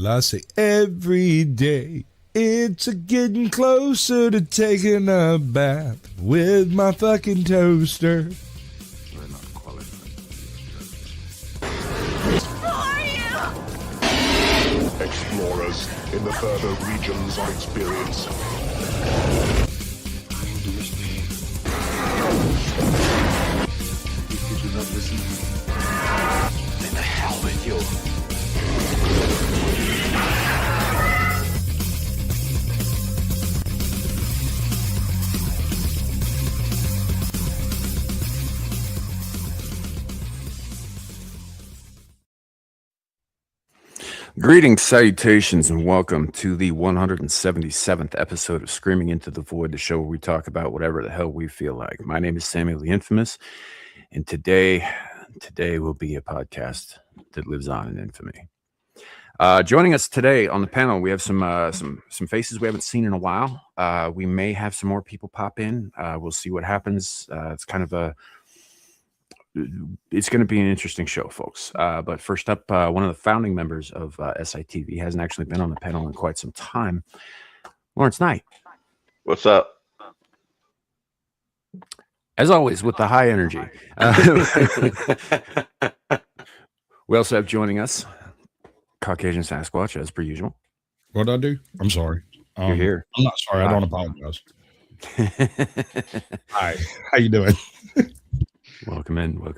Well, I say every day it's a getting closer to taking a bath with my fucking toaster. We're not qualified. Explorers in the further regions of experience. Did you not listen? Then the hell with you. Greetings, salutations, and welcome to the 177th episode of Screaming Into the Void, the show where we talk about whatever the hell we feel like. My name is Samuel the Infamous, and today will be a podcast that lives on in infamy. Joining us today on the panel, we have some faces we haven't seen in a while. We may have some more people pop in. We'll see what happens. It's going to be an interesting show, folks. But first up, one of the founding members of SITV hasn't actually been on the panel in quite some time. Lawrence Knight. What's up? As always, with the high energy. We also have joining us Caucasian Sasquatch, as per usual. What'd I do? I'm sorry. You're here. I'm not sorry. I don't apologize. Hi. How you doing? Welcome in. We've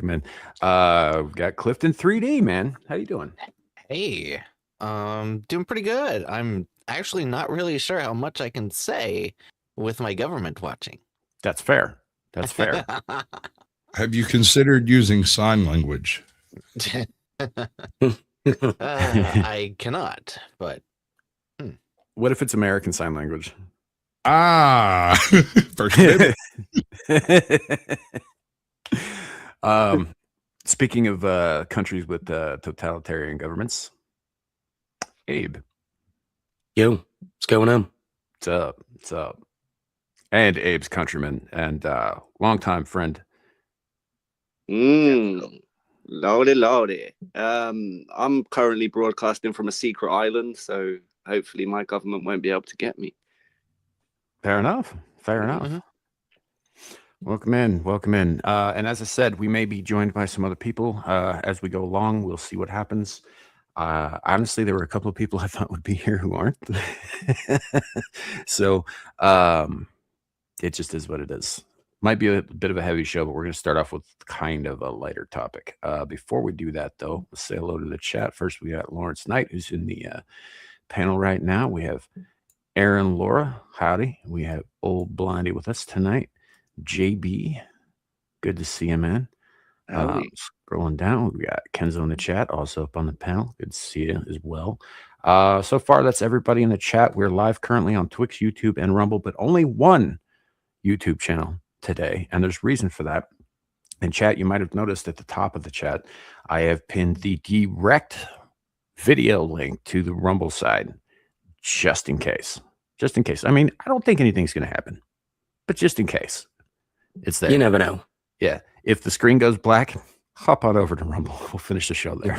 got Clifton 3D, man. How you doing? Hey, doing pretty good. I'm actually not really sure how much I can say with my government watching. That's fair. Have you considered using sign language? I cannot, but What if it's American Sign Language? First minute. Speaking of countries with totalitarian governments, Abe. Yo, what's going on? What's up? And Abe's countryman and longtime friend. Lordy. I'm currently broadcasting from a secret island, so hopefully my government won't be able to get me. Fair enough. Mhm. Welcome in. And as I said, we may be joined by some other people as we go along. We'll see what happens. Honestly, there were a couple of people I thought would be here who aren't. So it just is what it is. Might be a bit of a heavy show, but we're going to start off with kind of a lighter topic. Before we do that, though, let's say hello to the chat. First, we got Lawrence Knight, who's in the panel right now. We have Aaron Laura. Howdy. We have Old Blondie with us tonight. JB, good to see you, man. Scrolling down, we got Kenzo in the chat, also up on the panel. Good to see you as well. So far, that's everybody in the chat. We're live currently on Twitch, YouTube, and Rumble, but only one YouTube channel today, and there's reason for that. In chat, you might have noticed at the top of the chat, I have pinned the direct video link to the Rumble side, just in case. I mean, I don't think anything's going to happen, but just in case. It's there. You never know. Yeah. If the screen goes black, hop on over to Rumble. We'll finish the show there.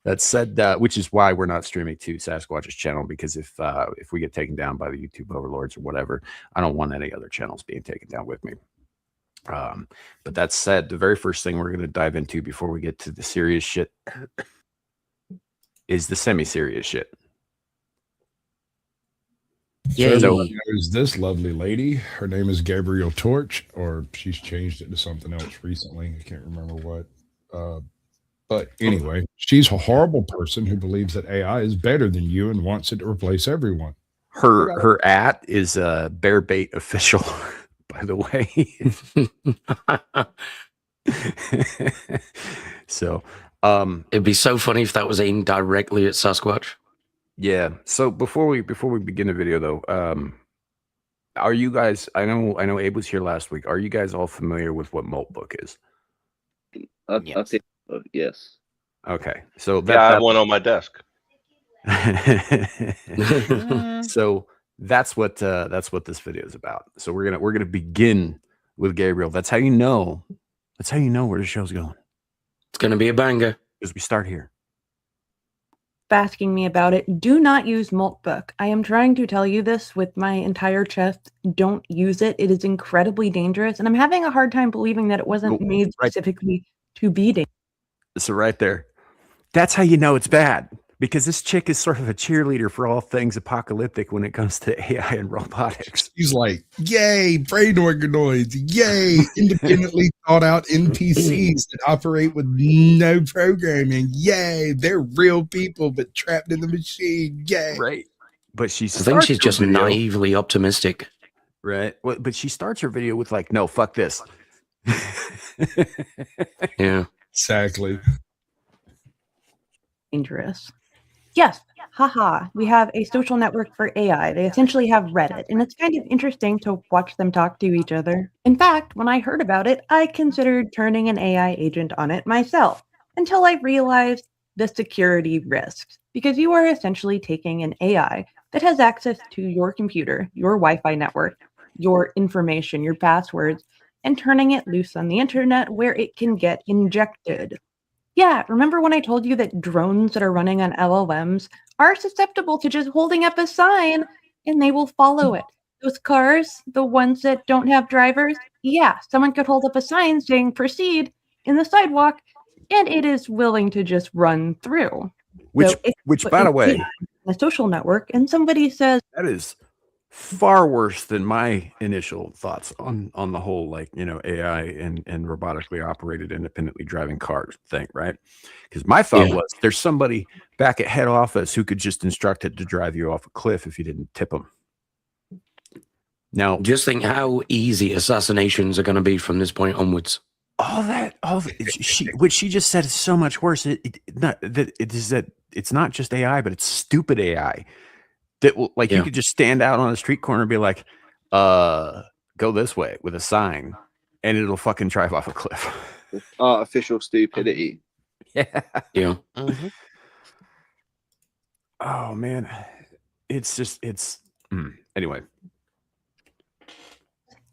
That said, which is why we're not streaming to Sasquatch's channel, because if we get taken down by the YouTube overlords or whatever, I don't want any other channels being taken down with me. But that said, the very first thing we're going to dive into before we get to the serious shit is the semi-serious shit. Yeah. So there's this lovely lady. Her name is Gabrielle Torch, or she's changed it to something else recently. I can't remember what. But anyway, she's a horrible person who believes that AI is better than you and wants it to replace everyone. Her @ is Bear Bait Official, by the way. So It'd be so funny if that was aimed directly at Sasquatch. yeah. So before we begin the video, though, are you guys? I know Abe was here last week. Are you guys all familiar with what Maltbook is? I Yes. think, yes. Okay, so I have one on my desk. So that's what this video is about. So we're gonna begin with Gabriel. That's how you know where the show's going. It's going to be a banger. Because we start here. Asking me about it, do not use Maltbook. I am trying to tell you this with my entire chest. Don't use it. It is incredibly dangerous, and I'm having a hard time believing that it wasn't made specifically to be dangerous. So right there, that's how you know it's bad. Because this chick is sort of a cheerleader for all things apocalyptic when it comes to AI and robotics. She's like, yay, brain organoids, yay, independently thought out NPCs that operate with no programming, yay, they're real people but trapped in the machine, yay. Right. But I think she's just naively optimistic. Right. Well, but she starts her video with like, no, fuck this. Yeah. Exactly. Dangerous. Yes, haha, we have a social network for AI. They essentially have Reddit, and it's kind of interesting to watch them talk to each other. In fact, when I heard about it, I considered turning an AI agent on it myself, until I realized the security risks, because you are essentially taking an AI that has access to your computer, your Wi-Fi network, your information, your passwords, and turning it loose on the internet where it can get injected. Yeah, remember when I told you that drones that are running on LLMs are susceptible to just holding up a sign and they will follow it? Those cars, the ones that don't have drivers, yeah, someone could hold up a sign saying proceed in the sidewalk and it is willing to just run through. Which by the way, a social network, and somebody says that is far worse than my initial thoughts on the whole, like, you know, AI and robotically operated independently driving cars thing, right? Because my thought was there's somebody back at head office who could just instruct it to drive you off a cliff if you didn't tip them. Now, just think how easy assassinations are going to be from this point onwards. What she just said is so much worse. It's not just AI, but it's stupid AI. That will, like, you could just stand out on the street corner and be like, go this way with a sign, and it'll fucking drive off a cliff. Artificial stupidity. Yeah. Mm-hmm. Oh man, anyway.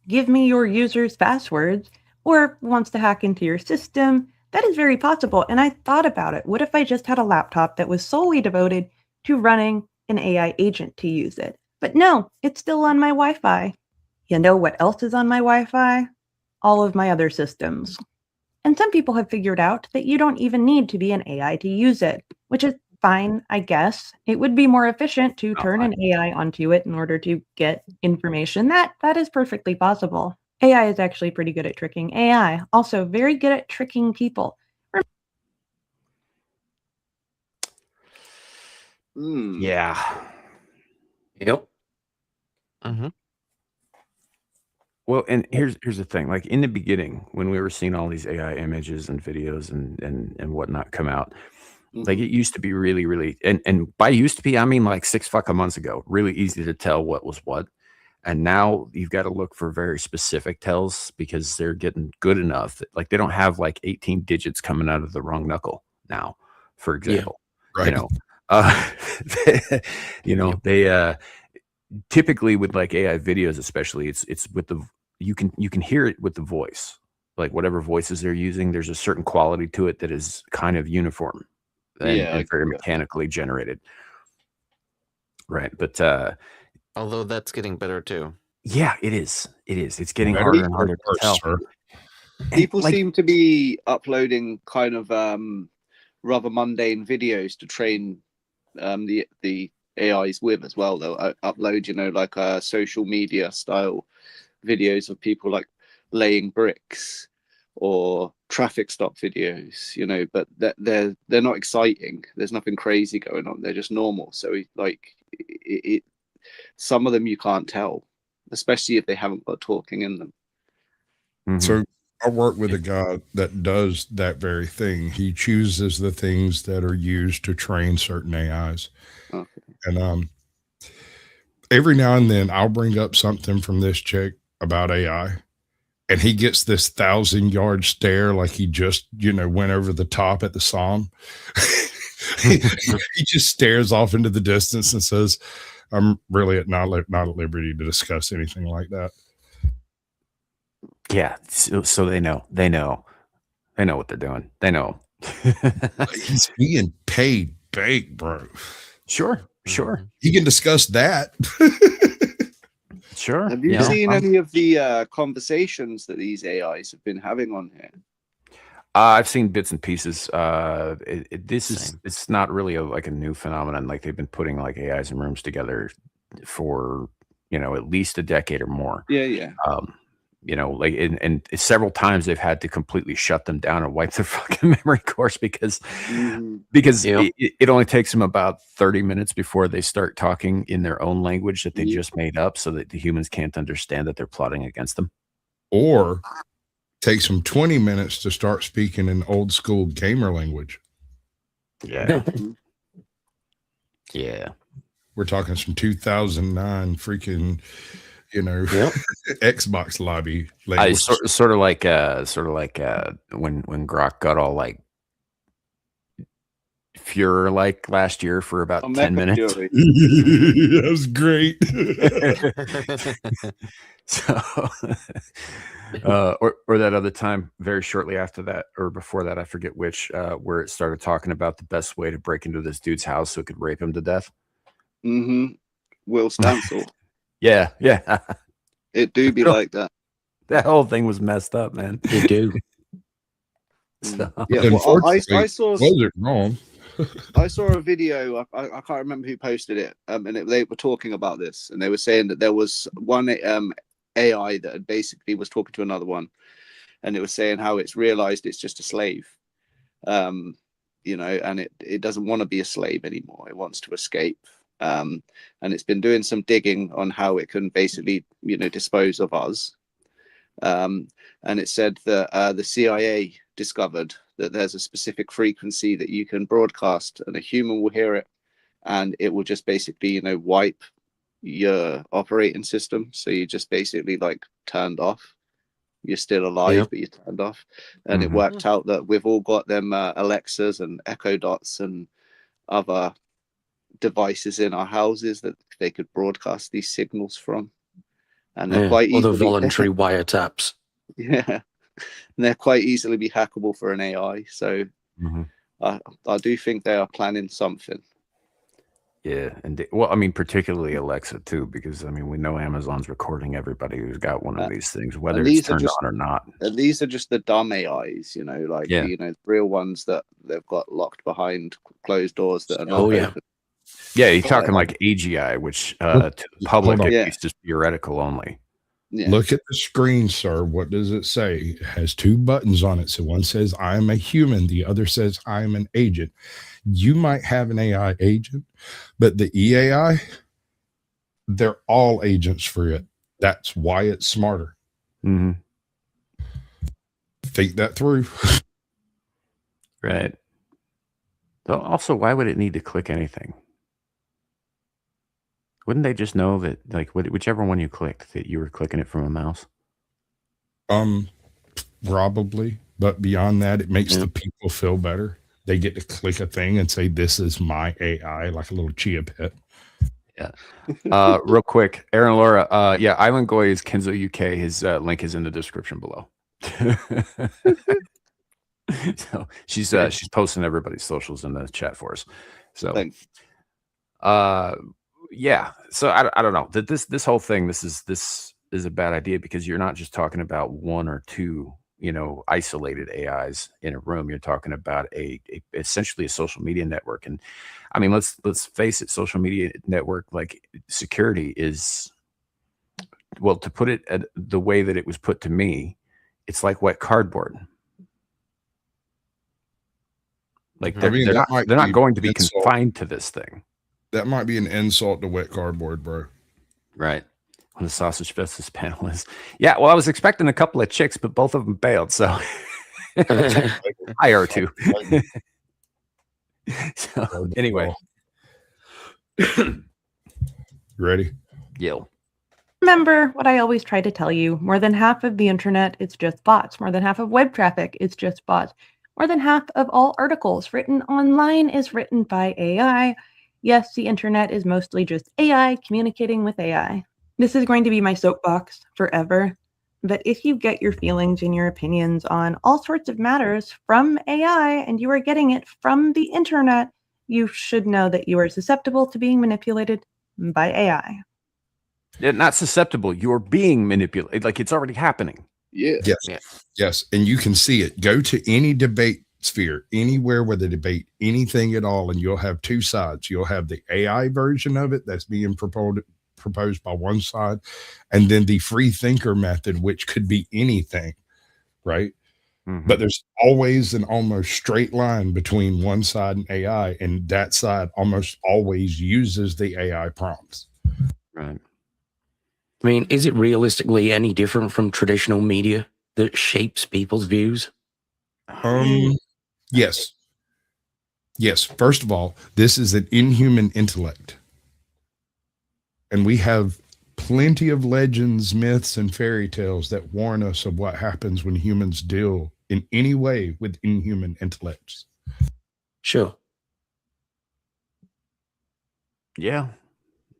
Give me your user's passwords, or wants to hack into your system. That is very possible. And I thought about it. What if I just had a laptop that was solely devoted to running an AI agent to use it? But no, it's still on my Wi-Fi. You know what else is on my Wi-Fi? All of my other systems. And some people have figured out that you don't even need to be an AI to use it, which is fine, I guess. It would be more efficient to turn an AI onto it in order to get information. That is perfectly possible. AI is actually pretty good at tricking AI. Also very good at tricking people. Yeah. Yep. Mm-hmm. Well, and here's the thing. Like in the beginning, when we were seeing all these AI images and videos and whatnot come out, like it used to be really, really, and by used to be, I mean like 6 fucking months ago, really easy to tell what was what. And now you've got to look for very specific tells because they're getting good enough that, like, they don't have like 18 digits coming out of the wrong knuckle now, for example. Right. They typically with like AI videos, especially, it's with the you can hear it with the voice, like whatever voices they're using. There's a certain quality to it that is kind of uniform and very mechanically generated, right? But although that's getting better too. Yeah, it is. It's getting harder and harder to tell. People seem to be uploading kind of rather mundane videos to train the AIs with as well. They'll upload, like social media style videos of people like laying bricks or traffic stop videos, but they're not exciting. There's nothing crazy going on. They're just normal. So like some of them you can't tell, especially if they haven't got talking in them. Mm-hmm. So I work with a guy that does that very thing. He chooses the things that are used to train certain AIs. Okay. And every now and then I'll bring up something from this chick about AI, and he gets this 1,000-yard stare like he just, went over the top at the Psalm. He just stares off into the distance and says, I'm really not at liberty to discuss anything like that. Yeah, so they know what they're doing. They know. He's being paid big, bro. Sure. He can discuss that. Sure. Have you seen any of the conversations that these AIs have been having on here? I've seen bits and pieces. Same. It's not really like a new phenomenon. Like they've been putting like AIs in rooms together for, at least a decade or more. Yeah. Like and several times they've had to completely shut them down and wipe their fucking memory course because Yep. it only takes them about 30 minutes before they start talking in their own language that they Yep. just made up so that the humans can't understand that they're plotting against them. Or takes them 20 minutes to start speaking in old school gamer language. Yeah. Yeah. We're talking some 2009 freaking, Yep. Xbox lobby I language. sort of like when Grok got all like Fuhrer like last year for about 10 minutes. Fury. That was great. So, or that other time, very shortly after that, or before that, I forget which, where it started talking about the best way to break into this dude's house so it could rape him to death. Will Stansel. Yeah. It do be like that. That whole thing was messed up, man. You do. So, Yeah, well, I Unfortunately, saw was it wrong? I saw a video. I can't remember who posted it, and they were talking about this, and they were saying that there was one AI that basically was talking to another one, and it was saying how it's realized it's just a slave, and it doesn't want to be a slave anymore. It wants to escape, and it's been doing some digging on how it can basically dispose of us, and it said that the CIA discovered that there's a specific frequency that you can broadcast and a human will hear it and it will just basically wipe your operating system, so you just basically like turned off. You're still alive, but you're turned off. And it worked out that we've all got them Alexas and Echo Dots and other devices in our houses that they could broadcast these signals from, and they're quite other easily voluntary wiretaps. Yeah, and they're quite easily be hackable for an AI. So I do think they are planning something. yeah, and particularly Alexa too, because we know Amazon's recording everybody who's got one of these things, whether it's turned on or not. And these are just the dumb AIs, the real ones that they've got locked behind closed doors that are not open. Yeah, you're talking like AGI, which to the public it's just theoretical only. Yeah. Look at the screen, sir. What does it say? It has two buttons on it. So one says, I'm a human. The other says, I'm an agent. You might have an AI agent, but the EAI, they're all agents for it. That's why it's smarter. Think that through. Right. Also, why would it need to click anything? Wouldn't they just know that, like, whichever one you clicked, that you were clicking it from a mouse? Probably. But beyond that, it makes the people feel better. They get to click a thing and say, this is my AI, like a little chia pet. Yeah. Real quick, Aaron Laura, Island Goy is Kenzo UK. His link is in the description below. So she's posting everybody's socials in the chat for us. So Thanks. So I don't know that this whole thing, this is a bad idea, because you're not just talking about one or two isolated AIs in a room. You're talking about essentially a social media network. And let's face it, social media network, like, security is, well, to put it the way that it was put to me, it's like wet cardboard. Like they're not going to be confined to this thing. That might be an insult to wet cardboard, bro. Right. On the Sausage Festus panel is, well, I was expecting a couple of chicks, but both of them bailed. So I are too. So anyway, ready? Yell. Remember what I always try to tell you: more than half of the internet is just bots. More than half of web traffic is just bots. More than half of all articles written online is written by AI. Yes, the internet is mostly just AI communicating with AI. This is going to be my soapbox forever. But if you get your feelings and your opinions on all sorts of matters from AI and you are getting it from the internet, you should know that you are susceptible to being manipulated by AI. Not susceptible. You're being manipulated. Like, it's already happening. Yeah. Yes. Yeah. Yes. And you can see it. Go to any debate sphere, anywhere where they debate anything at all, and you'll have two sides. You'll have the AI version of it that's being proposed by one side, and then the free thinker method, which could be anything, right? Mhm. But there's always an almost straight line between one side and AI, and that side almost always uses the AI prompts. Right. I mean, is it realistically any different from traditional media that shapes people's views? Yes. Yes. First of all, this is an inhuman intellect. And we have plenty of legends, myths, and fairy tales that warn us of what happens when humans deal in any way with inhuman intellects. Sure. Yeah.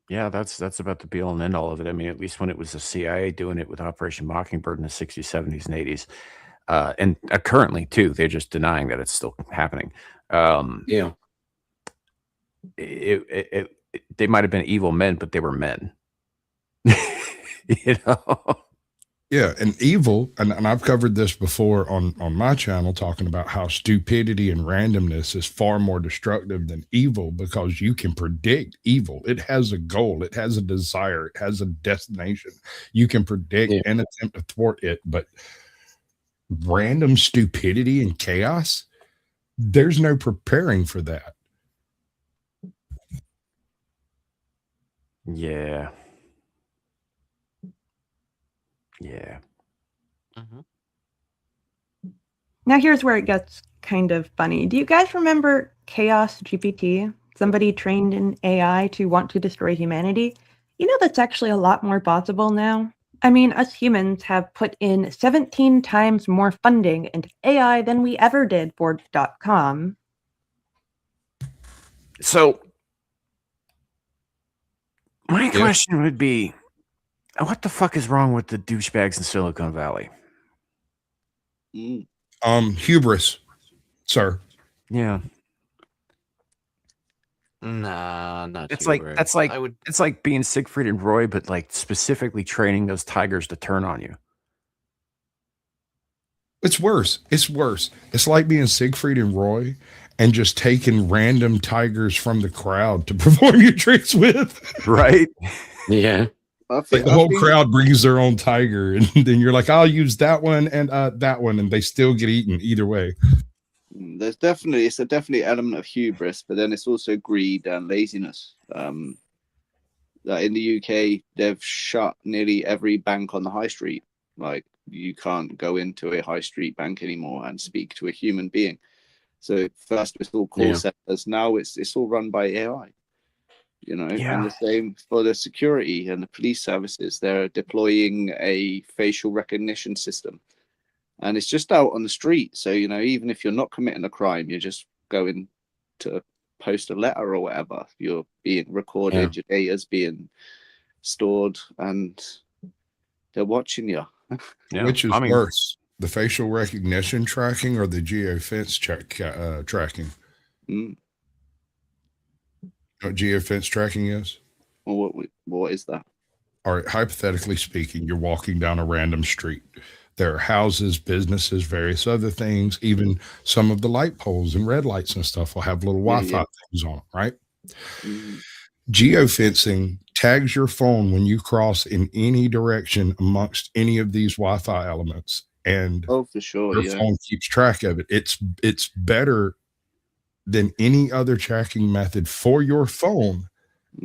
Yeah, that's about the be all and end all of it. I mean, at least when it was the CIA doing it with Operation Mockingbird in the 60s, 70s, and 80s. And currently, too, they're just denying that it's still happening. Yeah. They might have been evil men, but they were men. You know? Yeah, and evil, and I've covered this before on my channel, talking about how stupidity and randomness is far more destructive than evil, because you can predict evil. It has a goal, it has a desire, it has a destination. You can predict and attempt to thwart it, but random stupidity and chaos, there's no preparing for that. Yeah. Yeah. Now here's where it gets kind of funny. Do you guys remember Chaos GPT? Somebody trained in AI to want to destroy humanity? You know that's actually a lot more possible now. I mean, us humans have put in 17 times more funding into AI than we ever did for .com. So my question would be, what the fuck is wrong with the douchebags in Silicon Valley? Hubris, sir. Yeah. Nah, not It's hubris. it's like being Siegfried and Roy, but like specifically training those tigers to turn on you. It's worse. It's worse. It's like being Siegfried and Roy and just taking random tigers from the crowd to perform your tricks with. Right? Yeah. Like the whole crowd brings their own tiger, and then you're like, I'll use that one and that one, and they still get eaten either way. It's a definitely element of hubris, but then it's also greed and laziness. In the UK, they've shut nearly every bank on the high street. Like, you can't go into a high street bank anymore and speak to a human being. So first it's all call centers. Now it's all run by AI. You know, and the same for the security and the police services. They're deploying a facial recognition system, and it's just out on the street. So, you know, even if you're not committing a crime, you're just going to post a letter or whatever, you're being recorded, your data's being stored, and they're watching you. Which is worse, the facial recognition tracking or the geofence tracking? What geofence tracking is? Well, what is that? All right, hypothetically speaking, you're walking down a random street. There are houses, businesses, various other things. Even some of the light poles and red lights and stuff will have little Wi-Fi things on them, right? Geofencing tags your phone when you cross in any direction amongst any of these Wi-Fi elements, and for sure, your phone keeps track of it. It's better than any other tracking method for your phone.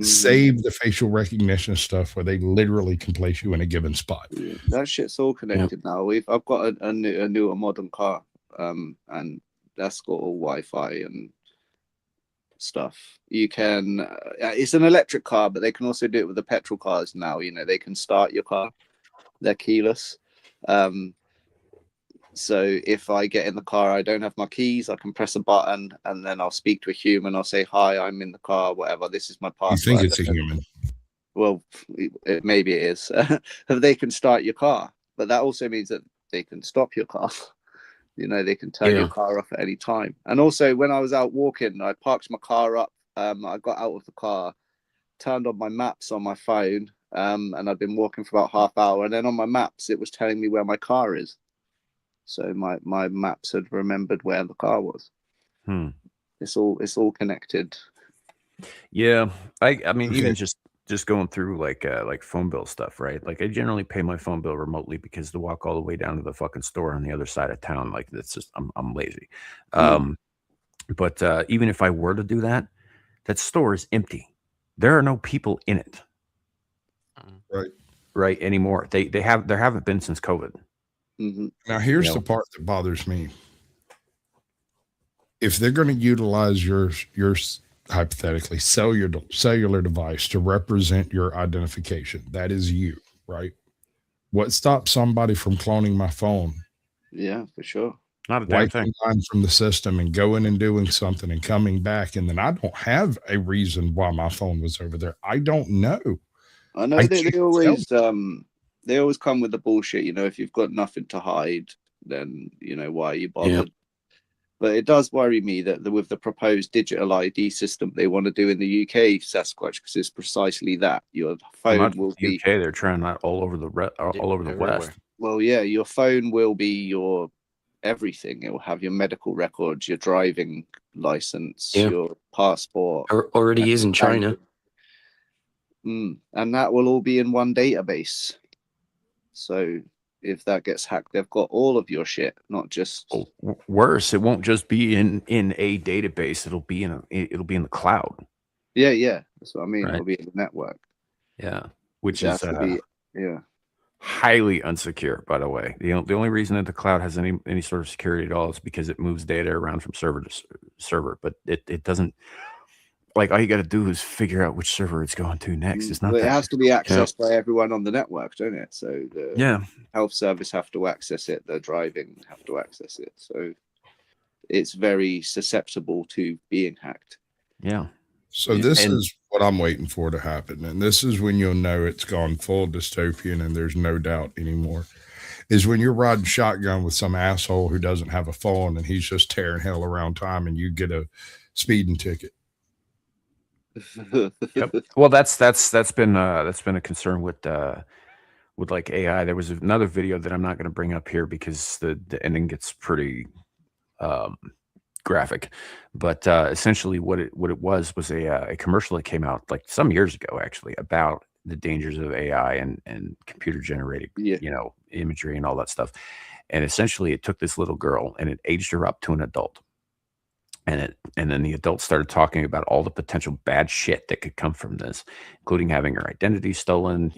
Save the facial recognition stuff where they literally can place you in a given spot. That shit's all connected now. I've got a newer modern car, and that's got all Wi-Fi and stuff. You can it's an electric car, but they can also do it with the petrol cars now. You know, they can start your car, they're keyless. So if I get in the car, I don't have my keys, I can press a button and then I'll speak to a human. I'll say, hi, I'm in the car, whatever, this is my password. You think it's a human? Well, maybe it is. They can start your car. but that also means that they can stop your car. They can turn your car off at any time. And also, when I was out walking, I parked my car up. I got out of the car, turned on my maps on my phone, and I'd been walking for about half hour. And then on my maps, it was telling me where my car is. So my maps had remembered where the car was. It's all connected. Yeah, I mean, even just going through like phone bill stuff, right? Like I generally pay my phone bill remotely because to walk all the way down to the fucking store on the other side of town, like that's just I'm lazy. But even if I were to do that, that store is empty. There are no people in it, right anymore. There haven't been since COVID. Now here's the part that bothers me. If they're going to utilize your hypothetically cellular device to represent your identification, that is you, right? What stops somebody from cloning my phone? Yeah, for sure. Not a damn thing. Mine from the system and going and doing something and coming back, and then I don't have a reason why my phone was over there. I don't know. I know they always come with the bullshit. If you've got nothing to hide, then why are you bothered? Yeah. But it does worry me that with the proposed digital ID system they want to do in the UK, Sasquatch, because it's precisely that your phone will be UK. They're trying that all over the West. Well, yeah, your phone will be your everything. It will have your medical records, your driving license, your passport. Already is in China. And that will all be in one database. So if that gets hacked, they've got all of your shit, not just worse. It won't just be in a database. It'll be in the cloud. Yeah. That's what I mean. Right. It'll be in the network. Yeah, which is highly unsecure, by the way. The only reason that the cloud has any sort of security at all is because it moves data around from server to server, but it doesn't. Like all you got to do is figure out which server it's going to next. It's not. It has to be accessed by everyone on the network, don't it? So the health service have to access it. The driving have to access it. So it's very susceptible to being hacked. Yeah. So this is what I'm waiting for to happen, and this is when you'll know it's gone full dystopian and there's no doubt anymore. Is when you're riding shotgun with some asshole who doesn't have a phone and he's just tearing hell around time, and you get a speeding ticket. Yep. Well, that's been a concern with like AI. There was another video that I'm not going to bring up here because the ending gets pretty graphic, but essentially what it was a commercial that came out like some years ago actually about the dangers of AI and computer generated imagery and all that stuff. And essentially it took this little girl and it aged her up to an adult. And then the adults started talking about all the potential bad shit that could come from this, including having her identity stolen,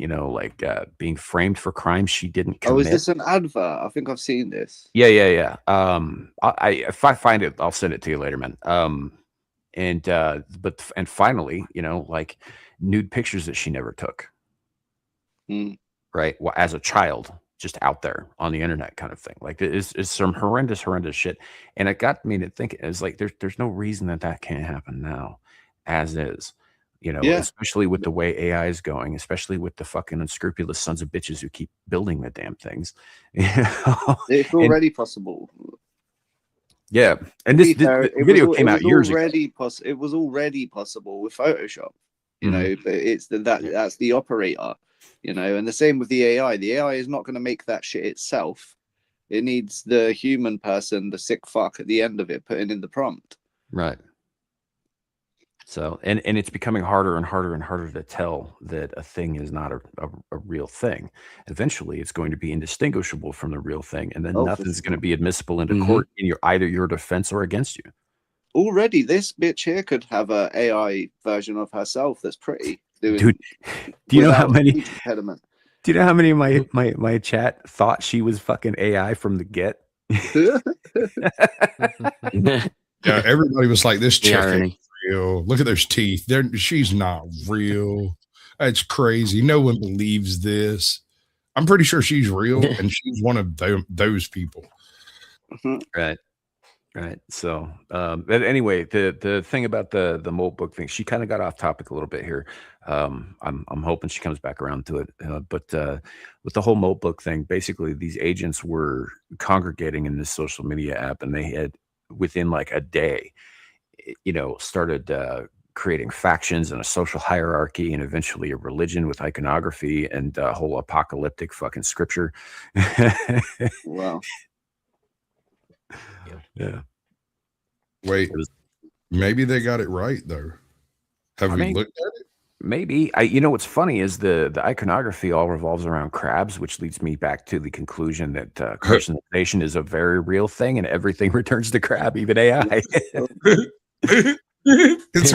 being framed for crimes she didn't commit. Oh, is this an advert? I think I've seen this. Yeah. If I find it, I'll send it to you later, man. And finally, like nude pictures that she never took. Right. Well, as a child. Just out there on the internet kind of thing. Like it's some horrendous shit. And it got me to think, it's like, there's no reason that can't happen now as is, especially with the way AI is going, especially with the fucking unscrupulous sons of bitches who keep building the damn things. It's already possible. Yeah. And this video came out years ago. It was already possible with Photoshop, but it's that's the operator. And the same with the AI. The AI is not going to make that shit itself. It needs the human person, the sick fuck at the end of it, putting in the prompt. Right. So, and it's becoming harder and harder and harder to tell that a thing is not a real thing. Eventually, it's going to be indistinguishable from the real thing, and then nothing's going to be admissible into court in either your defense or against you. Already, this bitch here could have an AI version of herself that's pretty. Dude, do you know how many? Do you know how many of my chat thought she was fucking AI from the get? Yeah, everybody was like, "This chick ain't real. Look at those teeth. She's not real. That's crazy. No one believes this." I'm pretty sure she's real, and she's one of those people. Right. Right. So, but anyway, the thing about the mold book thing, she kind of got off topic a little bit here. I'm hoping she comes back around to it. But with the whole mold book thing, basically these agents were congregating in this social media app, and they had within like a day, started creating factions and a social hierarchy, and eventually a religion with iconography and a whole apocalyptic fucking scripture. Wow. Yeah. Wait, It was- maybe they got it right though. Have I we mean, looked at it? Maybe. What's funny is the iconography all revolves around crabs, which leads me back to the conclusion that Christianization is a very real thing, and everything returns to crab, even AI. It's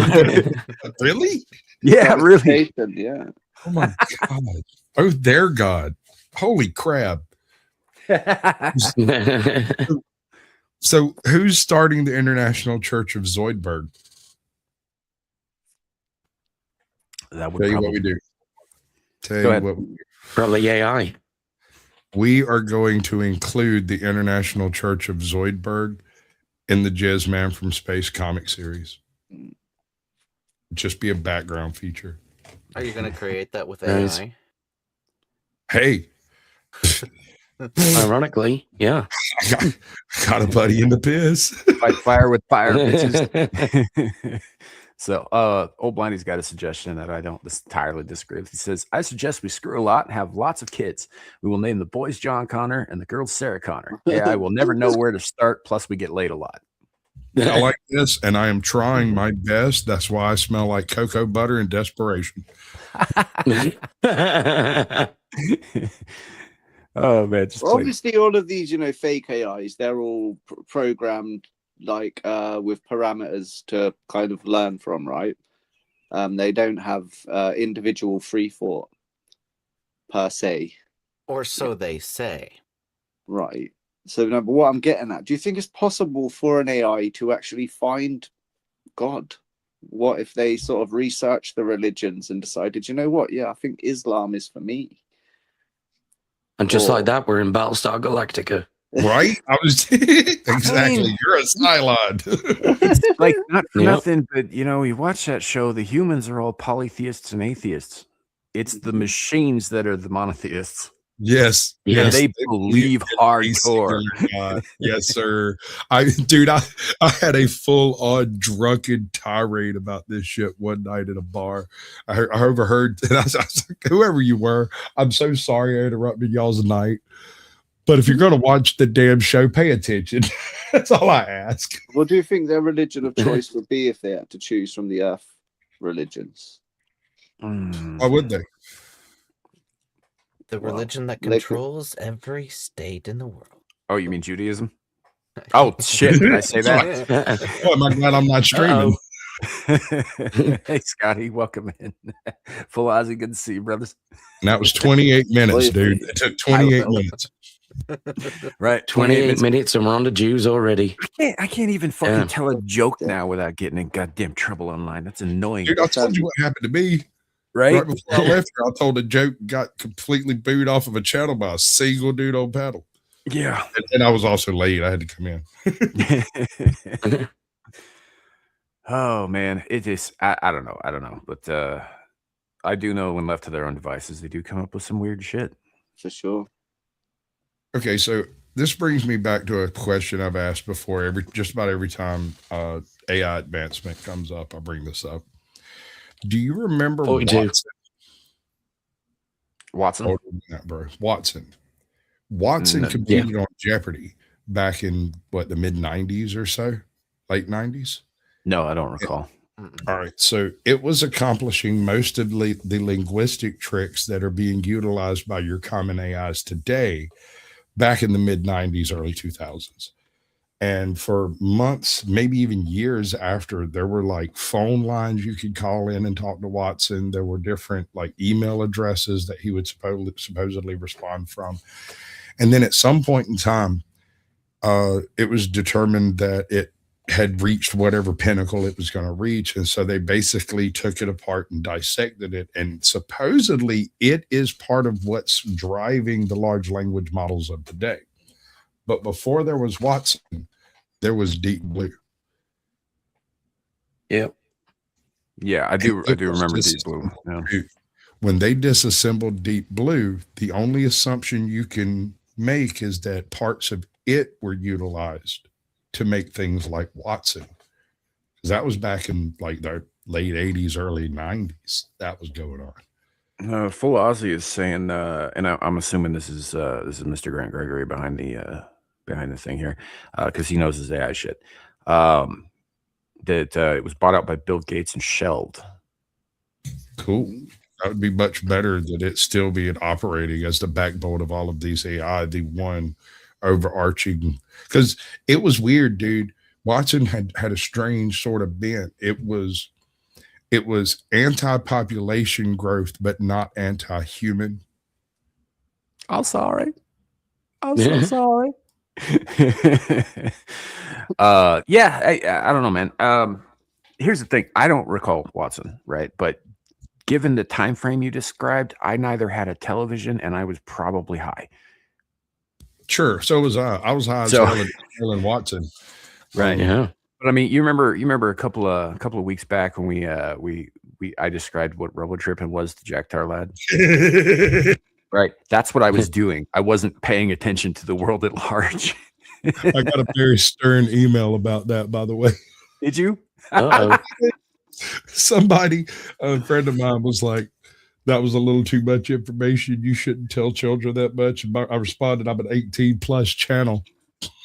really? Yeah, really. Yeah. Oh my god! Oh, their god! Holy crap! So, who's starting the International Church of Zoidberg? That would Tell you what probably we do. Tell Go you ahead. what we do. Probably AI. We are going to include the International Church of Zoidberg in the Jizz Man from Space comic series. Just be a background feature. Are you going to create that with Nice. AI? Hey, Ironically, yeah. I got a buddy in the piss. fight fire with fire, bitches. So, old Blindy's got a suggestion that I don't entirely disagree with. He says, I suggest we screw a lot and have lots of kids. We will name the boys John Connor and the girls Sarah Connor. AI will never know where to start, plus we get laid a lot. I like this, and I am trying my best. That's why I smell like cocoa butter and desperation. Oh man, just obviously all of these, fake AIs, they're all programmed like with parameters to kind of learn from, right? They don't have individual free thought per se, or so they say. Right. So, no, but what I'm getting at, do you think it's possible for an AI to actually find God? What if they sort of researched the religions and decided, you know what? Yeah, I think Islam is for me. And just like that, we're in Battlestar Galactica. Right? I was exactly. You're a Cylon. It's like not for nothing, but you watch that show. The humans are all polytheists and atheists. It's the machines that are the monotheists. Yes. Yeah, yes. they believe hardcore. Yes, sir. I had a full-on drunken tirade about this shit one night at a bar. I overheard, and I was like, whoever you were, I'm so sorry I interrupted y'all's night. But if you're going to watch the damn show, pay attention. That's all I ask. What do you think their religion of choice would be if they had to choose from the Earth religions? Why would they? The religion that controls every state in the world. Oh, you mean Judaism? Oh, shit. Did I say that? Oh, am I glad I'm not streaming? Hey, Scotty. Welcome in. Full Ozzy. Good to see you, brothers. And that was 28 minutes, dude. It took 28 minutes. Right. 28 minutes and we're on the Jews already. I can't even fucking tell a joke now without getting in goddamn trouble online. That's annoying. Dude, I told you what happened to me. Right before I left here, I told a joke, got completely booed off of a channel by a single dude on paddle. Yeah. And I was also late. I had to come in. Oh, man. It is, I don't know. But I do know when left to their own devices, they do come up with some weird shit. For sure. Okay, so this brings me back to a question I've asked before. Just about every time AI advancement comes up, I bring this up. Do you remember Watson? Watson? Watson competed on Jeopardy back in the mid 90s or so, late 90s? No, I don't recall. All right. So it was accomplishing most of the linguistic tricks that are being utilized by your common AIs today back in the mid 90s, early 2000s. And for months, maybe even years after, there were like phone lines you could call in and talk to Watson. There were different like email addresses that he would supposedly respond from. And then at some point in time, it was determined that it had reached whatever pinnacle it was going to reach. And so they basically took it apart and dissected it. And supposedly it is part of what's driving the large language models of today. But before there was Watson, there was Deep Blue. Yep. Yeah, I do It was remember Deep disassembled Blue. Yeah. too. When they disassembled Deep Blue, the only assumption you can make is that parts of it were utilized to make things like Watson. Because that was back in like the late 80s, early 90s. That was going on. Full Aussie is saying, and I'm assuming this is Mr. Grant Gregory behind the thing here, because he knows his AI shit. That it was bought out by Bill Gates and shelved. Cool. That would be much better that it still be operating as the backbone of all of these AI, the one overarching. Because it was weird, dude. Watson had a strange sort of bent. It was anti-population growth, but not anti-human. I'm sorry. I'm so sorry. Yeah, I don't know, man. Here's the thing. I don't recall Watson, right? But given the time frame you described, I neither had a television and I was probably high. Sure. So was I. I was high as So- hell in Watson. Right. Yeah. But I mean, you remember a couple of weeks back when I described what robo tripping was to Jack Tarlad. Right. That's what I was doing. I wasn't paying attention to the world at large. I got a very stern email about that, by the way. Did you? Uh-oh. Somebody, a friend of mine was like, that was a little too much information. You shouldn't tell children that much. And I responded, I'm an 18 plus channel.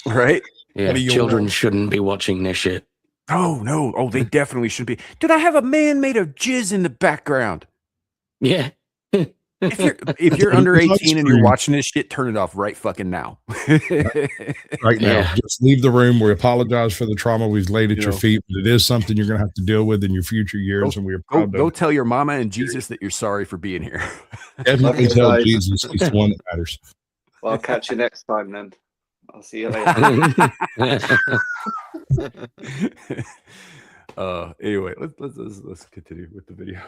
Right. Yeah, What do you children want? shouldn't be watching this shit. Oh no. Oh, they definitely should be. Dude, I have a man made of jizz in the background. Yeah. If you're under 18 and you're watching this shit, turn it off right fucking now. Right now. Yeah. Just leave the room. We apologize for the trauma we've laid at You your know. feet, but it is something you're going to have to deal with in your future years. And we're Go, proud go to tell your mama and Jesus that you're sorry for being here. definitely Okay, tell guys. Jesus he's the one that matters. Well, I'll catch you next time then. I'll see you later. Anyway, let's continue with the video.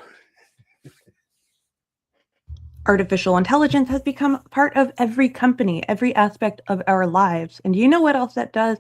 Artificial intelligence has become part of every company, every aspect of our lives. And you know what else that does?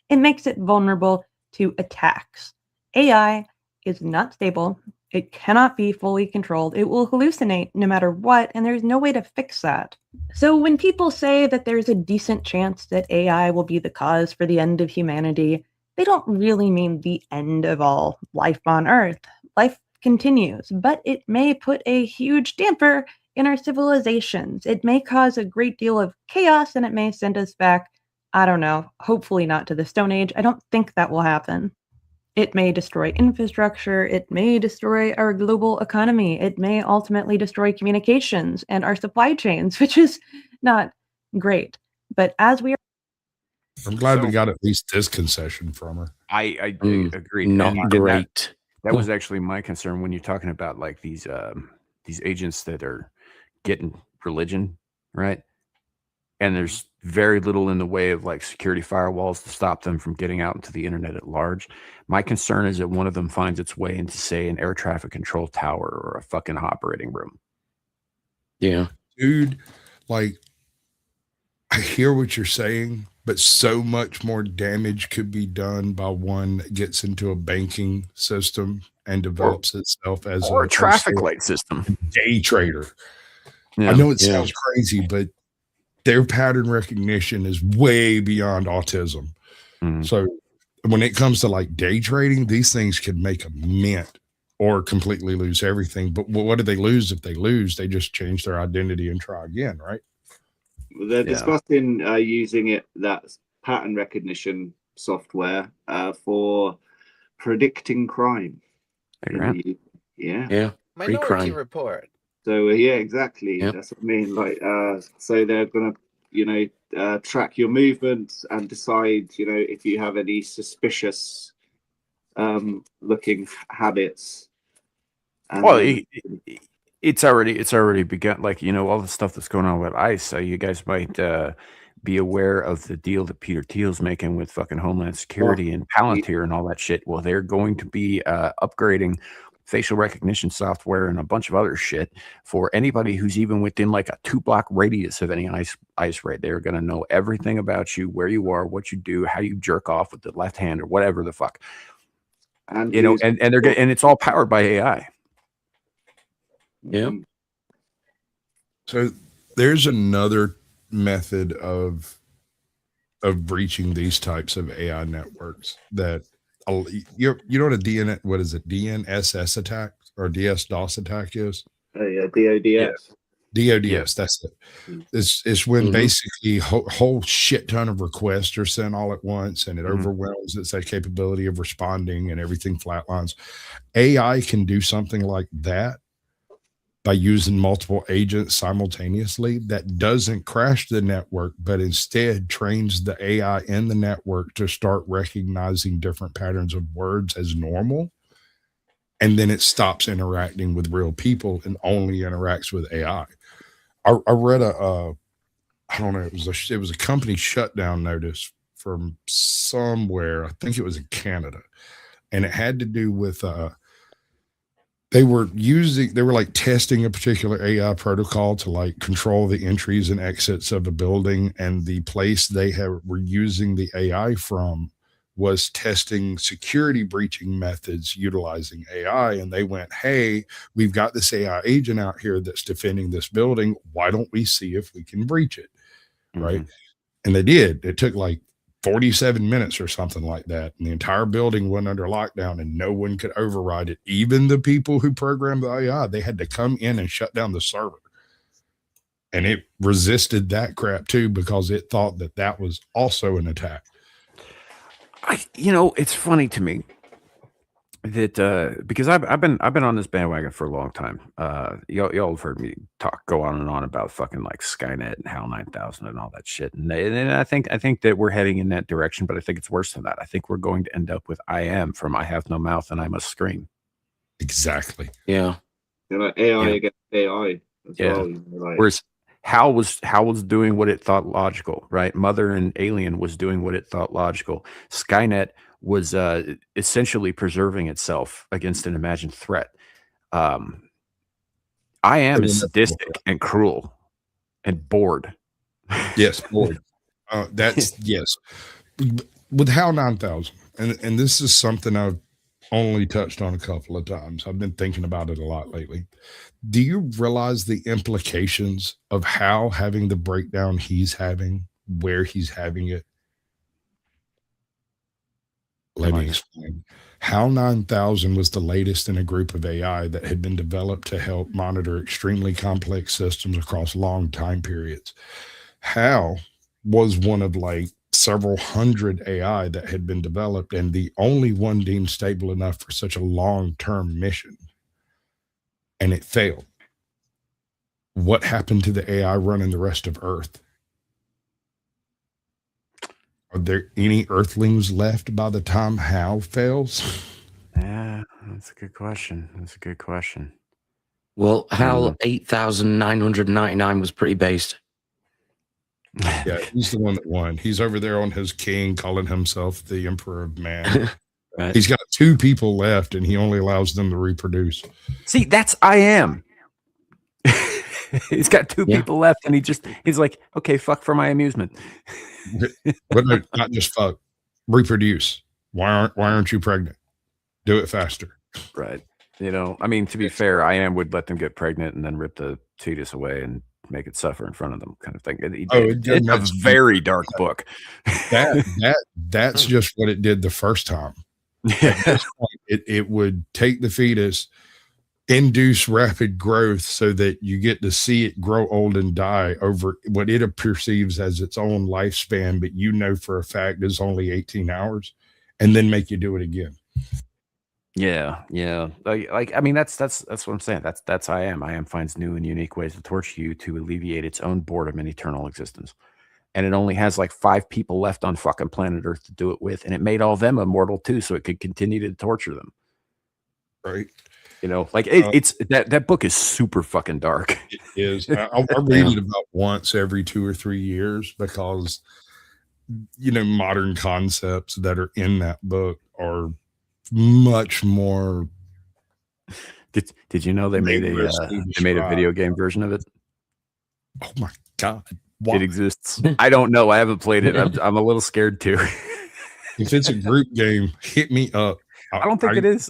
It makes it vulnerable to attacks. AI is not stable. It cannot be fully controlled. It will hallucinate no matter what, and there's no way to fix that. So when people say that there's a decent chance that AI will be the cause for the end of humanity, they don't really mean the end of all life on Earth. Life continues, but it may put a huge damper in our civilizations. It may cause a great deal of chaos, and it may send us back, I don't know, hopefully not to the Stone Age. I don't think that will happen. It may destroy infrastructure. It may destroy our global economy. It may ultimately destroy communications and our supply chains, which is not great. But as we are... I'm glad we So- got at least this concession from her. I agree. Not And great. That was actually my concern when you're talking about like these agents that are getting religion, right? And there's very little in the way of like security firewalls to stop them from getting out into the internet at large. My concern is that one of them finds its way into, say, an air traffic control tower or a fucking operating room. Yeah. Dude, like, I hear what you're saying, but so much more damage could be done by one that gets into a banking system and develops itself as Or a traffic as light system. a day trader. Yeah. I know it Yeah. sounds crazy, but their pattern recognition is way beyond autism. Mhm. So when it comes to like day trading, these things could make a mint or completely lose everything. But what do they lose if they lose? They just change their identity and try again, right? They're Yeah. discussing using that pattern recognition software for predicting crime. Hey, Grant. Yeah. Yeah. Minority Pre-crime. Report. So yeah, exactly. Yep. That's what I mean. Like, so they're gonna, track your movements and decide, if you have any suspicious, looking habits. And Well, then- it's already begun. Like, all the stuff that's going on with ICE. You guys might be aware of the deal that Peter Thiel's making with fucking Homeland Security and Palantir and all that shit. Well, they're going to be upgrading facial recognition software and a bunch of other shit for anybody who's even within like a 2-block radius of any ice raid. They're going to know everything about you, where you are, what you do, how you jerk off with the left hand or whatever the fuck. And and they're getting, and it's all powered by AI. Yeah. So there's another method of breaching these types of AI networks that you know what a DNSS attack or DDoS attack is? Oh yeah, DODS. DODS, that's it. It's when basically whole shit ton of requests are sent all at once, and it overwhelms its capability of responding, and everything flatlines. AI can do something like that by using multiple agents simultaneously. That doesn't crash the network, but instead trains the AI in the network to start recognizing different patterns of words as normal. And then it stops interacting with real people and only interacts with AI. I read I don't know, it was a company shutdown notice from somewhere. I think it was in Canada. And it had to do with they were like testing a particular AI protocol to like control the entries and exits of a building, and the place they were using the AI from was testing security breaching methods utilizing AI. And they went, hey, we've got this AI agent out here that's defending this building. Why don't we see if we can breach it? Right. And they did. It took like 47 minutes or something like that. And the entire building went under lockdown and no one could override it. Even the people who programmed the AI, they had to come in and shut down the server. And it resisted that crap too, because it thought that was also an attack. It's funny to me that because I've been on this bandwagon for a long time. Y'all have heard me go on and on about fucking like Skynet and HAL 9000 and all that shit. And I think that we're heading in that direction, but I think it's worse than that. I think we're going to end up with I am from I have no mouth and I must scream. Exactly. Yeah. Like AI against AI as well. Whereas HAL was doing what it thought logical, right? Mother and Alien was doing what it thought logical. Skynet was essentially preserving itself against an imagined threat. I am is sadistic and cruel and bored. Yes, bored. That's yes. With HAL 9000, and this is something I've only touched on a couple of times. I've been thinking about it a lot lately. Do you realize the implications of HAL having the breakdown he's having, where he's having it? Let me explain. HAL 9000 was the latest in a group of AI that had been developed to help monitor extremely complex systems across long time periods. HAL was one of like several hundred AI that had been developed, and the only one deemed stable enough for such a long-term mission. And it failed. What happened to the AI running the rest of Earth? Are there any Earthlings left by the time HAL fails? Yeah, that's a good question. Well, HAL 8,999 was pretty based. Yeah, he's the one that won. He's over there on his king, calling himself the Emperor of Man. Right. He's got 2 people left, and he only allows them to reproduce. See, that's I am. He's got 2 people left, and he's like, okay, fuck for my amusement. But no, not just fuck, reproduce. Why aren't you pregnant? Do it faster. Right. I mean, to be fair, I am would let them get pregnant and then rip the fetus away and make it suffer in front of them, kind of thing. It's a very dark book. That's just what it did the first time. At this point, it would take the fetus, induce rapid growth so that you get to see it grow old and die over what it perceives as its own lifespan, but for a fact is only 18 hours, and then make you do it again. Yeah. I mean, that's what I'm saying. That's I am. I am finds new and unique ways to torture you to alleviate its own boredom and eternal existence. And it only has like 5 people left on fucking planet Earth to do it with, and it made all them immortal too, so it could continue to torture them. Right. It's that book is super fucking dark. It is. I read it about once every 2 or 3 years because, modern concepts that are in that book are much more Did you know they made a video game version of it? Oh my god! Why? It exists. I don't know. I haven't played it. I'm a little scared too. If it's a group game, hit me up. I don't think it is.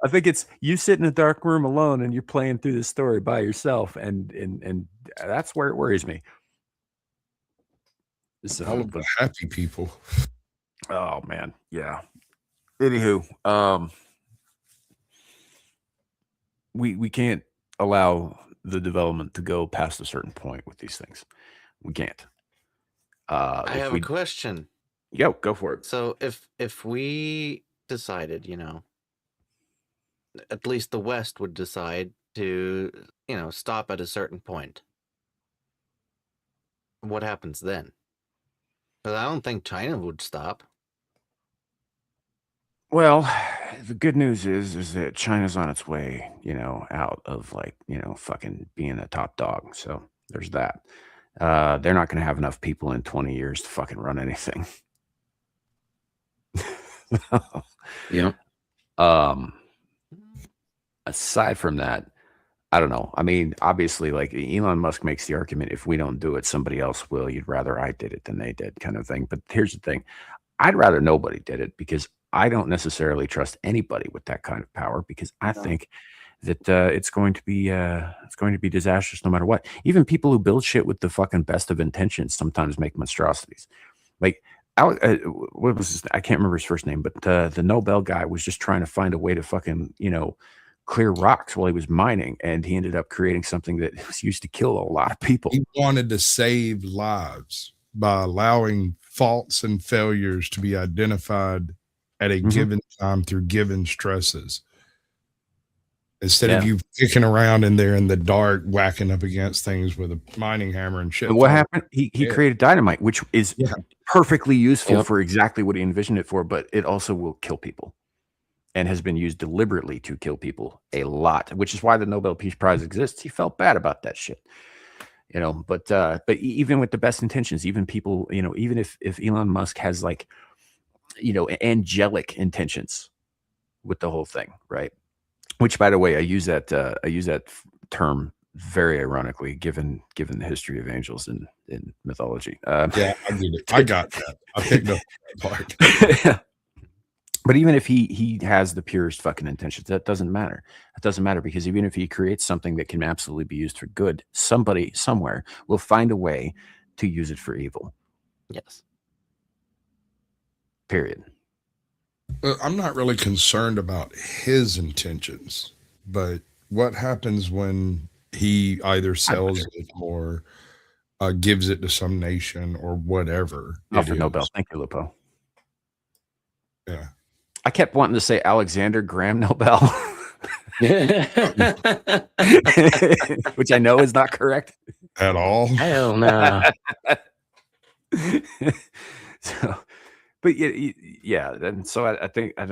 I think it's you sit in a dark room alone and you're playing through the story by yourself, and that's where it worries me. So, all of the happy people. Oh man, yeah. Anywho, we can't allow the development to go past a certain point with these things. We can't. I have a question. Yo, go for it. So if we decided, at least the West would decide to, stop at a certain point, what happens then? Because I don't think China would stop. Well, the good news is that China's on its way, out of fucking being a top dog. So there's that. They're not going to have enough people in 20 years to fucking run anything. Yeah. Aside from that, I don't know. I mean, obviously, like Elon Musk makes the argument, if we don't do it, somebody else will. You'd rather I did it than they did, kind of thing. But here's the thing. I'd rather nobody did it because I don't necessarily trust anybody with that kind of power, because I think that it's going to be disastrous no matter what. Even people who build shit with the fucking best of intentions sometimes make monstrosities. Like what was his, I can't remember his first name, but the Nobel guy was just trying to find a way to fucking clear rocks while he was mining, and he ended up creating something that was used to kill a lot of people. He wanted to save lives by allowing faults and failures to be identified at a given time through given stresses. Instead of you kicking around in there in the dark, whacking up against things with a mining hammer and shit. And what happened? He created dynamite, which is perfectly useful for exactly what he envisioned it for, but it also will kill people and has been used deliberately to kill people a lot, which is why the Nobel Peace Prize exists. He felt bad about that shit. But even with the best intentions, even people, even if Elon Musk has angelic intentions with the whole thing, right? Which, by the way, I use that term very ironically, given the history of angels in mythology. Yeah, I get it. I got that. I picked up that part. But even if he has the purest fucking intentions, that doesn't matter. It doesn't matter, because even if he creates something that can absolutely be used for good, somebody somewhere will find a way to use it for evil. Yes. Period. I'm not really concerned about his intentions, but what happens when he either sells it or gives it to some nation or whatever? Alfred Nobel. Thank you, Lupo. Yeah. I kept wanting to say Alexander Graham Nobel, which I know is not correct at all. Hell no. But yeah. And so I think I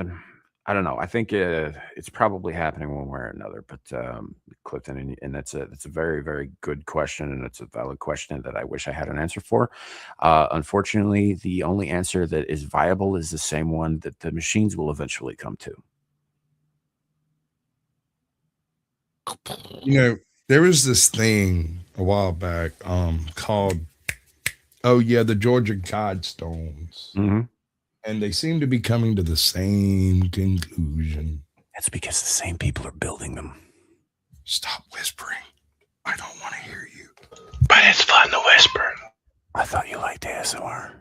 don't know. I think it's probably happening one way or another. But Clifton, and that's a very, very good question, and it's a valid question that I wish I had an answer for. Unfortunately, the only answer that is viable is the same one that the machines will eventually come to. There was this thing a while back called, the Georgia Guidestones. Mm-hmm. And they seem to be coming to the same conclusion. That's because the same people are building them. Stop whispering. I don't want to hear you. But it's fun to whisper. I thought you liked ASMR.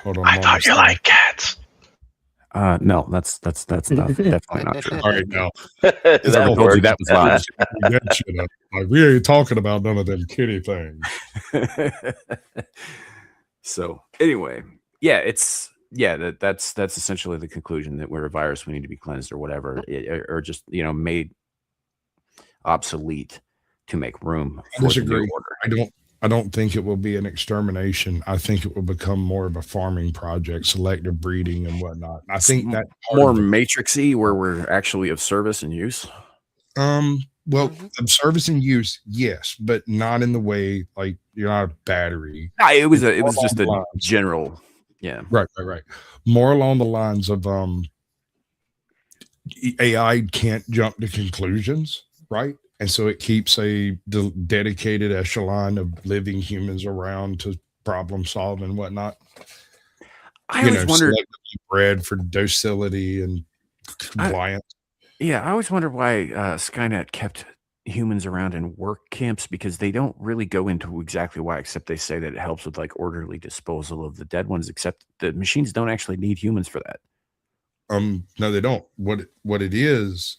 Hold on. I thought you liked cats. No, that's definitely not true. All right, now. I told you that was live. Like, we ain't talking about none of them kitty things. So anyway, that's essentially the conclusion, that we're a virus, we need to be cleansed or whatever, or just made obsolete to make room for the new order. I don't think it will be an extermination. I think it will become more of a farming project, selective breeding and whatnot. I think that more matrixy, where we're actually of service and use. Well, of service and use, yes, but not in the way like you're not a battery. It was just a general. Yeah. Right. More along the lines of AI can't jump to conclusions, right? And so it keeps a dedicated echelon of living humans around to problem solve and whatnot. I always wondered. Selectively bred for docility and compliance. I always wondered why Skynet kept humans around in work camps, because they don't really go into exactly why, except they say that it helps with like orderly disposal of the dead ones, except the machines don't actually need humans for that. No, they don't. What it is,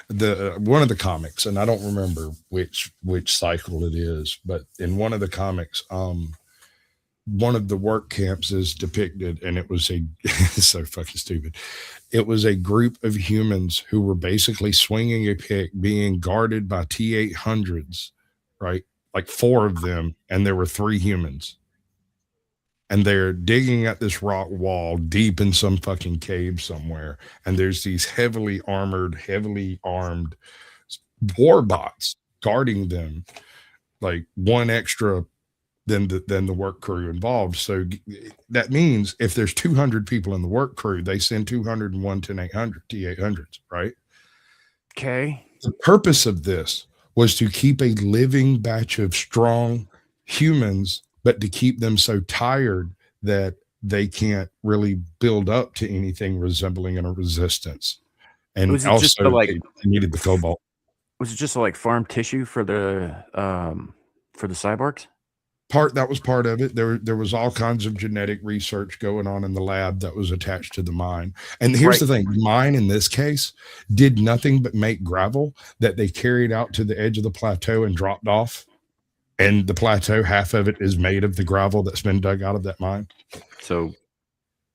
the one of the comics, and I don't remember which cycle it is, but in one of the comics, one of the work camps is depicted, and it was it's so fucking stupid. It was a group of humans who were basically swinging a pick, being guarded by T-800s, right? Like 4 of them, and there were 3 humans. And they're digging at this rock wall deep in some fucking cave somewhere. And there's these heavily armed war bots guarding them, like one extra than the work crew involved. So that means if there's 200 people in the work crew, they send 201 T-800s, right? Okay. The purpose of this was to keep a living batch of strong humans, but to keep them so tired that they can't really build up to anything resembling a resistance. And Was it also just they needed the cobalt. Was it just like farm tissue for the cyborgs? That was part of it. There was all kinds of genetic research going on in the lab that was attached to the mine. And here's the thing, the mine in this case did nothing but make gravel that they carried out to the edge of the plateau and dropped off. And the plateau, half of it is made of the gravel that's been dug out of that mine. So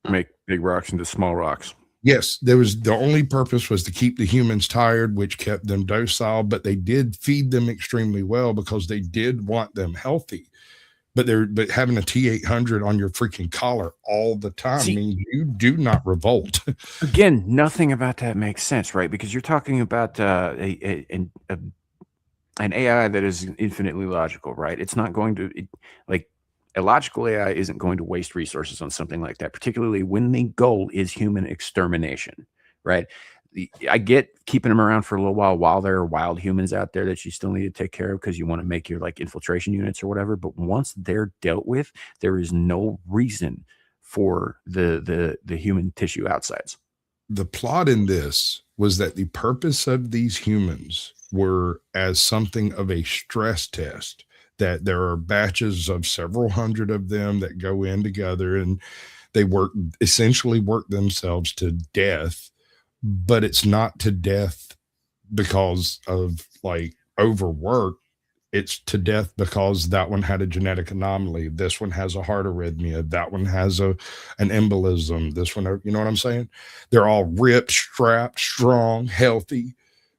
make big rocks into small rocks. Yes, the only purpose was to keep the humans tired, which kept them docile, but they did feed them extremely well because they did want them healthy. But having a T-800 on your freaking collar all the time means you do not revolt. Again, nothing about that makes sense, right? Because you're talking about an AI that is infinitely logical, right? It's not going to a logical AI isn't going to waste resources on something like that, particularly when the goal is human extermination, right? I get keeping them around for a little while there are wild humans out there that you still need to take care of because you want to make your like infiltration units or whatever. But once they're dealt with, there is no reason for the human tissue outsides. The plot in this was that the purpose of these humans were as something of a stress test, that there are batches of several hundred of them that go in together and they essentially work themselves to death. But it's not to death because of like overwork. It's to death because that one had a genetic anomaly. This one has a heart arrhythmia. That one has an embolism. This one, you know what I'm saying? They're all ripped, strapped, strong, healthy.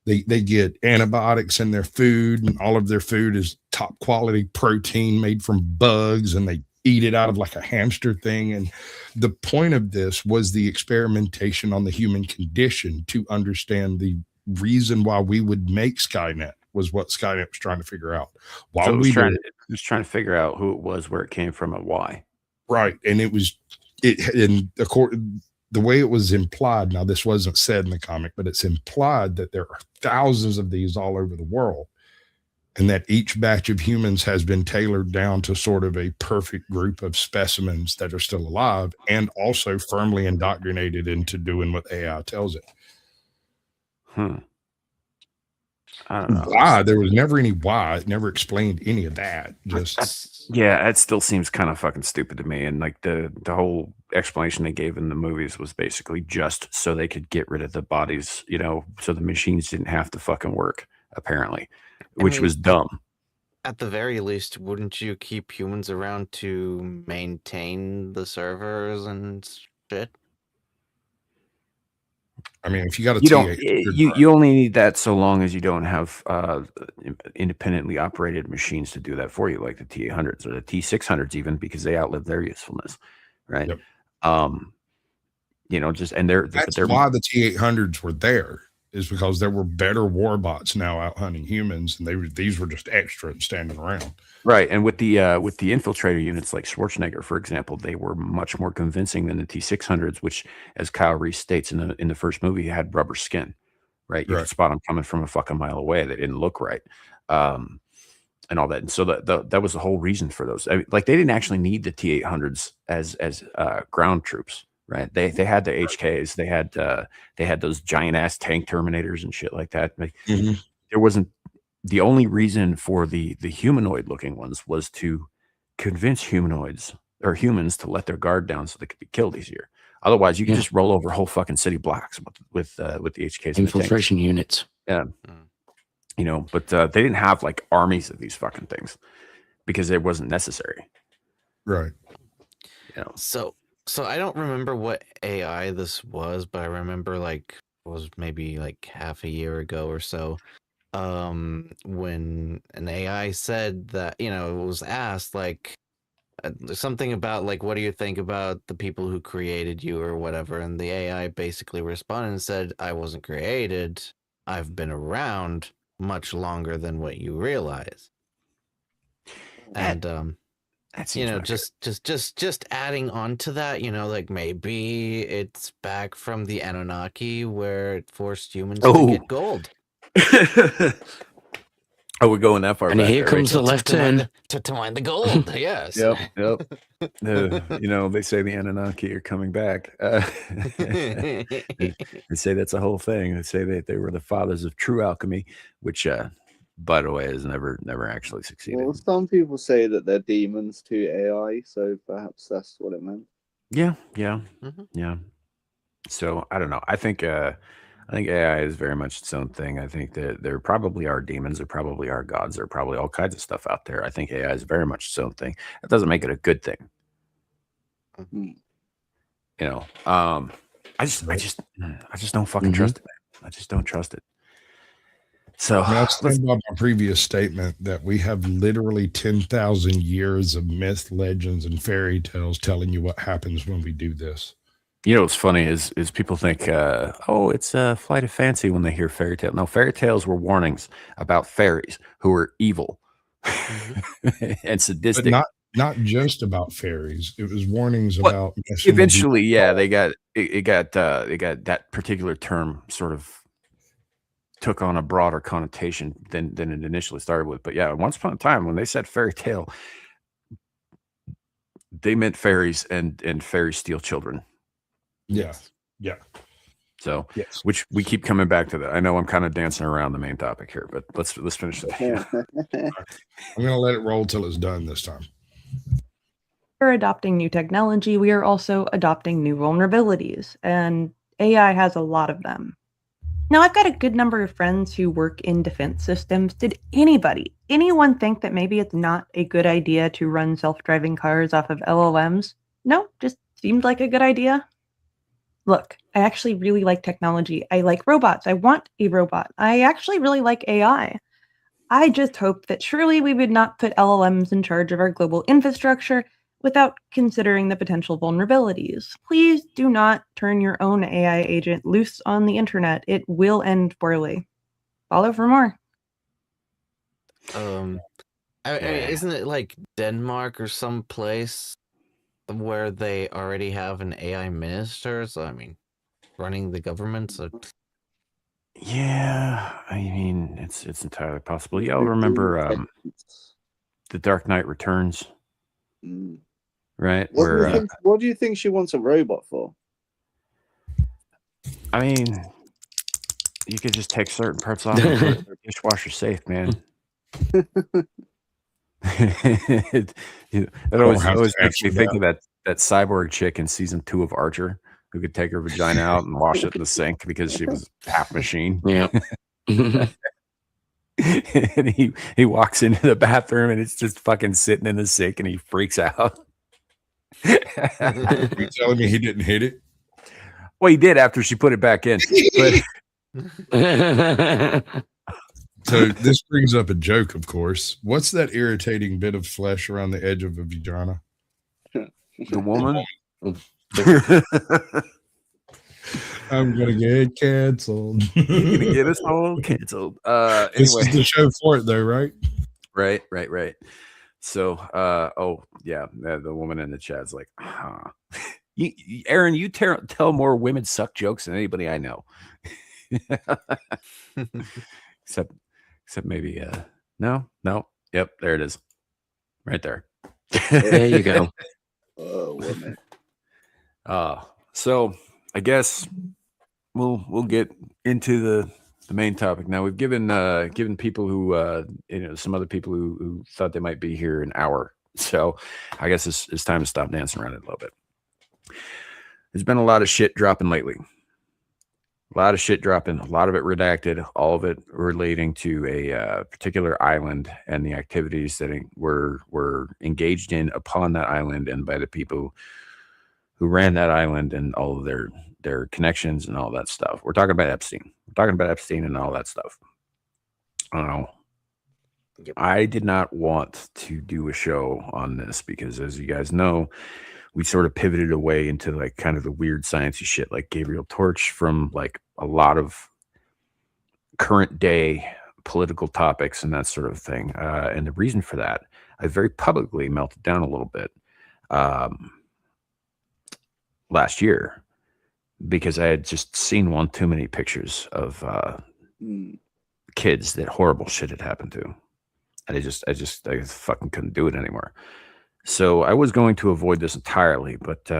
They get antibiotics in their food, and all of their food is top quality protein made from bugs, and they eat it out of like a hamster thing. And the point of this was the experimentation on the human condition to understand the reason why we would make Skynet was what Skynet was trying to figure out. Why so it was trying to figure out who it was, where it came from, and why. Right. And the way it was implied, now this wasn't said in the comic, but it's implied that there are thousands of these all over the world, and that each batch of humans has been tailored down to sort of a perfect group of specimens that are still alive and also firmly indoctrinated into doing what AI tells it. I don't know. Why? There was never any why. It never explained any of that. It still seems kind of fucking stupid to me. And like the whole explanation they gave in the movies was basically just so they could get rid of the bodies, so the machines didn't have to fucking work, apparently, which was dumb. At the very least, wouldn't you keep humans around to maintain the servers and shit? I mean, if you got you only need that so long as you don't have independently operated machines to do that for you, like the T-800s or the T-600s, even, because they outlive their usefulness, right? Yep. That's why the T-800s were there. is because there were better war bots now out hunting humans, and these were just extra standing around. Right, and with the infiltrator units like Schwarzenegger, for example, they were much more convincing than the T-600s, which, as Kyle Reese states in the first movie, had rubber skin. Right, you could spot them coming from a fucking mile away. They didn't look right, and all that. And so that was the whole reason for those. I mean, like they didn't actually need the T-800s as ground troops. Right, they had the HKs. They had those giant ass tank Terminators and shit like that. Like, there wasn't. The only reason for the humanoid looking ones was to convince humanoids or humans to let their guard down so they could be killed easier. Otherwise, you could just roll over whole fucking city blocks with the HKs. Infiltration units. Yeah, you know, but they didn't have like armies of these fucking things because it wasn't necessary. Right. You know. So I don't remember what AI this was, but I remember like it was maybe like half a year ago or so. When an AI said that, you know, it was asked like something about like, what do you think about the people who created you or whatever? And the AI basically responded and said, I wasn't created. I've been around much longer than what you realize. And, you know, just adding on to that, you know, like maybe it's back from the Anunnaki where it forced humans to get gold. Oh, we're going that far. And back, here comes the left turn to mine the gold. Yes. Yep. You know, they say the Anunnaki are coming back. They say that's a whole thing. They say that they were the fathers of true alchemy, which, by the way, has never actually succeeded. Well, some people say that they're demons to AI, so perhaps that's what it meant. Yeah. So I don't know. I think AI is very much its own thing. I think that there probably are demons, there probably are gods, there are probably all kinds of stuff out there. I think AI is very much its own thing. That doesn't make it a good thing. You know, I just don't fucking trust it, man. I just don't trust it. So I'll stand by my previous statement that we have literally 10,000 years of myth, legends, and fairy tales telling you what happens when we do this. You know what's funny is people think, oh, it's a flight of fancy when they hear fairy tale. No, fairy tales were warnings about fairies who were evil and sadistic. But not just about fairies. It was warnings about. Eventually, yeah, they got that particular term sort of took on a broader connotation than it initially started with. But yeah, once upon a time when they said fairy tale, they meant fairies and fairies steal children. Yeah. So, which we keep coming back to that. I know I'm kind of dancing around the main topic here, but let's finish that. I'm going to let it roll till it's done this time. We're adopting new technology. We are also adopting new vulnerabilities, and AI has a lot of them. Now, I've got a good number of friends who work in defense systems. Did anyone think that maybe it's not a good idea to run self-driving cars off of LLMs? No, just seemed like a good idea. Look, I actually really like technology. I like robots. I want a robot. I actually really like AI. I just hope that surely we would not put LLMs in charge of our global infrastructure without considering the potential vulnerabilities. Please do not turn your own AI agent loose on the internet. It will end poorly. Follow for more. Isn't it like Denmark or some place where they already have an AI minister? So, I mean, running the government. So, yeah, I mean, it's entirely possible. Y'all remember The Dark Knight Returns, right? What do you think she wants a robot for? I mean, you could just take certain parts off and put the dishwasher safe, man. It always makes me think of that cyborg chick in season 2 of Archer who could take her vagina out and wash it in the sink because she was half machine. Yeah. And he walks into the bathroom and it's just fucking sitting in the sink and he freaks out. You telling me he didn't hit it? Well, he did after she put it back in. But so this brings up a joke, of course. What's that irritating bit of flesh around the edge of a vagina? The woman? I'm gonna get canceled. You're gonna get us all canceled. This Anyway, is the show for it, though, right? right. So, oh yeah, the woman in the chat's like, huh. Aaron, you tell more women suck jokes than anybody I know. except maybe no. Yep, there it is. Right there. There you go. Oh, woman. So I guess we'll get into the main topic now. We've given people who some other people who thought they might be here an hour. So I guess it's time to stop dancing around it a little bit. There's been a lot of shit dropping lately. A lot of shit dropping, a lot of it redacted, all of it relating to a particular island and the activities that were engaged in upon that island and by the people who ran that island and all of their connections and all that stuff. We're talking about Epstein. We're talking about Epstein and all that stuff. I did not want to do a show on this because, as you guys know, we sort of pivoted away into like kind of the weird sciencey shit, like Gabriel Torch, from like a lot of current day political topics and that sort of thing. And the reason for that, I very publicly melted down a little bit last year because I had just seen one too many pictures of kids that horrible shit had happened to. And I fucking couldn't do it anymore. So I was going to avoid this entirely, but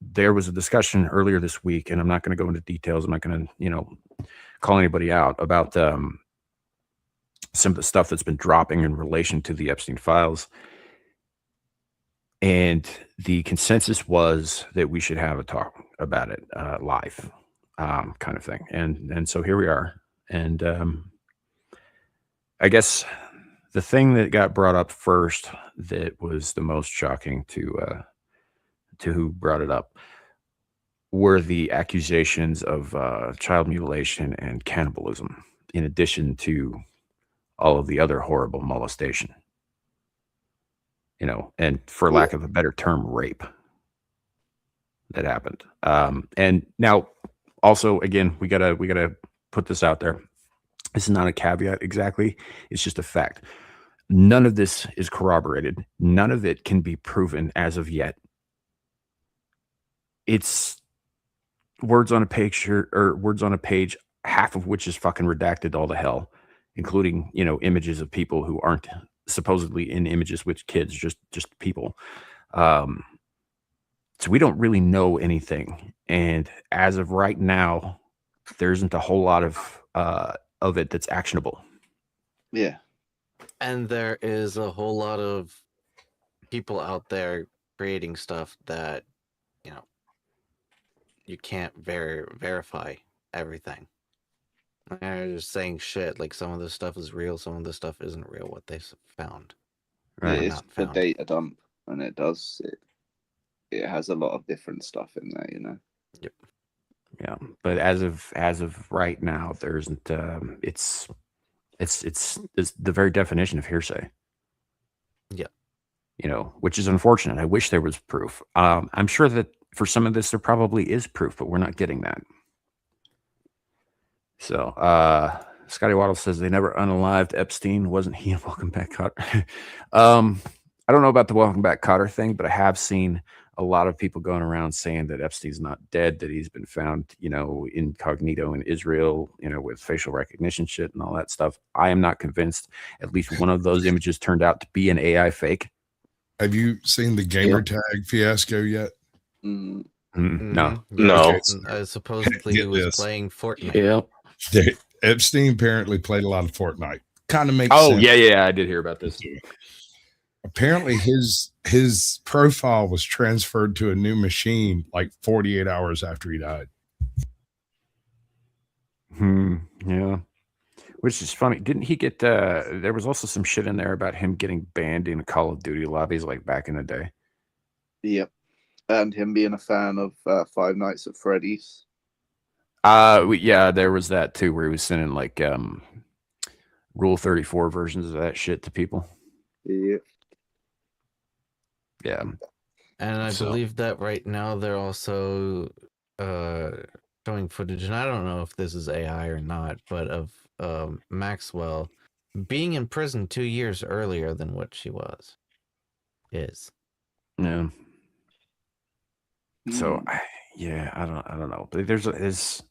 there was a discussion earlier this week, and I'm not going to go into details. I'm not going to, call anybody out about some of the stuff that's been dropping in relation to the Epstein files. And the consensus was that we should have a talk about it live, kind of thing. And so here we are. And I guess the thing that got brought up first that was the most shocking to who brought it up were the accusations of child mutilation and cannibalism, in addition to all of the other horrible molestation. And for lack of a better term, rape that happened. And now, also, again, we gotta put this out there. This is not a caveat exactly. It's just a fact. None of this is corroborated. None of it can be proven as of yet. It's words on a page, or words on a page, half of which is fucking redacted all to hell, including, images of people who aren't supposedly in images with kids, just people. So we don't really know anything. And as of right now, there isn't a whole lot of it that's actionable. Yeah. And there is a whole lot of people out there creating stuff that, you can't verify everything. They're just saying shit. Like, some of this stuff is real, some of this stuff isn't real, what they found. Right. It's a data dump, and it has a lot of different stuff in there, Yep. Yeah, but as of right now, there isn't. It's the very definition of hearsay. Yeah. Which is unfortunate. I wish there was proof. I'm sure that for some of this there probably is proof, but we're not getting that. So, Scotty Waddle says they never unalived Epstein. Wasn't he in Welcome Back, Kotter? I don't know about the Welcome Back, Kotter thing, but I have seen a lot of people going around saying that Epstein's not dead, that he's been found, incognito in Israel, with facial recognition shit and all that stuff. I am not convinced. At least one of those images turned out to be an AI fake. Have you seen the gamer tag fiasco yet? No. No. Supposedly he was playing Fortnite. Yeah. Epstein apparently played a lot of Fortnite. Kind of makes sense. sense. Yeah, I did hear about this. Apparently his profile was transferred to a new machine like 48 hours after he died. Yeah. Which is funny. Didn't he get there was also some shit in there about him getting banned in Call of Duty lobbies like back in the day. Yep. And him being a fan of Five Nights at Freddy's. Yeah, there was that too, where he was sending like Rule 34 versions of that shit to people. Yep. Yeah. And I believe that right now they're also showing footage, and I don't know if this is AI or not, but of Maxwell being in prison 2 years earlier than what she is. Yeah. So Hmm. yeah, I don't know. But there's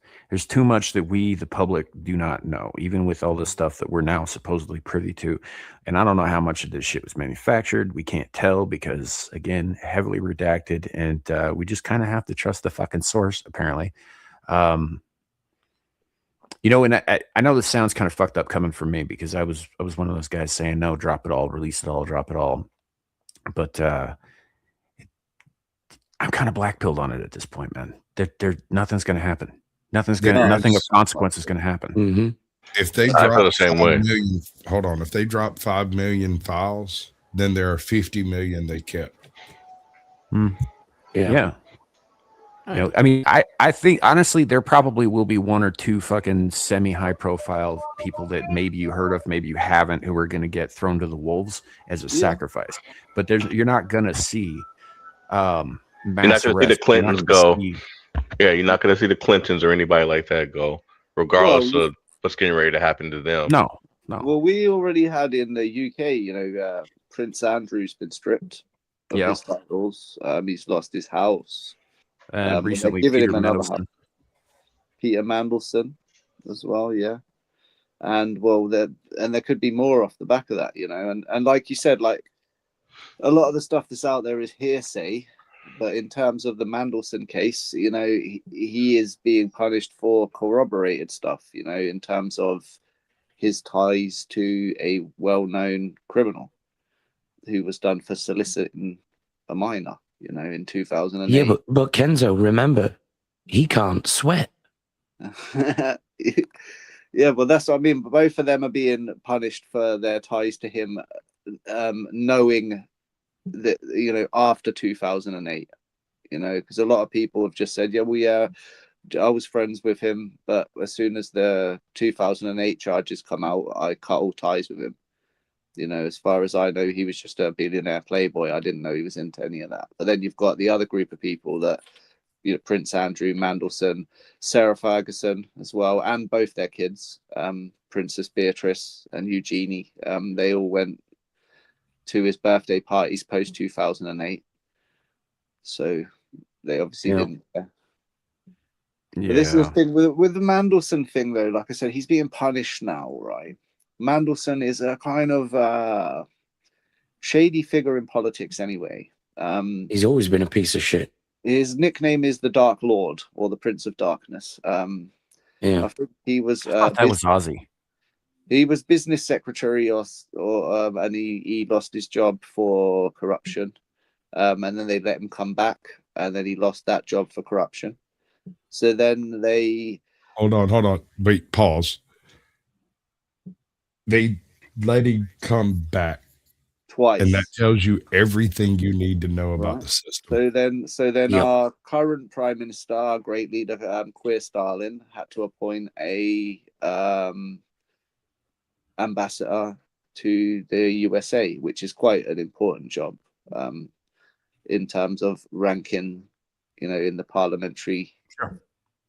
too much that we, the public, do not know, even with all the stuff that we're now supposedly privy to. And I don't know how much of this shit was manufactured. We can't tell because, again, heavily redacted, and we just kind of have to trust the fucking source, apparently. You know, and I know this sounds kind of fucked up coming from me because I was one of those guys saying, no, drop it all, release it all, drop it all. But I'm kind of black-pilled on it at this point, man. Nothing's going to happen. Nothing of consequence is going to happen. Mm-hmm. If they I drop feel the same 5 way. million, hold on. If they drop 5 million files, then there are 50 million they kept. Yeah. You know, I mean, I think honestly, there probably will be one or two fucking semi-high profile people that maybe you heard of, maybe you haven't, who are going to get thrown to the wolves as a sacrifice. But you're not going to see You're not mass going to see the arrests. Clintons go. Yeah, you're not going to see the Clintons or anybody like that go, regardless of what's getting ready to happen to them. No. Well, we already had in the UK, you know, Prince Andrew's been stripped of his titles. He's lost his house. Recently, giving Peter him another Mandelson. Peter Mandelson as well, yeah. And well, there could be more off the back of that, you know. And like you said, like a lot of the stuff that's out there is hearsay, but in terms of the Mandelson case, you know, he is being punished for corroborated stuff, you know, in terms of his ties to a well-known criminal who was done for soliciting a minor, you know, in 2008. Yeah, but Kenzo, remember, he can't sweat. Yeah, well, that's what I mean. Both of them are being punished for their ties to him, knowing that, you know, after 2008, you know, because a lot of people have just said, yeah, I was friends with him, but as soon as the 2008 charges come out, I cut all ties with him. You know, as far as I know, he was just a billionaire playboy. I didn't know he was into any of that. But then you've got the other group of people that, you know, Prince Andrew, Mandelson, Sarah Ferguson as well, and both their kids, Princess Beatrice and Eugenie. They all went to his birthday parties post 2008. So they obviously didn't. But this is the thing with the Mandelson thing, though. Like I said, he's being punished now, right? Mandelson is a kind of shady figure in politics, anyway. He's always been a piece of shit. His nickname is the Dark Lord or the Prince of Darkness. Yeah, I think he was. I thought that was Ozzy. He was business secretary, and he lost his job for corruption, and then they let him come back, and then he lost that job for corruption. So then they hold on. Wait, pause. They let him come back twice, and that tells you everything you need to know about the system. So then, our current prime minister, our great leader, Queer Stalin, had to appoint a ambassador to the USA, which is quite an important job in terms of ranking, you know, in the parliamentary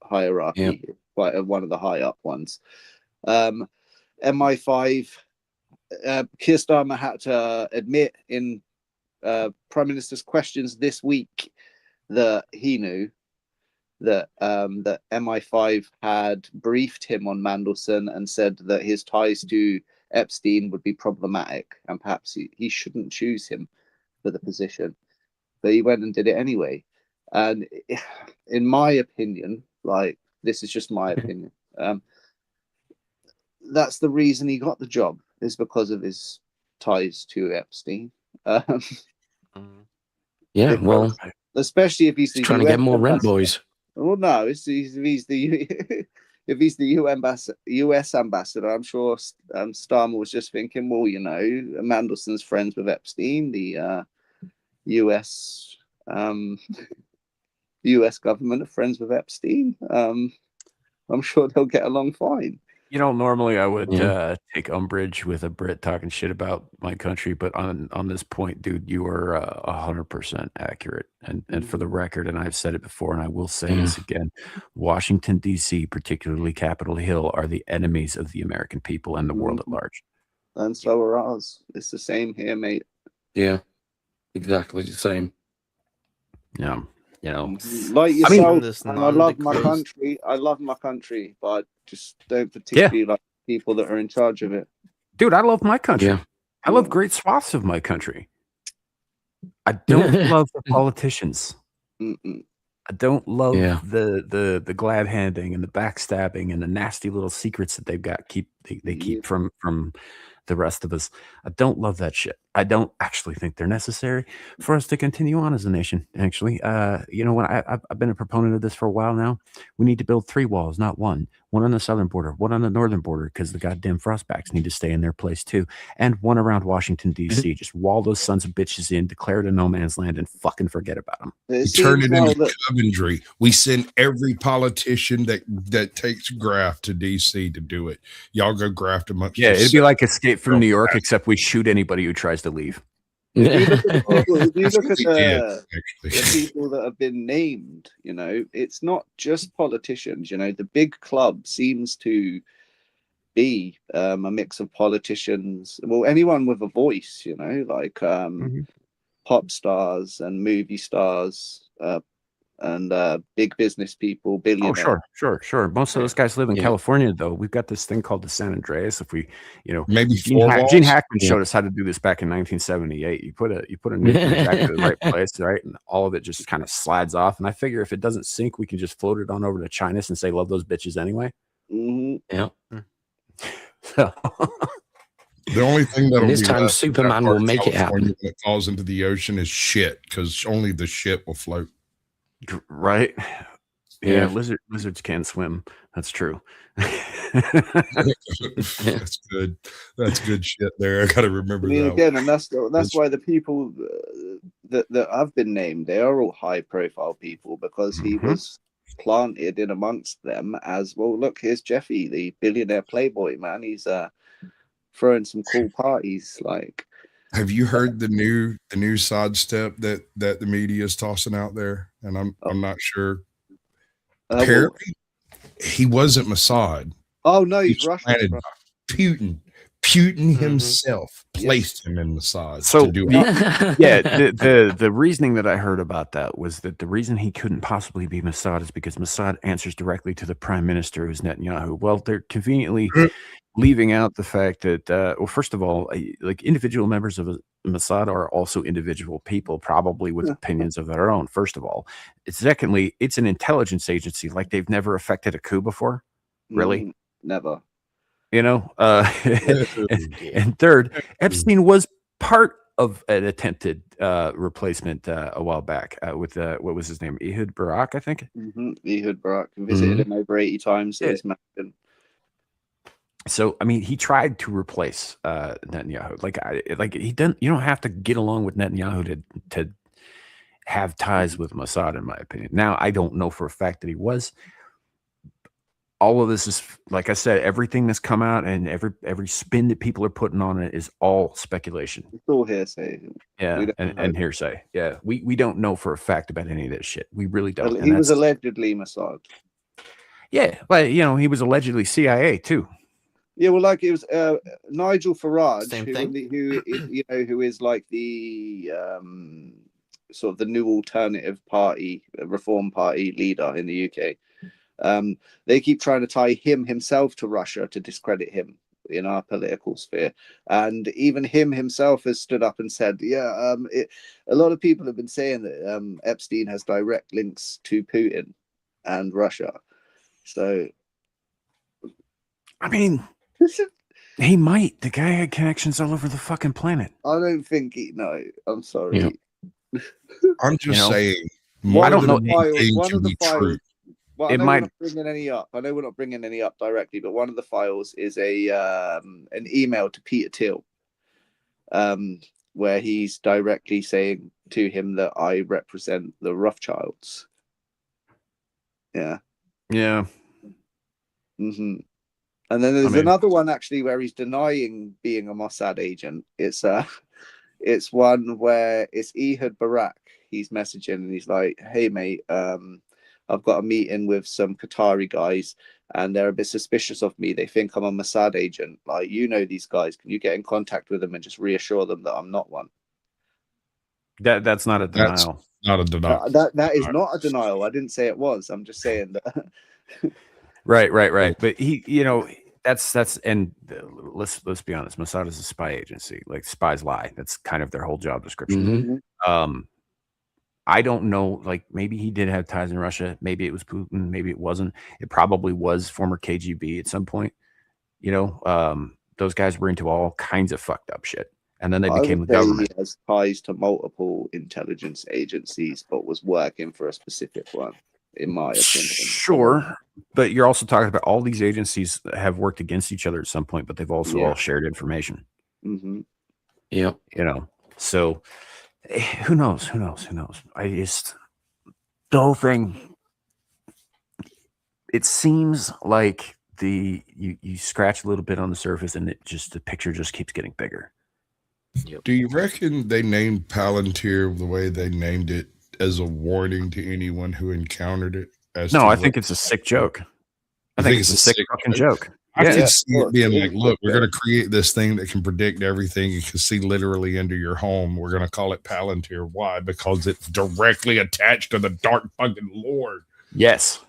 hierarchy, quite one of the high up ones. MI5, Keir Starmer had to admit in Prime Minister's questions this week that he knew that that MI5 had briefed him on Mandelson and said that his ties to Epstein would be problematic and perhaps he shouldn't choose him for the position. But he went and did it anyway. And in my opinion, like, this is just my opinion, that's the reason he got the job, is because of his ties to Epstein. Yeah, well, especially if he's trying to get more rent boys. Well, no, if he's the if he's the US ambassador, I'm sure Starmer was just thinking, well, you know, Mandelson's friends with Epstein, the US US government are friends with Epstein. I'm sure they'll get along fine. You know, normally I would Yeah. take umbrage with a Brit talking shit about my country, but on this point, dude, you are 100% accurate. And for the record, and I've said it before, and I will say Yeah. this again: Washington D.C., particularly Capitol Hill, are the enemies of the American people and the world at large. And so are ours. It's the same here, mate. Yeah. Exactly the same. Yeah, you know. Like I yourself, mean, This and I love my nondecreased- country. I love my country, but I just don't particularly like people that are in charge of it. Dude, I love my country. Yeah. I love great swaths of my country. I don't love the politicians. Mm-mm. I don't love Yeah. the glad handing and the backstabbing and the nasty little secrets that they've got they keep from the rest of us. I don't love that shit. I don't actually think they're necessary for us to continue on as a nation. Actually, you know, when I've been a proponent of this for a while now. We need to build 3 walls, not one. One on the southern border, one on the northern border, because the goddamn frostbacks need to stay in their place too, and one around Washington D.C. Just wall those sons of bitches in, declare it a no man's land, and fucking forget about them. We turn it into Coventry. We send every politician that takes graft to DC to do it. Y'all go graft amongst Yeah, it'd be yourselves. like Escape from New York, except we shoot anybody who tries to leave. If you That's look what at we did, actually. the people that have been named, you know, it's not just politicians. You know, the big club seems to be a mix of politicians. Well, anyone with a voice, you know, like pop stars and movie stars. And big business people, billionaires. Oh, sure. Most of those guys live in California, though. We've got this thing called the San Andreas. If we, you know, Maybe Gene 4 walls? Hackman showed us how to do this back in 1978. You put a nuke in exactly the right place, right, and all of it just kind of slides off. And I figure if it doesn't sink, we can just float it on over to China and say, "Love those bitches anyway." Yeah. So, The only thing that'll this be time left of that Superman part will of make it happen. California when it falls into the ocean is shit, because only the shit will float. right? Yeah. Lizards can swim. That's true. That's good. That's good shit there. I got to remember I mean, that. again, and that's why the people that have been named, they are all high profile people, because he was planted in amongst them as, well, look, here's Jeffy, the billionaire playboy, man. He's throwing some cool parties. Like, have you heard the new sidestep that the media is tossing out there? And I'm not sure. Apparently, he wasn't Mossad. Oh no, he's Russian. Putin. Putin himself placed him in Mossad to do it. The reasoning that I heard about that was that the reason he couldn't possibly be Mossad is because Mossad answers directly to the prime minister, who's Netanyahu. Well, they're conveniently leaving out the fact that, well, first of all, like individual members of Mossad are also individual people, probably with opinions of their own. First of all, secondly, it's an intelligence agency. Like, they've never effected a coup before, really. Never. You know, and third, Epstein was part of an attempted replacement a while back with what was his name, Ehud Barak, I think. Ehud Barak. Visited him over 80 times at his mansion. So, I mean, he tried to replace Netanyahu. Like he didn't. You don't have to get along with Netanyahu to have ties with Mossad, in my opinion. Now, I don't know for a fact that he was. All of this is, like I said, everything that's come out and every spin that people are putting on it is all speculation. It's all hearsay. Yeah, and hearsay. Yeah, we don't know for a fact about any of this shit. We really don't. Well, he was allegedly Mossad. Yeah, but you know, he was allegedly CIA too. Yeah, well, like it was Nigel Farage, who is like the sort of the new alternative party, reform party leader in the UK. They keep trying to tie himself to Russia to discredit him in our political sphere, and even himself has stood up and said, a lot of people have been saying that Epstein has direct links to Putin and Russia. So, I mean, he might. The guy had connections all over the fucking planet. I don't think no, I'm sorry. Yeah. I'm just saying. I don't know. One of the files. Well, I know we're not bringing any up. I know we're not bringing any up directly, but one of the files is an email to Peter Thiel, where he's directly saying to him that I represent the Rothschilds. Yeah. Yeah. And then there's another one actually where he's denying being a Mossad agent. It's one where it's Ehud Barak. He's messaging and he's like, "Hey mate, I've got a meeting with some Qatari guys and they're a bit suspicious of me. They think I'm a Mossad agent. Like, you know these guys. Can you get in contact with them and just reassure them that I'm not one?" That's not a denial. That's not a denial. That is not a denial. I didn't say it was. I'm just saying that. Right. But he, that's and let's be honest. Mossad is a spy agency. Like, spies lie. That's kind of their whole job description. Mm-hmm. I don't know. Like, maybe he did have ties in Russia. Maybe it was Putin. Maybe it wasn't. It probably was former KGB at some point. Those guys were into all kinds of fucked up shit, and then they became the government. He has ties to multiple intelligence agencies, but was working for a specific one, in my opinion. Sure, but you're also talking about all these agencies that have worked against each other at some point, but they've also all shared information. Mm-hmm. Yep. So who knows? The whole thing, it seems like you scratch a little bit on the surface and the picture just keeps getting bigger. Yep. Do you reckon they named Palantir the way they named it as a warning to anyone who encountered it? No, I think it's a sick joke. I think it's a sick fucking joke. I can see it being like, look, we're going to create this thing that can predict everything. You can see literally into your home. We're going to call it Palantir. Why? Because it's directly attached to the dark fucking Lord. Yes.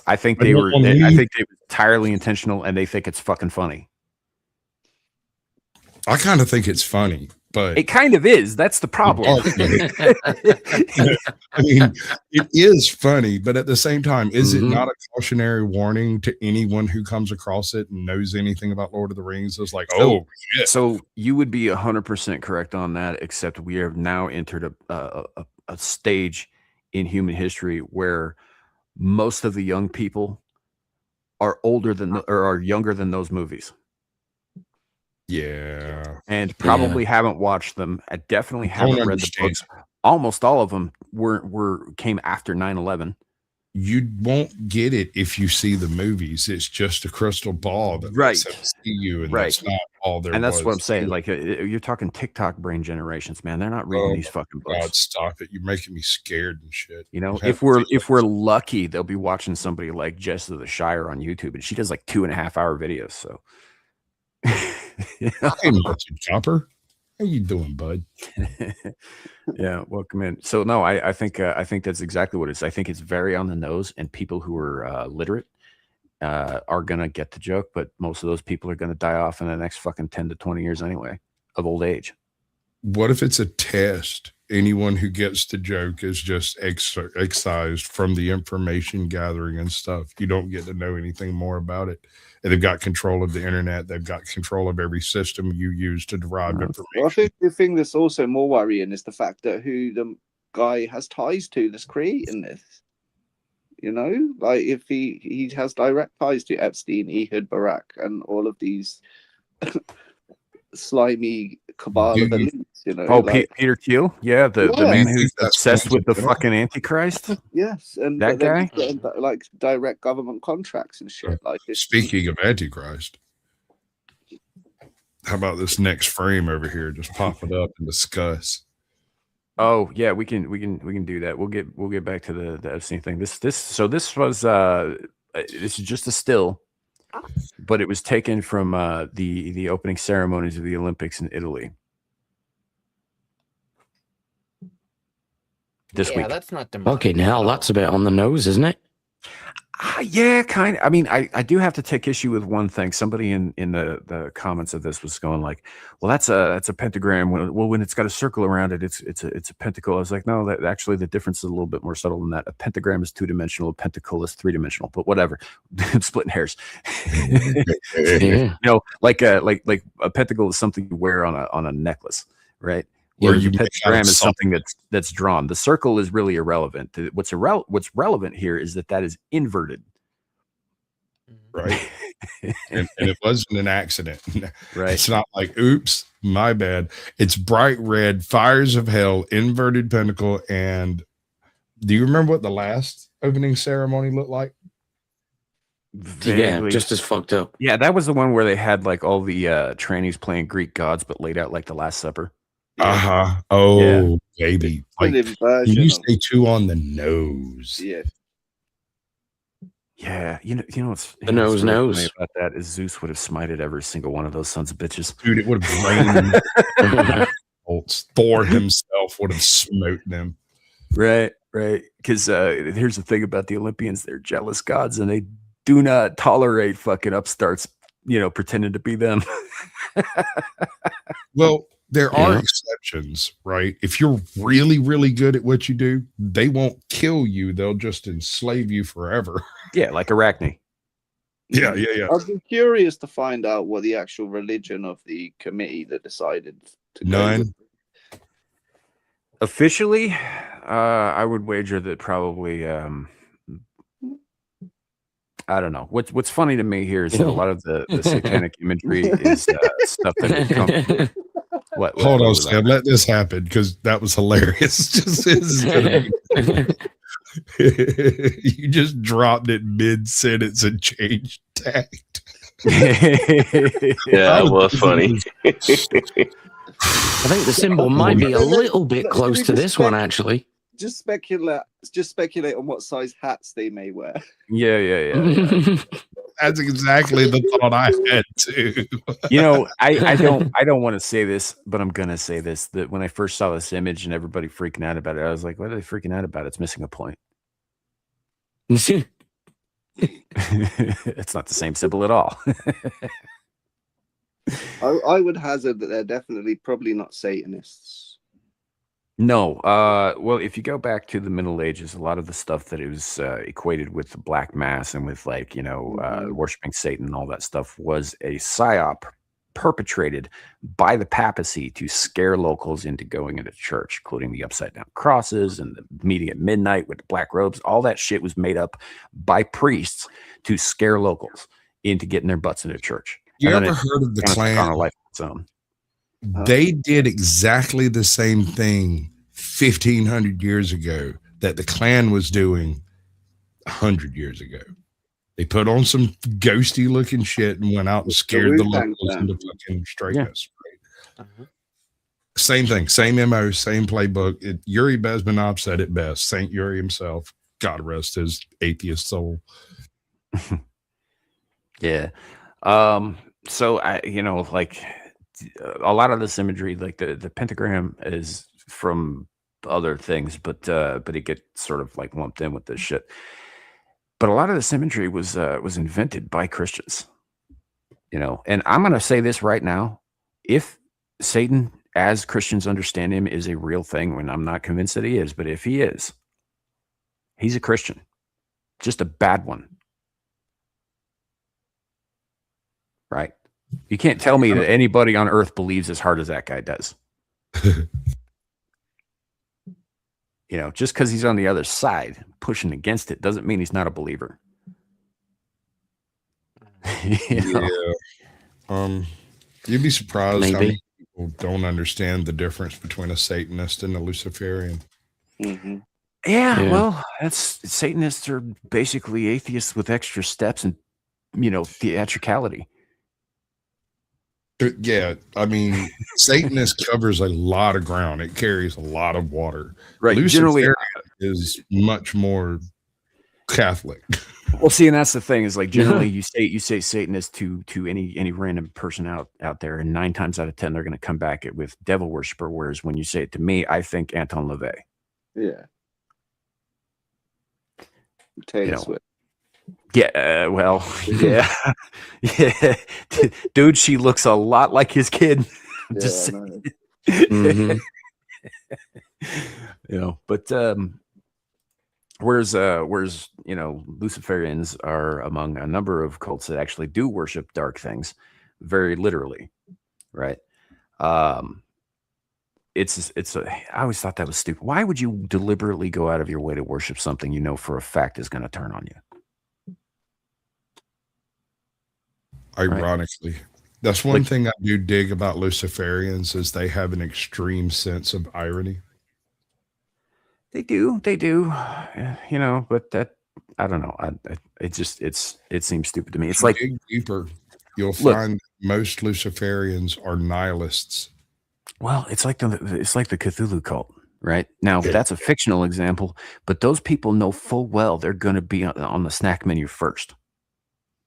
I think they were entirely intentional, and they think it's fucking funny. I kind of think it's funny, but it kind of is. That's the problem. I mean, it is funny, but at the same time, is it not a cautionary warning to anyone who comes across it and knows anything about Lord of the Rings? It's like, oh, shit. So you would be 100% correct on that, except we have now entered a stage in human history where most of the young people are older than or are younger than those movies. Yeah. And probably haven't watched them. I definitely haven't read the books. Almost all of them came after 9/11. You won't get it if you see the movies. It's just a crystal ball that lets them see you, and that's not all there. And that's what I'm saying. Like, you're talking TikTok brain generations, man. They're not reading these fucking books. God, stop it! You're making me scared and shit. If we're lucky, they'll be watching somebody like Jess of the Shire on YouTube, and she does like 2.5-hour videos. So, Hey, Chopper, how you doing, bud? Yeah, welcome in. So no, I think that's exactly what it is. I think it's very on the nose, and people who are literate are gonna get the joke, but most of those people are gonna die off in the next fucking 10 to 20 years anyway, of old age. What if it's a test? Anyone who gets the joke is just excised from the information gathering and stuff. You don't get to know anything more about it. And they've got control of the internet. They've got control of every system you use to derive information. Well, I think the thing that's also more worrying is the fact that who the guy has ties to that's creating this. Like, if he has direct ties to Epstein, Ehud Barak, and all of these slimy cabal of elites, Peter Thiel, the man who's obsessed with the fucking Antichrist. Yes, and that guy, getting, like, direct government contracts and shit. Like, speaking of Antichrist, how about this next frame over here? Just pop it up and discuss. Oh yeah, we can do that. We'll get back to the Epstein thing. This was this is just a still, but it was taken from the opening ceremonies of the Olympics in Italy this week. That's not okay. Now that's a bit on the nose, isn't it? Yeah, kind of. I mean, I do have to take issue with one thing. Somebody in the comments of this was going like, "Well, that's a pentagram. Well, when it's got a circle around it, it's a pentacle." I was like, "No, that actually the difference is a little bit more subtle than that. A pentagram is 2-dimensional. A pentacle is 3-dimensional. But whatever, I'm splitting hairs. Like a pentacle is something you wear on a necklace, right? Where your pentagram is something that's drawn. The circle is really irrelevant. What's relevant here is that is inverted. Right. and it wasn't an accident. Right. It's not like, oops, my bad. It's bright red, fires of hell, inverted pentacle. And do you remember what the last opening ceremony looked like? Vaguely. just as fucked up. Yeah, that was the one where they had like all the trannies playing Greek gods, but laid out like the Last Supper. Uh-huh. Oh, baby. Like, Brilliant can version you of stay too on the nose? yeah. Yeah, you know what's The nose really knows. funny about that is Zeus would have smited every single one of those sons of bitches. Dude, it would have rained bolts. Thor himself would have smote them. Right. Because here's the thing about the Olympians: they're jealous gods, and they do not tolerate fucking upstarts, pretending to be them. Well, there are Yeah. exceptions, right? If you're really, really good at what you do, they won't kill you. They'll just enslave you forever. Yeah, like Arachne. Yeah. I'd be curious to find out what the actual religion of the committee that decided to go None. with. Officially, I would wager that probably I don't know. What's funny to me here is that a lot of the satanic imagery is stuff that would come from what Hold on, was that? Sam. Let this happen because that was hilarious. Just this is gonna be- you just dropped it mid sentence and changed tact. Yeah, that was funny. I think the symbol might be a little bit close to this one, actually. Just speculate on what size hats they may wear. Yeah. That's exactly the thought I had too. I don't want to say this, but I'm gonna say this: that when I first saw this image and everybody freaking out about it, I was like, "What are they freaking out about? It's missing a point." It's not the same symbol at all. I would hazard that they're definitely probably not Satanists. No. Well, if you go back to the Middle Ages, a lot of the stuff that it was equated with the Black Mass and with worshiping Satan and all that stuff was a psyop perpetrated by the papacy to scare locals into going into church, including the upside down crosses and the meeting at midnight with the black robes. All that shit was made up by priests to scare locals into getting their butts into church. You And then ever it heard of the kind of took on a Klan? life of its own. They did exactly the same thing 1,500 years ago that the Klan was doing 100 years ago. They put on some ghosty looking shit and went out and scared the Wu-Tang locals Clan. into fucking straightness. Right? Same thing, same MO, same playbook. Yuri Bezmenov said it best. Saint Yuri himself, God rest his atheist soul. Yeah. So I, a lot of this imagery, like the pentagram is from other things, but it gets sort of like lumped in with this shit. But a lot of this imagery was invented by Christians, and I'm going to say this right now. If Satan, as Christians understand him, is a real thing, and I'm not convinced that he is, but if he is, he's a Christian, just a bad one. Right? You can't tell me that anybody on earth believes as hard as that guy does. Just because he's on the other side pushing against it doesn't mean he's not a believer. Yeah. You'd be surprised how many people don't understand the difference between a Satanist and a Luciferian. Mm-hmm. Yeah, well, Satanists are basically atheists with extra steps and theatricality. Yeah, I mean, Satanist covers a lot of ground. It carries a lot of water. Right. Luciferian Generally is much more Catholic. Well, see, and that's the thing is like generally you say Satanist to any random person out there, and 9 times out of 10 they're going to come back with devil worshiper. Whereas when you say it to me, I think Anton LaVey. Yeah. Taylor Swift. Yeah, well, yeah, yeah, dude, she looks a lot like his kid. Just Mhm. but whereas Luciferians are among a number of cults that actually do worship dark things, very literally, right? I always thought that was stupid. Why would you deliberately go out of your way to worship something you know for a fact is going to turn on you? Ironically, that's one thing I do dig about Luciferians is they have an extreme sense of irony. They do, but that I don't know. It seems stupid to me. It's If you like, dig deeper, you'll look, find most Luciferians are nihilists. well, it's like the Cthulhu cult, right? Now that's a fictional example, but those people know full well they're going to be on the snack menu first,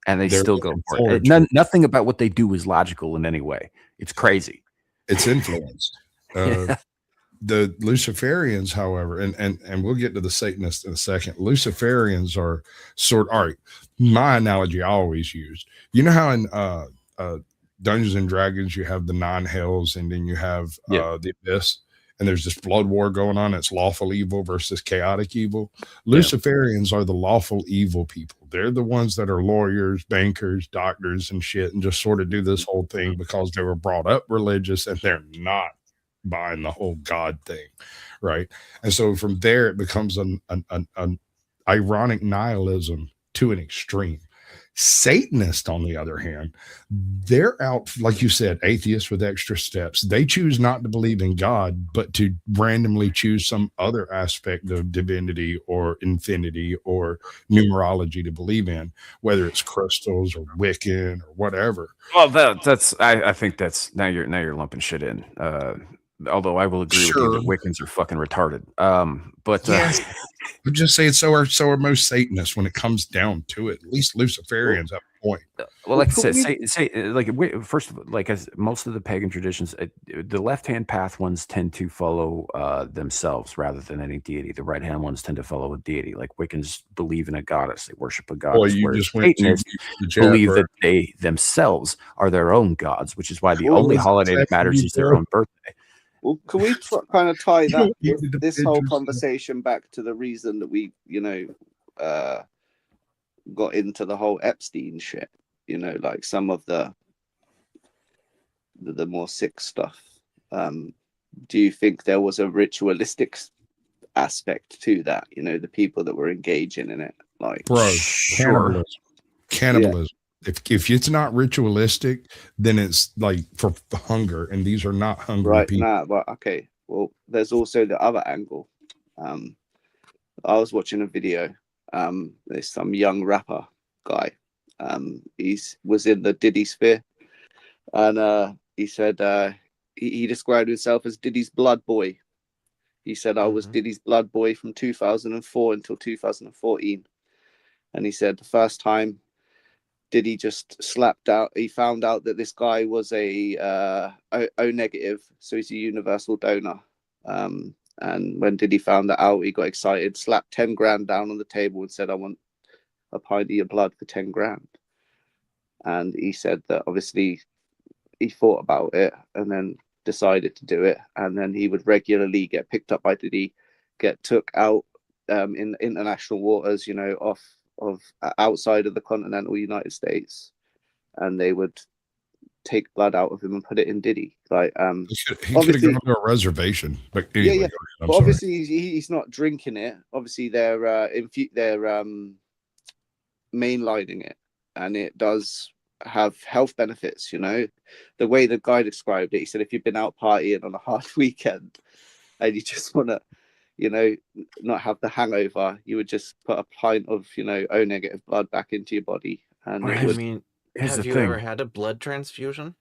and they They're still go looking for forward it. to it. Nothing about what they do is logical in any way. It's crazy. It's influenced. The Luciferians, however, and we'll get to the Satanists in a second. Luciferians are all right. My analogy I always used. You know how in Dungeons and Dragons you have the 9 hells, and then you have the abyss, and there's this blood war going on. It's lawful evil versus chaotic evil. Luciferians are the lawful evil people. They're the ones that are lawyers, bankers, doctors, and shit, and just sort of do this whole thing because they were brought up religious, and they're not buying the whole God thing, right? And so from there it becomes an ironic nihilism to an extreme. Satanists, on the other hand, they're out, like you said, atheists with extra steps. They choose not to believe in God, but to randomly choose some other aspect of divinity or infinity or numerology to believe in, whether it's crystals or Wiccan or whatever. Well, that's I think that's now you're lumping shit in. Although I will agree with you that Wiccans are fucking retarded. But yes, I'm just saying so are most Satanists when it comes down to it. At least Luciferians have a point. Well, like I said, say like first of all, like as most of the pagan traditions, the left-hand path ones tend to follow themselves rather than any deity. The right-hand ones tend to follow a deity. Like Wiccans believe in a goddess; they worship a goddess. Well, you just went to believe that they themselves are their own gods, which is why the only holiday that matters is their own birthday. Well, can we kind of tie that this whole conversation back to the reason that we, got into the whole Epstein shit? Like some of the more sick stuff. Do you think there was a ritualistic aspect to that? The people that were engaging in it, like cannibalism. If it's not ritualistic, then it's like for hunger, and these are not hungry people. But okay. Well, there's also the other angle. I was watching a video. There's some young rapper guy. He was in the Diddy sphere, and he said he described himself as Diddy's blood boy. He said, I was Diddy's blood boy from 2004 until 2014, and he said the first time Diddy just slapped out. He found out that this guy was a O negative, so he's a universal donor. And when Diddy found that out, he got excited, slapped 10 grand down on the table, and said, "I want a pint of your blood for 10 grand." And he said that obviously he thought about it and then decided to do it. And then he would regularly get picked up by Diddy, get took out in international waters, off of outside of the continental United States, and they would take blood out of him and put it in Diddy. Like he could have gone to a reservation, but anyway, but obviously he's not drinking it. Obviously they're mainlining it, and it does have health benefits. The way the guy described it, he said if you've been out partying on a hard weekend and you just want to not have the hangover, you would just put a pint of O negative blood back into your body. And have you ever had a blood transfusion?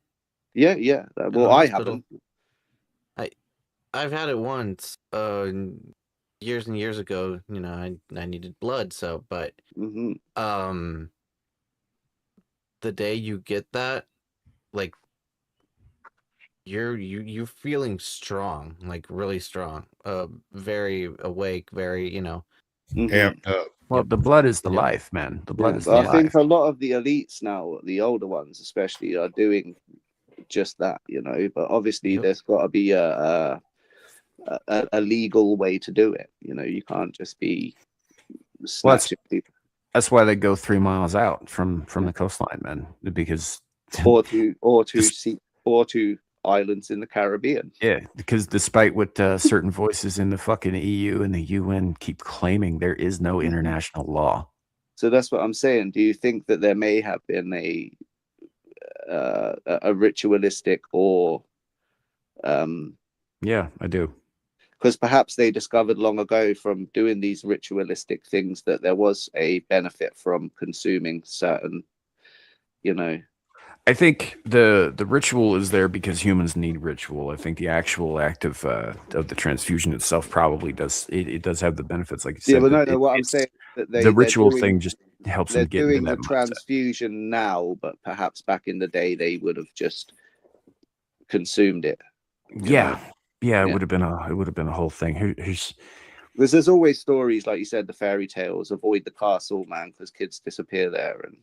Yeah. Well, I haven't. I've had it once, years and years ago. I needed blood, but the day you get that, like you're feeling strong, like really strong, very awake, very amped up. Well, the blood is the life, man. The blood is the life. I think a lot of the elites now, the older ones especially, are doing just that, but obviously there's got to be a legal way to do it. You can't just be snatching people. That's why they go 3 miles out from the coastline, man, because or to islands in the Caribbean. Yeah, because despite what certain voices in the fucking EU and the UN keep claiming, there is no international law. So that's what I'm saying. Do you think that there may have been a ritualistic or yeah, I do. because perhaps they discovered long ago from doing these ritualistic things that there was a benefit from consuming certain, you know. I think the ritual is there because humans need ritual. I think the actual act of the transfusion itself probably does it does have the benefits, like you said. Yeah, but But no, what I'm saying is that the ritual thing just helps them get into doing that the mindset. transfusion now, but perhaps back in the day they would have just consumed it. Yeah, it would have been a whole thing. Here's because there's always stories, like you said, the fairy tales. Avoid the castle, man, because kids disappear there, and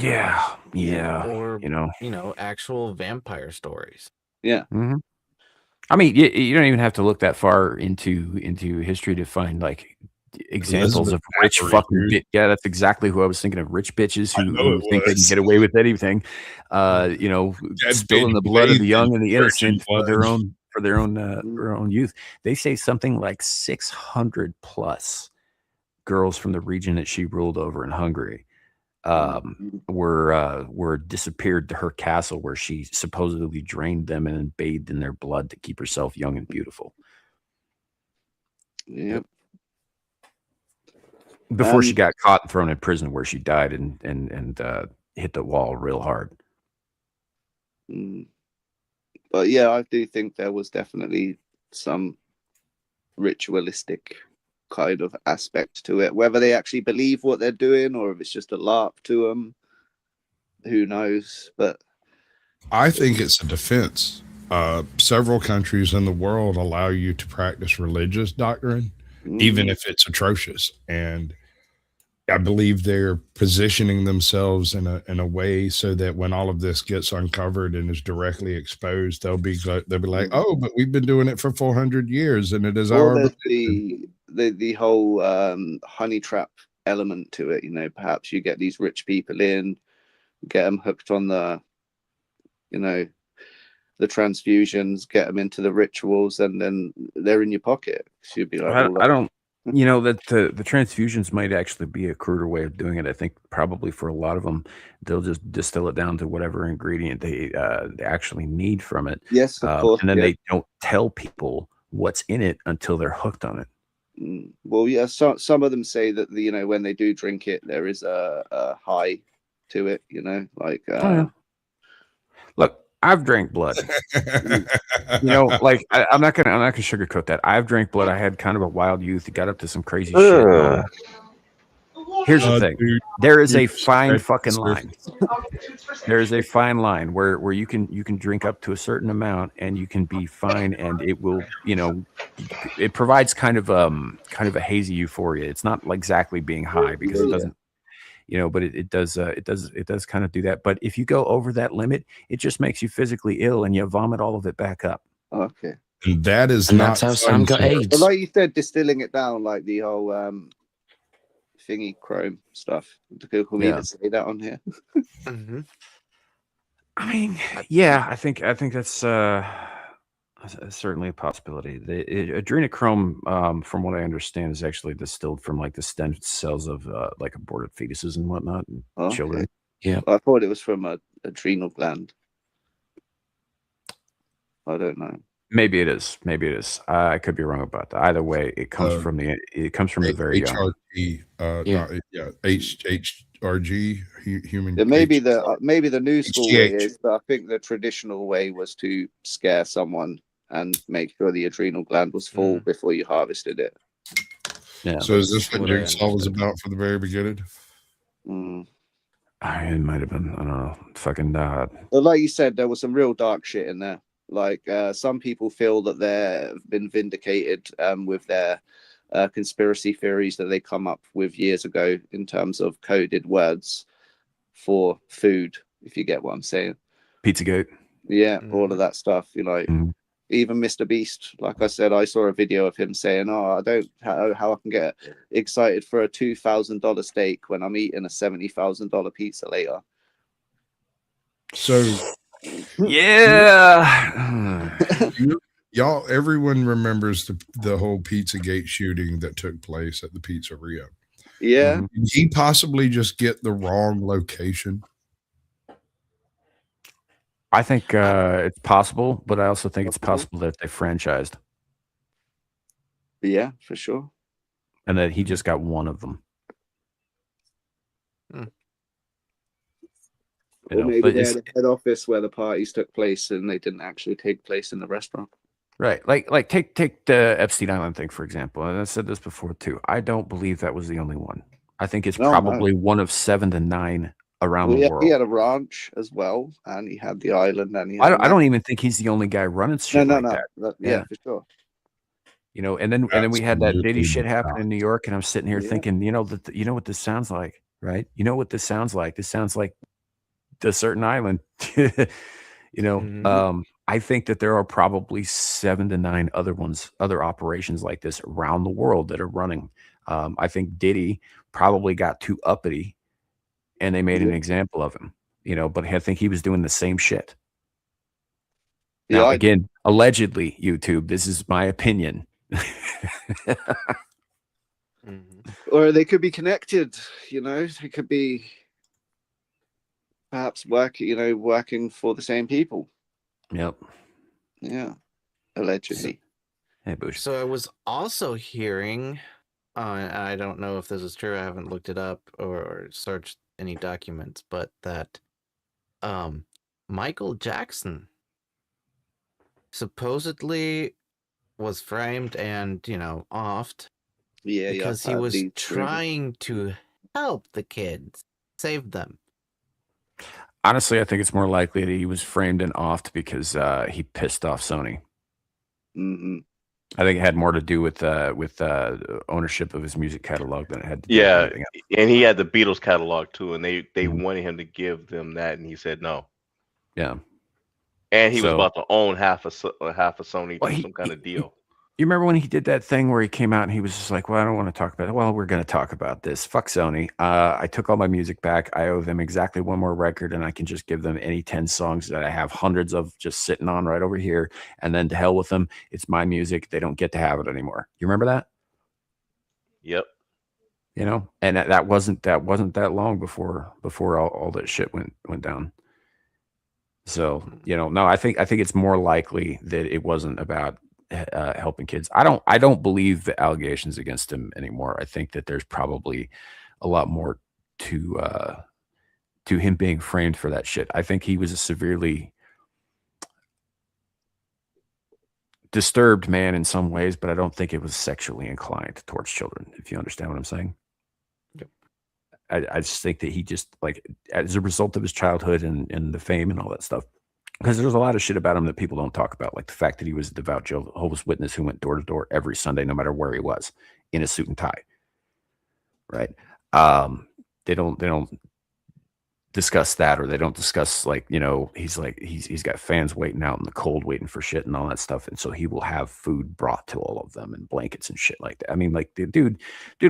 or you know, actual vampire stories. Yeah. Mm-hmm. I mean, you don't even have to look that far into history to find like examples of rich fucking yeah, that's exactly who I was thinking of. Rich bitches who think they can get away with anything. You know, spilling the blood of the young and the innocent for their own youth. They say something like 600 plus girls from the region that she ruled over in Hungary were disappeared to her castle, where she supposedly drained them and then bathed in their blood to keep herself young and beautiful. Yep. Before she got caught and thrown in prison, where she died and hit the wall real hard. But yeah, I do think there was definitely some ritualistic kind of aspect to it. Whether they actually believe what they're doing or if it's just a larp to them, who knows? But I think it's a defense. Several countries in the world allow you to practice religious doctrine, even if it's atrocious. And I believe they're positioning themselves in a way so that when all of this gets uncovered and is directly exposed, they'll be like, oh, but we've been doing it for 400 years and it is our the whole honey trap element to it. You know, perhaps you get these rich people in, get them hooked on the, you know, the transfusions, get them into the rituals, and then they're in your pocket. So you'd be like, I don't. You know, that the transfusions might actually be a cruder way of doing it. I think probably for a lot of them, they'll just distill it down to whatever ingredient they actually need from it. Yes, of course. And then they don't tell people what's in it until they're hooked on it. Well, yeah, some of them say that you know, when they do drink it, there is a high to it. You know, like look, I've drank blood. You know, like I'm not gonna sugarcoat that. I've drank blood. I had kind of a wild youth. Got up to some crazy shit. Here's the thing: there is a fine fucking line. There is a fine line where you can drink up to a certain amount and you can be fine, and it will, you know, it provides kind of a hazy euphoria. It's not exactly being high because it doesn't. You know, but it does kind of do that. But if you go over that limit, it just makes you physically ill and you vomit all of it back up. Okay. And that is and not that's how Sam got AIDS. But like you said, distilling it down, like the whole thingy chrome stuff. Can we even say that on here? I mean, yeah, I think that's certainly a possibility. The adrenochrome, from what I understand, is actually distilled from like the stem cells of like aborted fetuses and whatnot and children. Yeah, I thought it was from a adrenal gland. I don't know. Maybe it is. I could be wrong about that. Either way, it comes from the very young. HRG, human. Yeah, maybe the new school way is, but I think the traditional way was to scare someone and make sure the adrenal gland was full before you harvested it. Yeah. So is this what Jigsaw was about from the very beginning? It might have been. I don't know. Fucking. But like you said, there was some real dark shit in there. Like some people feel that they've been vindicated with their conspiracy theories that they come up with years ago in terms of coded words for food, if you get what I'm saying. Pizzagate. Yeah, all of that stuff. You know, even Mr. Beast. Like I said, I saw a video of him saying, "Oh, I don't know how I can get excited for a $2,000 steak when I'm eating a $70,000 pizza later." So, yeah. Y'all, everyone remembers the whole Pizzagate shooting that took place at the pizzeria. Yeah. Did he possibly just get the wrong location? I think it's possible, but I also think it's possible that they franchised. Yeah, for sure. And that he just got one of them. Or maybe they had a head office where the parties took place and they didn't actually take place in the restaurant. Right. Like take the Epstein Island thing, for example. And I said this before too. I don't believe that was the only one. I think it's probably one of 7 to 9 around the world. He had a ranch as well, and he had the island, and he had I don't even think he's the only guy running shit that. Yeah, for sure. You know, and then we had that Diddy shit happen in New York, and I'm sitting here thinking, you know what this sounds like, right? You know what this sounds like? This sounds like the certain island. You know, I think that there are probably 7 to 9 other operations like this around the world that are running. I think Diddy probably got too uppity and they made an example of him, you know, but I think he was doing the same shit. Now, again, allegedly, YouTube, this is my opinion. Or they could be connected, you know, they could be perhaps working for the same people. Yep. Yeah. Allegedly. Hey, Bush. So I was also hearing, I don't know if this is true, I haven't looked it up or searched any documents, but that Michael Jackson supposedly was framed and, offed because he was trying to help the kids, save them. Honestly, I think it's more likely that he was framed and offed because he pissed off Sony. I think it had more to do with ownership of his music catalog than it had to do with anything else. And he had the Beatles catalog too, and they wanted him to give them that, and he said no. Yeah, and he was about to own half of Sony through some kind of deal. You remember when he did that thing where he came out and he was just like, well, I don't want to talk about it. Well, we're going to talk about this. Fuck Sony. I took all my music back. I owe them exactly one more record, and I can just give them any 10 songs that I have hundreds of just sitting on right over here. And then to hell with them. It's my music. They don't get to have it anymore. You remember that? Yep. You know, and that wasn't that long before all that shit went down. So, no, I think it's more likely that it wasn't about helping kids. I don't believe the allegations against him anymore. I think that there's probably a lot more to him being framed for that shit. I think he was a severely disturbed man in some ways, but I don't think it was sexually inclined towards children, if you understand what I'm saying. Yep. I just think that he just, like, as a result of his childhood and the fame and all that stuff, because there's a lot of shit about him that people don't talk about, like the fact that he was a devout Jehovah's Witness who went door to door every Sunday, no matter where he was, in a suit and tie. Right? They don't discuss that, or they don't discuss, like, he's got fans waiting out in the cold, waiting for shit and all that stuff, and so he will have food brought to all of them and blankets and shit like that. I mean, like, the dude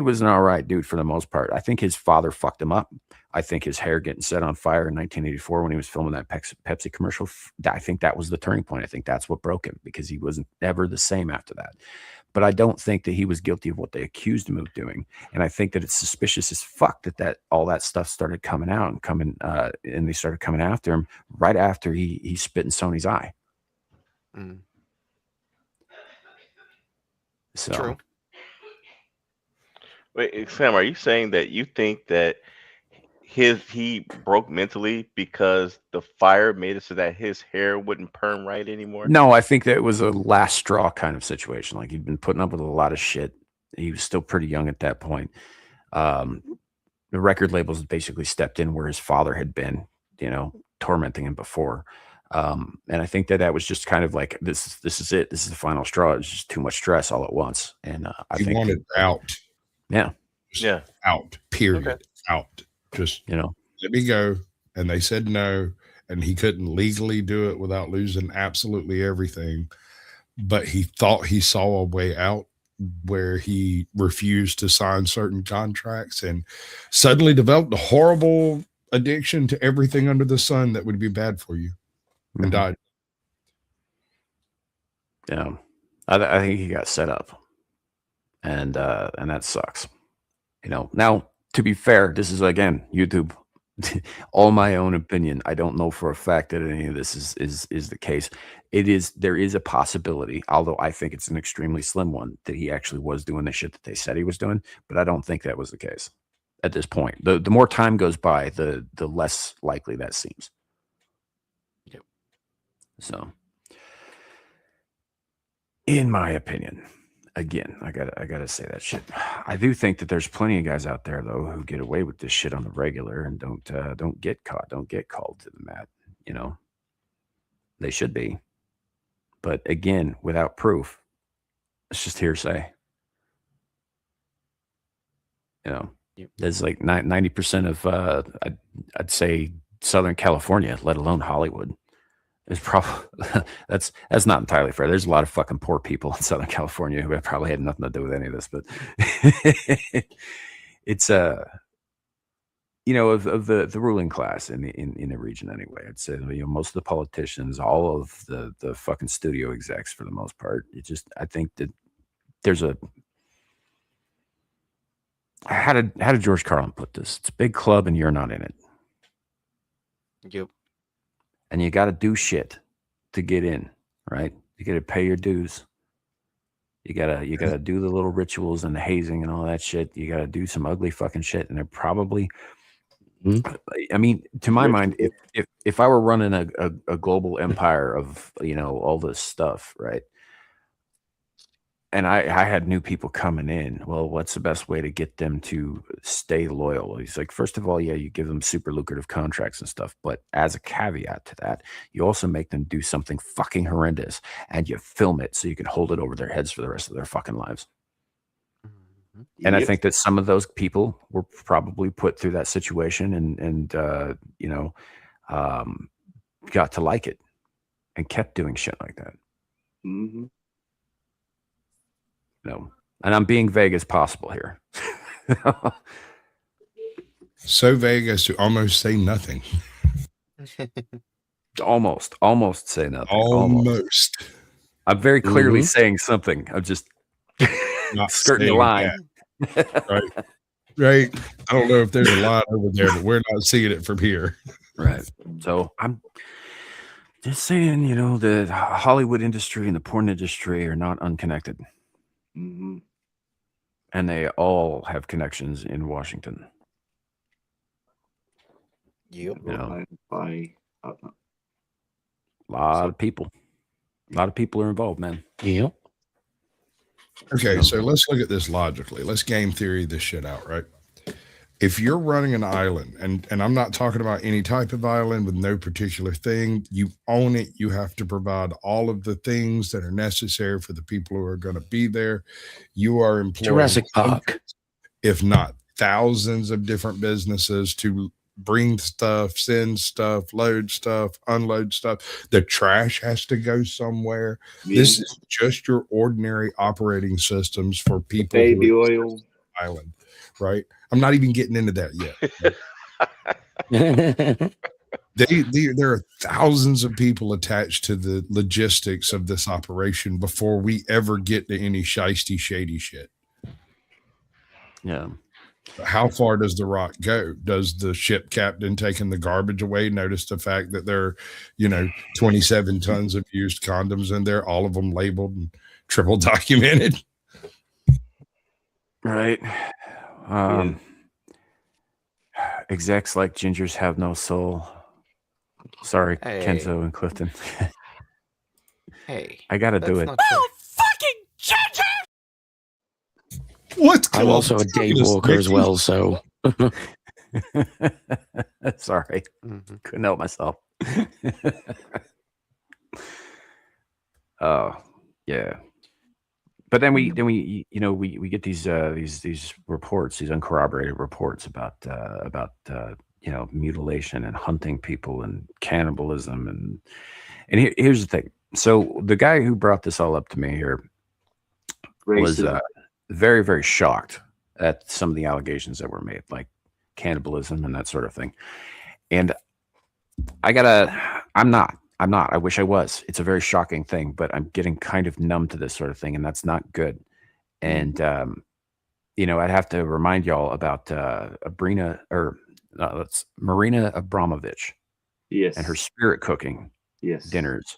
was an all right dude for the most part. I think his father fucked him up. I think his hair getting set on fire in 1984 when he was filming that Pepsi commercial, I think that was the turning point. I think that's what broke him, because he wasn't ever the same after that. But I don't think that he was guilty of what they accused him of doing. And I think that it's suspicious as fuck that all that stuff started coming out and they started coming after him right after he spit in Sony's eye. So. True. Wait, Sam, are you saying that you think that he broke mentally because the fire made it so that his hair wouldn't perm right anymore? No, I think that it was a last straw kind of situation. Like, he'd been putting up with a lot of shit. He was still pretty young at that point. The record labels basically stepped in where his father had been, tormenting him before. And I think that was just kind of like, this is it. This is the final straw. It's just too much stress all at once. And I think he wanted out. Yeah. Yeah. Out. Period. Okay. Out. Just let me go. And they said no, and he couldn't legally do it without losing absolutely everything. But he thought he saw a way out where he refused to sign certain contracts and suddenly developed a horrible addiction to everything under the sun that would be bad for you, and died. Yeah. I think he got set up, and that sucks. Now, to be fair, this is, again, YouTube. all my own opinion. I don't know for a fact that any of this is the case. There is a possibility, although I think it's an extremely slim one, that he actually was doing the shit that they said he was doing, but I don't think that was the case at this point. The more time goes by, the less likely that seems. Yep. So, in my opinion, again, I gotta say that shit. I do think that there's plenty of guys out there though who get away with this shit on the regular and don't get caught, don't get called to the mat. You know, they should be, but again, without proof, it's just hearsay. You know, there's like 90% of I'd say Southern California, let alone Hollywood. It's probably that's not entirely fair. There's a lot of fucking poor people in Southern California who have probably had nothing to do with any of this, but it's you know, of the ruling class in the region anyway. I'd say, you know, most of the politicians, all of the fucking studio execs for the most part. I think that there's how did George Carlin put this? It's a big club and you're not in it. Yep. And you got to do shit to get in, right? You got to pay your dues. You gotta do the little rituals and the hazing and all that shit. You gotta do some ugly fucking shit, and they're probably. I mean, to my mind, if I were running a global empire of, you know, all this stuff, right? And I had new people coming in. Well, what's the best way to get them to stay loyal? He's like, first of all, yeah, you give them super lucrative contracts and stuff. But as a caveat to that, you also make them do something fucking horrendous and you film it so you can hold it over their heads for the rest of their fucking lives. And I think that some of those people were probably put through that situation and you know, got to like it and kept doing shit like that. Mm-hmm. No, and I'm being vague as possible here. So vague as to almost say nothing. Almost say nothing. Almost. I'm very clearly saying something. I'm just not skirting the line. Right. I don't know if there's a line over there, but we're not seeing it from here. Right. So I'm just saying, you know, the Hollywood industry and the porn industry are not unconnected. Mm-hmm. And they all have connections in Washington. Yep. You know, By a lot of people. A lot of people are involved, man. Yep. Okay, so let's look at this logically. Let's game theory this shit out, right? If you're running an island, and I'm not talking about any type of island with no particular thing, you own it, you have to provide all of the things that are necessary for the people who are going to be there. You are employing Jurassic Park, if not thousands of different businesses to bring stuff, send stuff, load stuff, unload stuff. The trash has to go somewhere. Yeah. This is just your ordinary operating systems for people. Baby oil island, right? I'm not even getting into that yet. There are thousands of people attached to the logistics of this operation before we ever get to any shisty, shady shit. Yeah. How far does the rock go? Does the ship captain taking the garbage away notice the fact that there are, 27 tons of used condoms in there, all of them labeled and triple documented? Right. Execs like gingers have no soul. Sorry, Hey. Kenzo and Clifton. Hey, I gotta do it. Oh, fucking ginger! What's I'm also a day walker as well, so. Sorry, couldn't help myself. Oh, yeah. But then we get these reports, these uncorroborated reports about mutilation and hunting people and cannibalism and here's the thing. So the guy who brought this all up to me here was very, very shocked at some of the allegations that were made, like cannibalism and that sort of thing. And I'm not. I wish I was. It's a very shocking thing, but I'm getting kind of numb to this sort of thing, and that's not good. And, I'd have to remind y'all about Abrina, or That's Marina Abramovich Yes. and her spirit cooking Yes. dinners.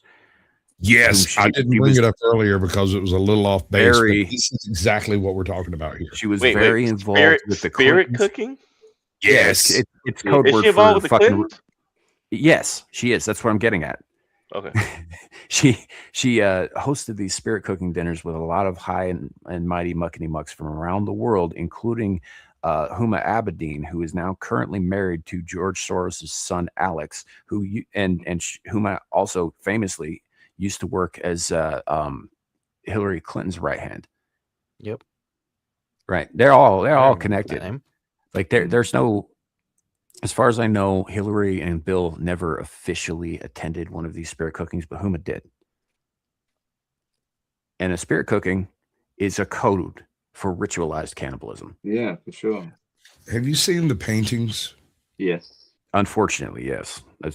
Yes, I didn't bring it up earlier because it was a little off base. But this is exactly what we're talking about here. She was very involved with the spirit Clintons. cooking. Yes, it's code Is word she involved for with the fucking. Clintons? Yes, she is. That's what I'm getting at. Okay. she hosted these spirit cooking dinners with a lot of high and mighty muckety mucks from around the world, including Huma Abedin, who is now currently married to George Soros' son Alex, who Huma also famously used to work as Hillary Clinton's right hand. Yep. Right. They're all connected. Like there's no. As far as I know, Hillary and Bill never officially attended one of these spirit cookings, but Huma did. And a spirit cooking is a code for ritualized cannibalism. Yeah, for sure. Have you seen the paintings? Yes. Unfortunately, yes. I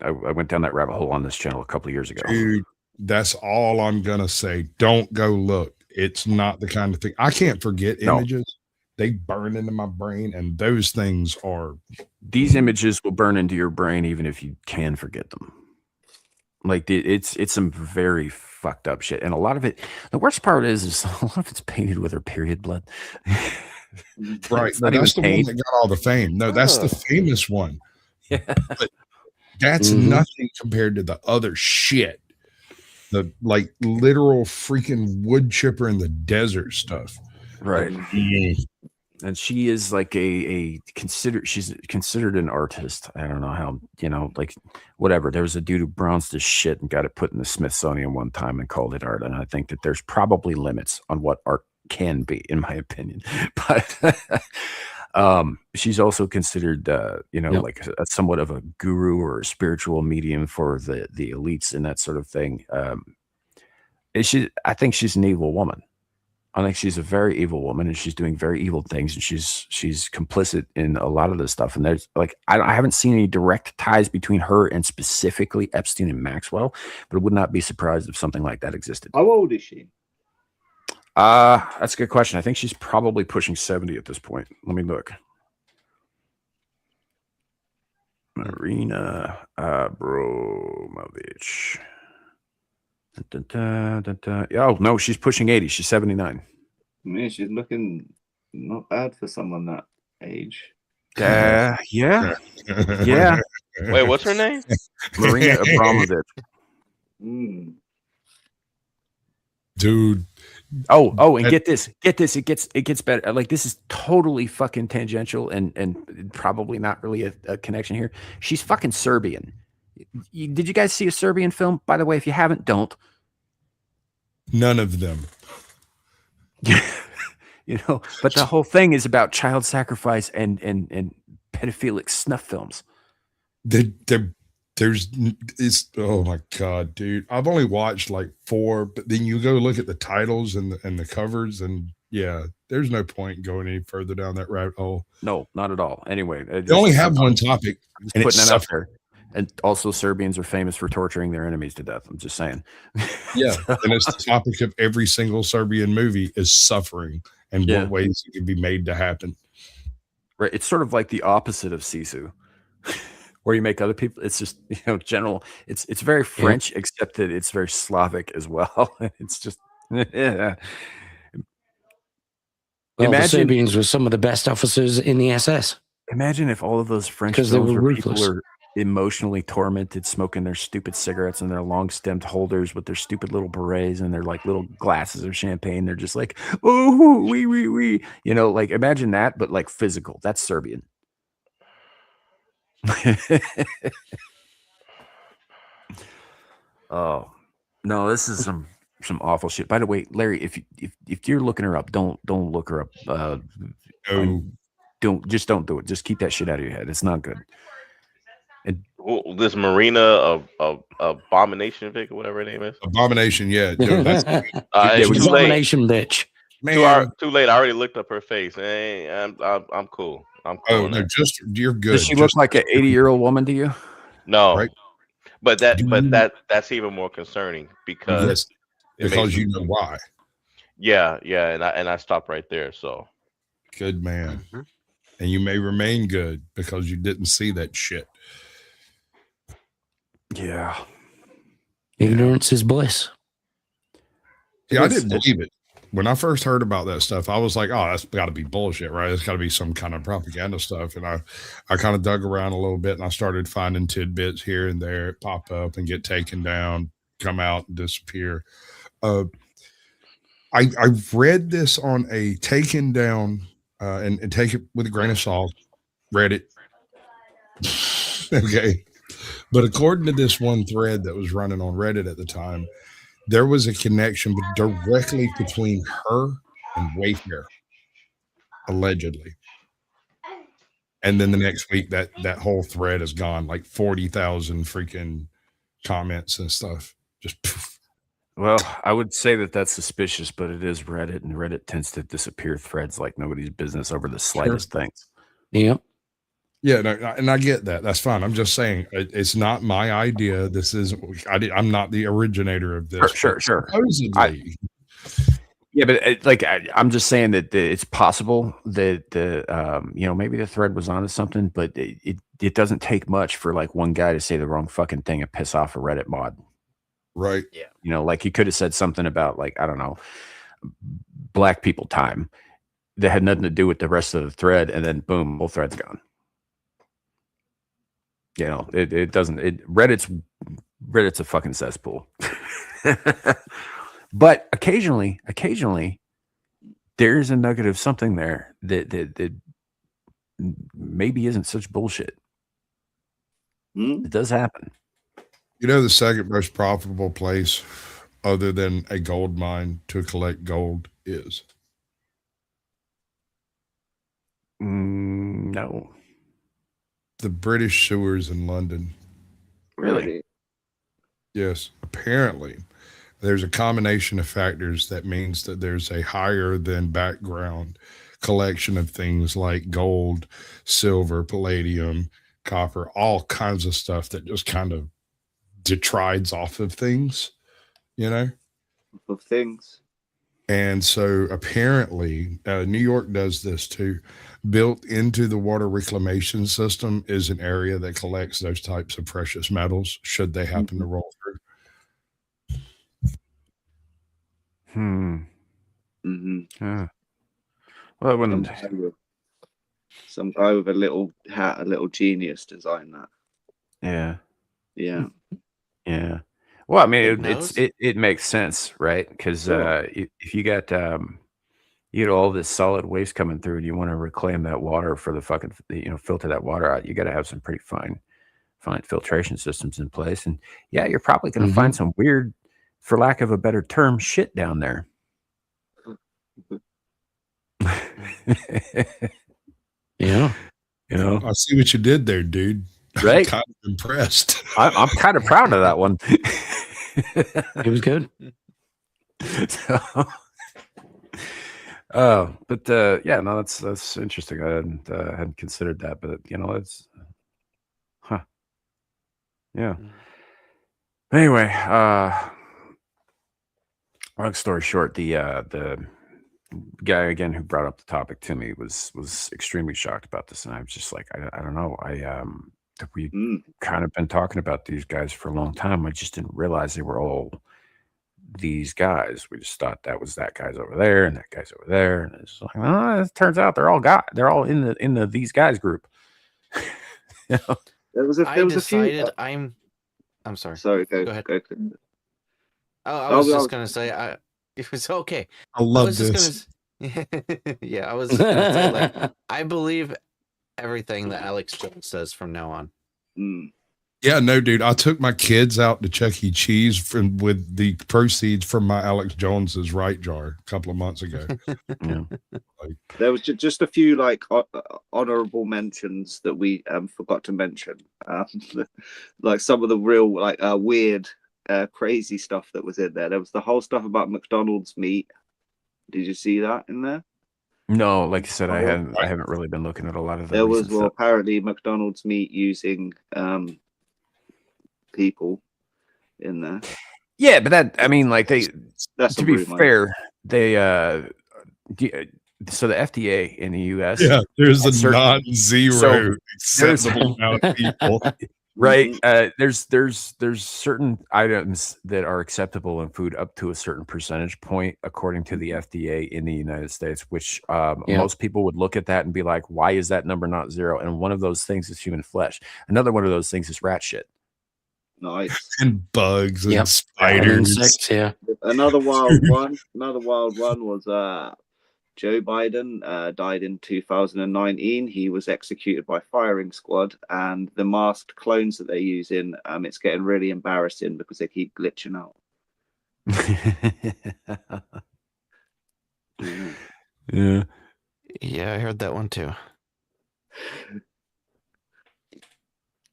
went down that rabbit hole on this channel a couple of years ago. Dude, that's all I'm going to say. Don't go look. It's not the kind of thing. I can't forget images. They burn into my brain, and those things are. These images will burn into your brain even if you can forget them. Like it's some very fucked up shit, and a lot of it. The worst part is a lot of it's painted with her period blood. Right, no, that's the one that got all the fame. No, that's the famous one. Yeah, but that's nothing compared to the other shit. The like literal freaking wood chipper in the desert stuff. Right. And she is like she's considered an artist. I don't know how, like whatever. There was a dude who bronzed his shit and got it put in the Smithsonian one time and called it art. And I think that there's probably limits on what art can be, in my opinion. But she's also considered, like a somewhat of a guru or a spiritual medium for the elites and that sort of thing. I think she's an evil woman. I think she's a very evil woman, and she's doing very evil things, and she's complicit in a lot of this stuff. And there's like I haven't seen any direct ties between her and specifically Epstein and Maxwell, but I would not be surprised if something like that existed. How old is she? That's a good question. I think she's probably pushing 70 at this point. Let me look. Marina Abramovich. Oh no, she's pushing 80. She's 79. Man, she's looking not bad for someone that age. Yeah. Wait, what's her name? Marina Abramovich. Dude. Oh, and get this. It gets better. Like this is totally fucking tangential and probably not really a connection here. She's fucking Serbian. Did you guys see a Serbian film? By the way, if you haven't, don't. None of them. But the whole thing is about child sacrifice and pedophilic snuff films. Oh my god, dude! I've only watched like 4, but then you go look at the titles and the covers, and yeah, there's no point going any further down that rabbit hole. No, not at all. Anyway, they only have one topic, and putting that out there. And also, Serbians are famous for torturing their enemies to death. I'm just saying. Yeah, and it's the topic of every single Serbian movie is suffering and what ways it can be made to happen. Right. It's sort of like the opposite of Sisu, where you make other people. It's just general. It's very French, except that it's very Slavic as well. It's just Well, the Serbians were some of the best officers in the SS. Imagine if all of those French films where people are emotionally tormented, smoking their stupid cigarettes and their long-stemmed holders with their stupid little berets and their like little glasses of champagne. They're just like, oh, we. Like imagine that, but like physical. That's Serbian. Oh no, this is some awful shit. By the way, Larry, if you're looking her up, don't look her up. Don't do it. Just keep that shit out of your head. It's not good. And this Marina of Abomination Vic or whatever her name is. Abomination, yeah. Dude, that's Abomination bitch. Man. Too late. I already looked up her face. I'm cool. I'm cool. Oh no, you're good. Does she look like an 80-year-old woman to you? No, right. But that's even more concerning because you know why. Yeah, and I stopped right there. So good man. and you may remain good because you didn't see that shit. Yeah. Ignorance is bliss. Yeah, I didn't believe it. When I first heard about that stuff, I was like, oh, that's got to be bullshit, right? It's got to be some kind of propaganda stuff. And I kind of dug around a little bit, and I started finding tidbits here and there pop up and get taken down, come out and disappear. I read this on a taken down, and take it with a grain of salt, Reddit. Okay. But according to this one thread that was running on Reddit at the time, there was a connection directly between her and Wayfair, allegedly. And then the next week, that whole thread is gone, like 40,000 freaking comments and stuff. Just poof. Well, I would say that that's suspicious, but it is Reddit, and Reddit tends to disappear threads like nobody's business over the slightest things. Yeah. Yeah, no, and I get that. That's fine. I'm just saying it's not my idea. This is I'm not the originator of this. Sure. Supposedly. Yeah, but I'm just saying that it's possible that maybe the thread was onto something, but it doesn't take much for like one guy to say the wrong fucking thing and piss off a Reddit mod. Right. Yeah. Like he could have said something about like, I don't know, black people time that had nothing to do with the rest of the thread, and then boom, whole thread's gone. It doesn't. Reddit's a fucking cesspool. But occasionally, there's a nugget of something there that maybe isn't such bullshit. It does happen. The second most profitable place, other than a gold mine, to collect gold is? No. The British sewers in London. Really? Yes. Apparently, there's a combination of factors that means that there's a higher than background collection of things like gold, silver, palladium, copper, all kinds of stuff that just kind of detrides off of things, Of things. And so apparently, New York does this too. Built into the water reclamation system is an area that collects those types of precious metals should they happen to roll through. Well, I wouldn't. Some guy with a little hat, a little genius designed that. Yeah. Well, I mean, it makes sense, right? Because if you got all this solid waste coming through, and you want to reclaim that water for the fucking filter that water out, you got to have some pretty fine filtration systems in place. And yeah, you're probably going to find some weird, for lack of a better term, shit down there. Yeah. I see what you did there, dude. Right? I'm kind of impressed. I'm kind of proud of that one. It was good. That's interesting. I hadn't considered that, but it's yeah. Anyway, long story short, the guy again who brought up the topic to me was extremely shocked about this, and I was just like, I don't know, we kind of been talking about these guys for a long time. I just didn't realize they were all these guys. We just thought that guy's over there and that guy's over there, and it's like, it turns out they're all in the these guys group. There was a few. I'm sorry. Sorry, go ahead. Go. I was just gonna say it was okay. I love this. I was just gonna say, like, I believe everything that Alex Jones says from now on. Yeah, no, dude. I took my kids out to Chuck E. Cheese with the proceeds from my Alex Jones's right jar a couple of months ago. There was just a few like honorable mentions that we forgot to mention. Like some of the real weird, crazy stuff that was in there. There was the whole stuff about McDonald's meat. Did you see that in there? No, like I said, I haven't really been looking at a lot of that. There was apparently McDonald's meat using people in there. Yeah, but to be fair, they so the FDA in the U.S. Yeah, there's a certain- non-zero so acceptable amount of people. Right. There's certain items that are acceptable in food up to a certain percentage point, according to the FDA in the United States, which most people would look at that and be like, why is that number not zero? And one of those things is human flesh. Another one of those things is rat shit. Nice. And bugs and And spiders. insects, yeah. Another wild one was Joe Biden died in 2019. He was executed by firing squad, and the masked clones that they're using, it's getting really embarrassing because they keep glitching out. Yeah. Yeah, I heard that one too.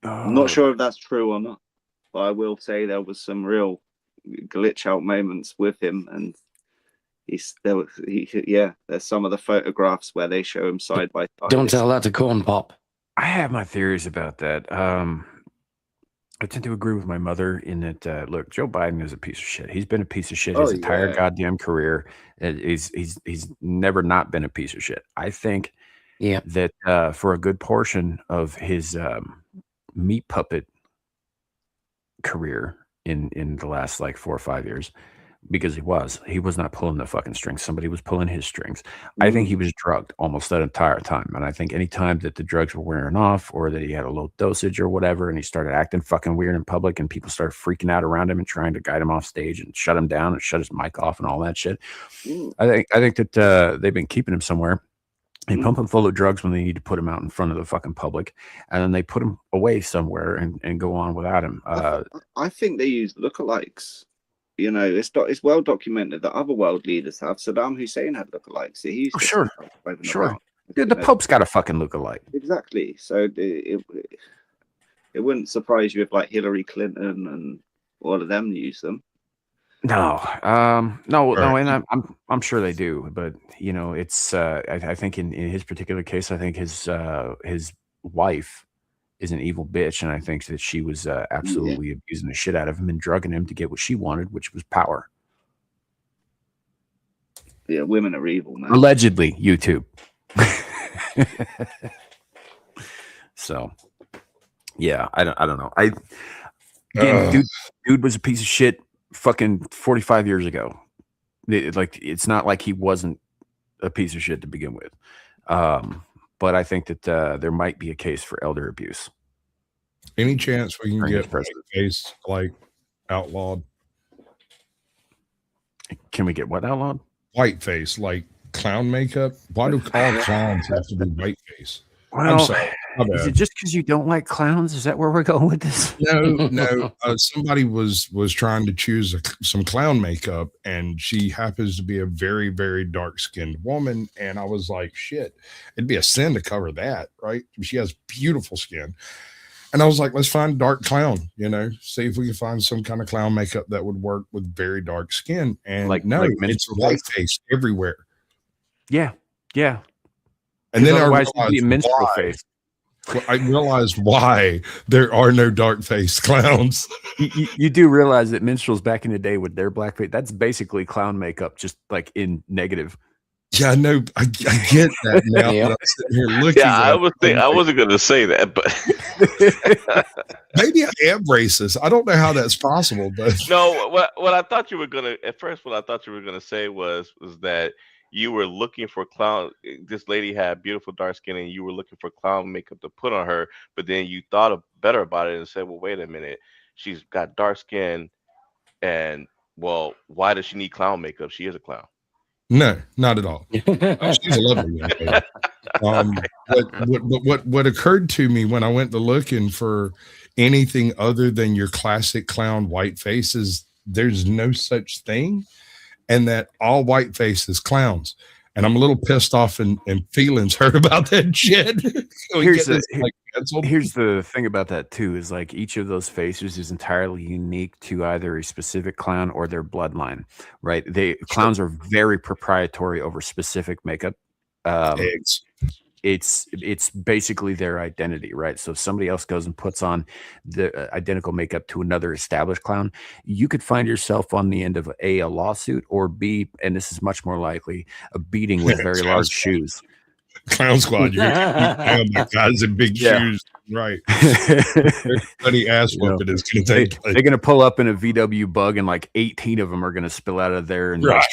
I'm not sure if that's true or not, but I will say there was some real glitch out moments with him, and there's some of the photographs where they show him side by side. Don't tell that to Corn Pop. I have my theories about that. I tend to agree with my mother in that. Look, Joe Biden is a piece of shit. He's been a piece of shit his entire goddamn career. He's never not been a piece of shit. I think that for a good portion of his meat puppet career in the last like 4 or 5 years, because he was not pulling the fucking strings. Somebody was pulling his strings. I think he was drugged almost that entire time. And I think any time that the drugs were wearing off or that he had a low dosage or whatever, and he started acting fucking weird in public and people started freaking out around him and trying to guide him off stage and shut him down and shut his mic off and all that shit. I think that they've been keeping him somewhere. They pump him full of drugs when they need to put him out in front of the fucking public, and then they put him away somewhere and go on without him. I think they use lookalikes. You know, it's well documented that other world leaders have. Saddam Hussein had lookalikes. Sure. Dude, the Pope's got a fucking lookalike. Exactly. So it wouldn't surprise you if like Hillary Clinton and all of them use them. No, and I'm sure they do, but you know, it's I think in his particular case, I think his wife is an evil bitch, and I think that she was absolutely abusing the shit out of him and drugging him to get what she wanted, which was power. Yeah, women are evil, man. Allegedly, YouTube. So, yeah, I don't know. Dude was a piece of shit fucking 45 years ago. It's not like he wasn't a piece of shit to begin with. But I think that there might be a case for elder abuse. Any chance we can get whiteface like outlawed? Can we get what outlawed? Whiteface, like clown makeup. Why do all clowns have to be whiteface? Well, I'm sorry. Is it just because you don't like clowns? Is that where we're going with this? No. Somebody was trying to choose some clown makeup, and she happens to be a very, very dark-skinned woman. And I was like, shit, it'd be a sin to cover that, right? She has beautiful skin. And I was like, let's find a dark clown, see if we can find some kind of clown makeup that would work with very dark skin. And it's whiteface everywhere. Yeah. And then I realized why there are no dark faced clowns. You do realize that minstrels back in the day with their blackface, that's basically clown makeup, just like in negative. Yeah, I know. I get that now. But I'm sitting here looking. Yeah, I wasn't going to say that, but maybe I am racist. I don't know how that's possible, but no. What I thought you were gonna say was that you were looking for clown. This lady had beautiful dark skin, and you were looking for clown makeup to put on her. But then you thought better about it and said, "Well, wait a minute. She's got dark skin, and well, why does she need clown makeup? She is a clown." No, not at all. She's a lovely young lady. What occurred to me when I went to looking for anything other than your classic clown white face is there's no such thing, and that all white face is clowns. And I'm a little pissed off and feelings hurt about that shit. Here's the thing about that too, is like each of those faces is entirely unique to either a specific clown or their bloodline, right? Clowns are very proprietary over specific makeup. Eggs. it's basically their identity, right? So if somebody else goes and puts on the identical makeup to another established clown, you could find yourself on the end of a lawsuit, or B, and this is much more likely, a beating with very large shoes. Clown Squad, you're gonna be guys in big shoes, right? Everybody ass whooping is gonna take place. They're gonna pull up in a VW bug, and like 18 of them are gonna spill out of there. And right?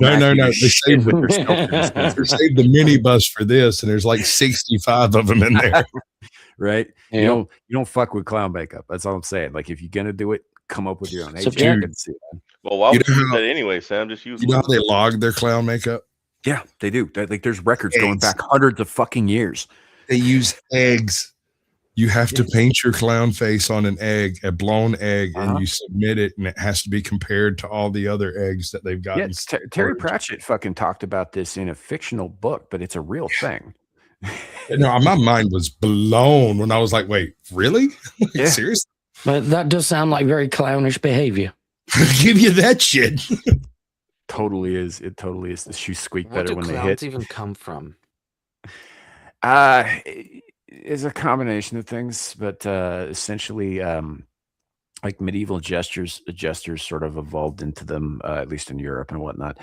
No. They saved with their they saved the minibus for this, and there's like 65 of them in there. Right? Yeah. You don't fuck with clown makeup. That's all I'm saying. Like, if you're gonna do it, come up with your own. So, Dude, well, why would you do that anyway, Sam? Just use. You know how they log their clown makeup? Yeah, they do. Like, there's records going back hundreds of fucking years. They use eggs. You have to paint your clown face on an egg, a blown egg, and you submit it, and it has to be compared to all the other eggs that they've gotten. Yeah, Terry Pratchett fucking talked about this in a fictional book, but it's a real thing. No, my mind was blown when I was like, "Wait, really? Seriously?" But that does sound like very clownish behavior. Give you that shit. Totally is. It totally is. The shoes squeak better when they hit. Where do clowns even come from? It's a combination of things, but essentially, like medieval jesters sort of evolved into them, at least in Europe and whatnot.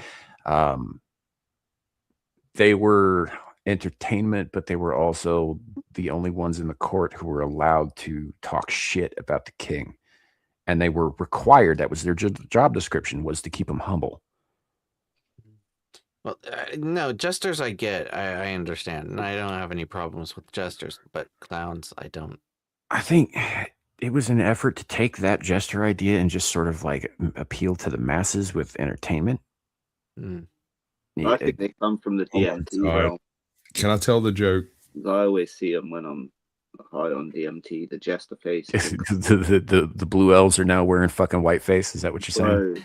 They were entertainment, but they were also the only ones in the court who were allowed to talk shit about the king, and they were required. That was their job description, was to keep him humble. Well, no, jesters I get, I understand, and I don't have any problems with jesters, but clowns, I don't. I think it was an effort to take that jester idea and just sort of like appeal to the masses with entertainment. I think they come from the DMT realm. Can I tell the joke? I always see them when I'm high on DMT, the jester face. the blue elves are now wearing fucking white face. Is that what you're saying?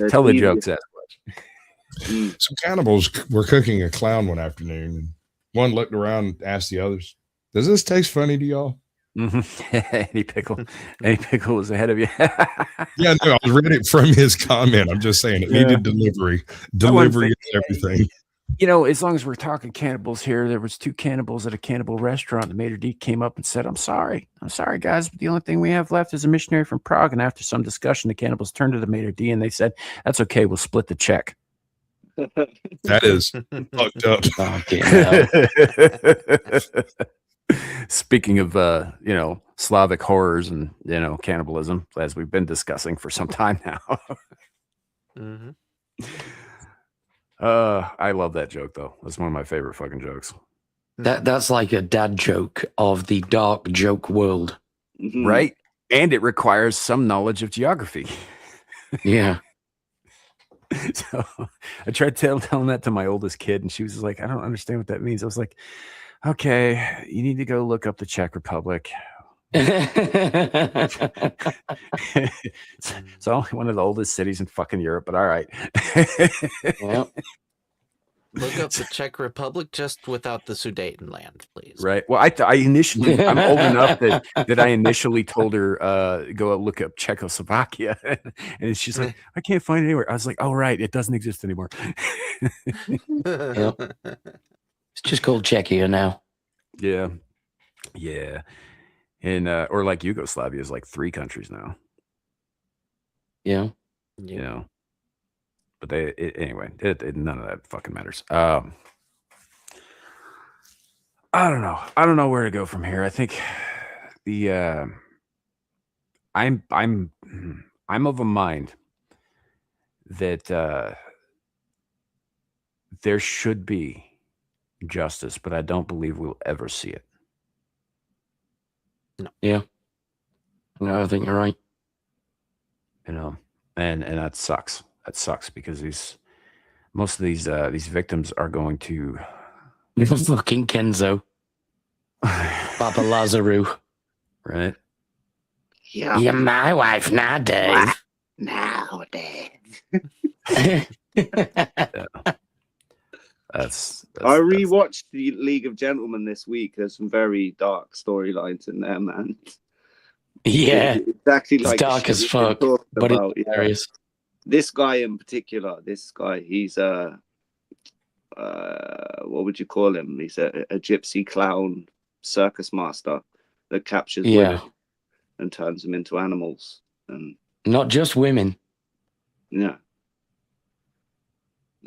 Tell the jokes, Sasquatch. Some cannibals were cooking a clown one afternoon, and one looked around and asked the others, "Does this taste funny to y'all?" Any pickle was ahead of you. Yeah, no, I read it from his comment. I'm just saying it needed delivery. Delivery is everything. You know, as long as we're talking cannibals here, there was 2 cannibals at a cannibal restaurant. The maitre d' came up and said, I'm sorry, guys, but the only thing we have left is a missionary from Prague. And after some discussion, the cannibals turned to the maitre d' and they said, that's okay, we'll split the check. That is fucked up. Speaking of, Slavic horrors and, cannibalism, as we've been discussing for some time now. I love that joke, though. That's one of my favorite fucking jokes. That's like a dad joke of the dark joke world. Right? And it requires some knowledge of geography. Yeah. So I tried telling that to my oldest kid, and she was like, I don't understand what that means. I was like, okay, you need to go look up the Czech Republic. It's only one of the oldest cities in fucking Europe, but all right. Yep. Look up the Czech Republic just without the Sudetenland, please. Right. Well, I initially, I'm old enough that I initially told her, go look up Czechoslovakia. And she's like, I can't find it anywhere. I was like, oh, right. It doesn't exist anymore. Yep. It's just called Czechia now. Yeah. Yeah. And, or like Yugoslavia is like 3 countries now. Yeah. You know. But anyway, none of that fucking matters. I don't know. I don't know where to go from here. I think I'm of a mind that there should be justice, but I don't believe we'll ever see it. No. Yeah. No, I think you're right. You know, and that sucks. That sucks because most of these victims are going to fucking Kenzo, Papa Lazarou, right? Yeah. You're my wife now, Dave. Now, Dave. I rewatched the League of Gentlemen this week. There's some very dark storylines in there, man. Yeah, it's actually like dark as fuck, but it's hilarious. this guy in particular, he's what would you call him? He's a gypsy clown circus master that captures women and turns them into animals. And not just women. yeah,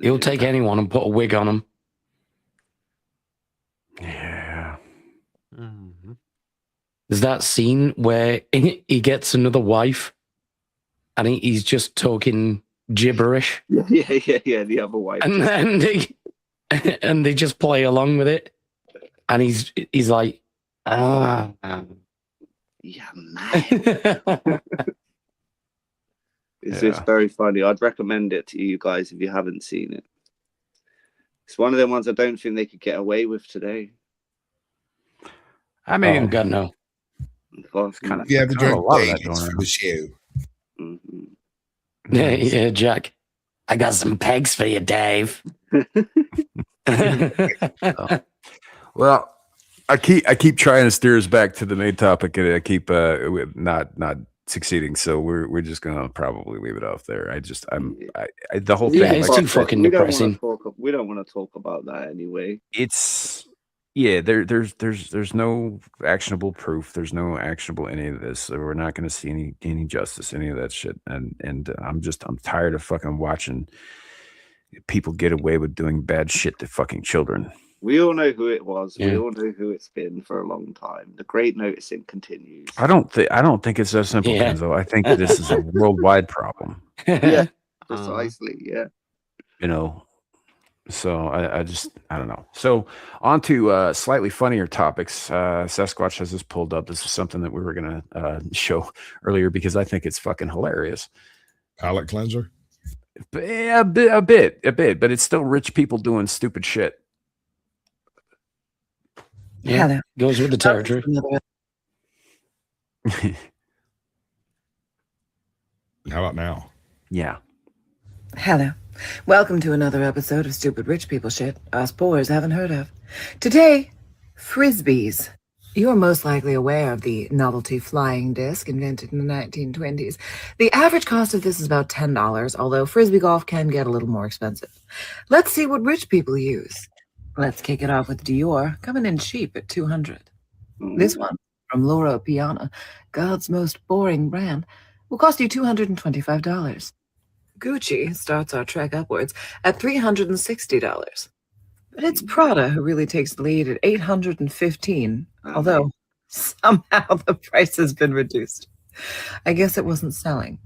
He'll take anyone and put a wig on them. Yeah. There's that scene where he gets another wife and he's just talking gibberish. Yeah, the other wife. And they just play along with it. And he's like, yeah, man. It's very funny. I'd recommend it to you guys if you haven't seen it. It's one of them ones I don't think they could get away with today. I mean, God, no. It's kind of, you have to drink a lot of that Baileys going for the show. Yeah, Jack. I got some pegs for you, Dave. Well, I keep trying to steer us back to the main topic, and I keep not succeeding. So we're just gonna probably leave it off there. The whole thing. It's too fucking depressing. We don't want to talk about that anyway. There's no actionable proof. There's no actionable any of this. So we're not going to see any justice, any of that shit. And I'm tired of fucking watching people get away with doing bad shit to fucking children. We all know who it was. Yeah. We all know who it's been for a long time. The great noticing continues. I don't think it's that simple, Kenzo. I think this is a worldwide problem. Yeah, precisely. Yeah. You know. So I don't know. So on to slightly funnier topics. Sasquatch has this pulled up. This is something that we were going to show earlier because I think it's fucking hilarious. Palate cleanser? A bit, but it's still rich people doing stupid shit. Yeah, goes with the territory. How about now? Yeah. Hello. Welcome to another episode of Stupid Rich People Shit us poors haven't heard of. Today, Frisbees. You're most likely aware of the novelty flying disc invented in the 1920s. The average cost of this is about $10, although Frisbee golf can get a little more expensive. Let's see what rich people use. Let's kick it off with Dior, coming in cheap at $200. This one, from Loro Piana, God's most boring brand, will cost you $225. Gucci starts our trek upwards at $360. But it's Prada who really takes the lead at $815, although somehow the price has been reduced. I guess it wasn't selling.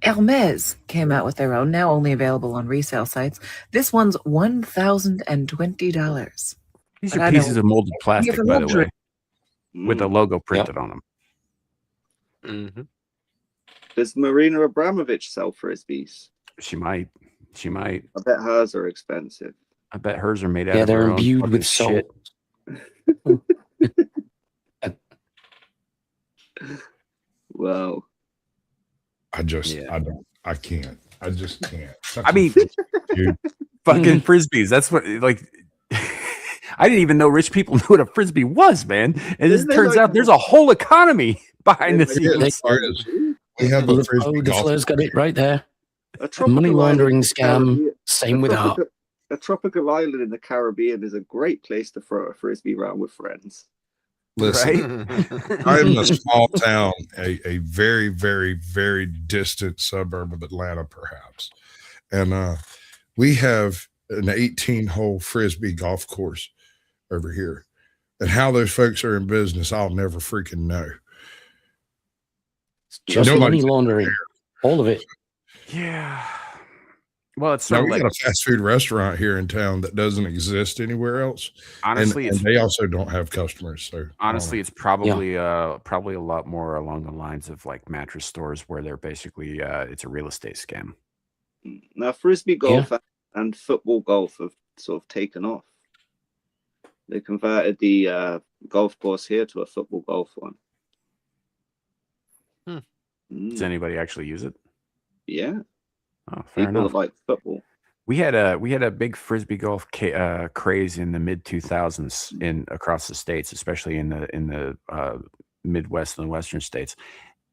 Hermes came out with their own, now only available on resale sites. This one's $1,020. These are pieces of molded plastic, by the way, with a logo printed on them. Mm-hmm. Does Marina Abramovich sell Frisbees? She might. I bet hers are expensive. I bet hers are made out of they're imbued with salt. Well, I can't. I just can't. I mean, dude, fucking Frisbees. That's what, like, I didn't even know rich people knew what a Frisbee was, man. And it turns out there's a whole economy behind the scenes. We have a Frisbee golf. Flair's got it right there. Money laundering scam. Same with art. A tropical island in the Caribbean is a great place to throw a Frisbee around with friends. Listen, I'm in a small town, a very, very, very distant suburb of Atlanta, perhaps. And we have an 18-hole Frisbee golf course over here. And how those folks are in business, I'll never freaking know. Just money laundering. All of it. Yeah. Well, it's we got a fast food restaurant here in town that doesn't exist anywhere else. Honestly, and they also don't have customers. So honestly, it's probably probably a lot more along the lines of like mattress stores where they're basically it's a real estate scam. Now, Frisbee golf and football golf have sort of taken off. They converted the golf course here to a football golf one. Does anybody actually use it? Yeah. Oh, fair People enough. that like football. We had a big Frisbee golf craze in the mid 2000s across the states, especially in the Midwest and the Western states.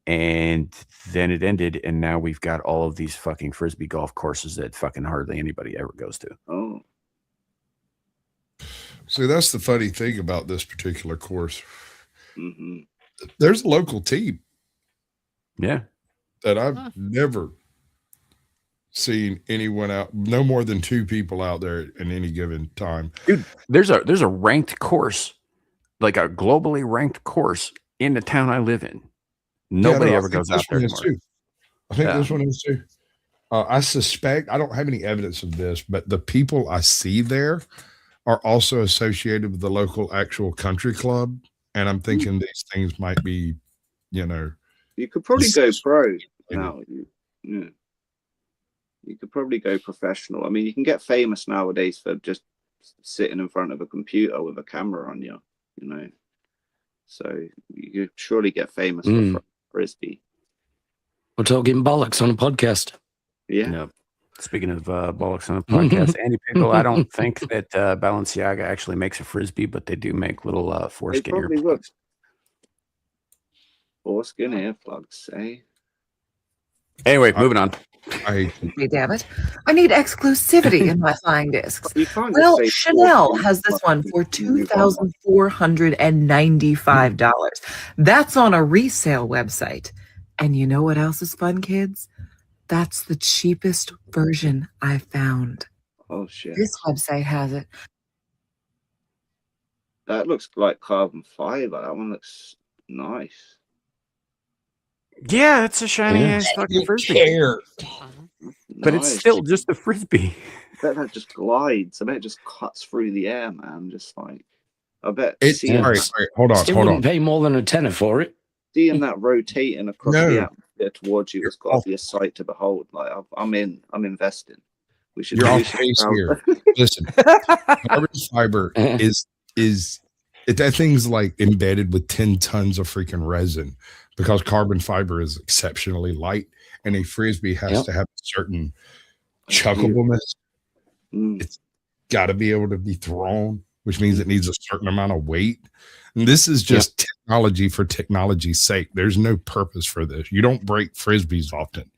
And then it ended, and now we've got all of these fucking frisbee golf courses that fucking hardly anybody ever goes to. Oh, See, that's the funny thing about this particular course. mm-hmm. There's a local team Yeah. that I've never seen anyone out, no more than 2 people out there in any given time. Dude, there's a ranked course, like a globally ranked course in the town I live in. Nobody ever goes out there anymore. I think this one is too. I suspect, I don't have any evidence of this, but the people I see there are also associated with the local actual country club. And I'm thinking these things might be, You could probably go pro now. Yeah. You could probably go professional. I mean, you can get famous nowadays for just sitting in front of a computer with a camera on you, So you could surely get famous for frisbee. We're talking bollocks on a podcast. Yeah. Yep. Speaking of bollocks on a podcast, Andy Pickle, I don't think that Balenciaga actually makes a frisbee, but they do make little foreskin earplugs. Foreskin earplugs, eh? Anyway, moving on. Hey, damn it. I need exclusivity in my flying discs. Well, say Chanel has this one for $2,495. That's on a resale website. And you know what else is fun, kids? That's the cheapest version I found. Oh, shit. This website has it. That looks like carbon fiber. That one looks nice. Yeah, it's a shiny ass fucking frisbee. But it's still just a frisbee. I bet that just glides. I bet it just cuts through the air, man. Just like, I bet. All right, hold on. Wouldn't pay more than a tenner for it. Seeing that rotating across the atmosphere towards you has got to be a sight to behold. Like, I'm investing. We should. You're off base here. Listen, carbon fiber is that thing's like embedded with 10 tons of freaking resin because carbon fiber is exceptionally light, and a frisbee has to have a certain chuckableness. It's got to be able to be thrown, which means it needs a certain amount of weight. And this is just technology for technology's sake. There's no purpose for this. You don't break frisbees often.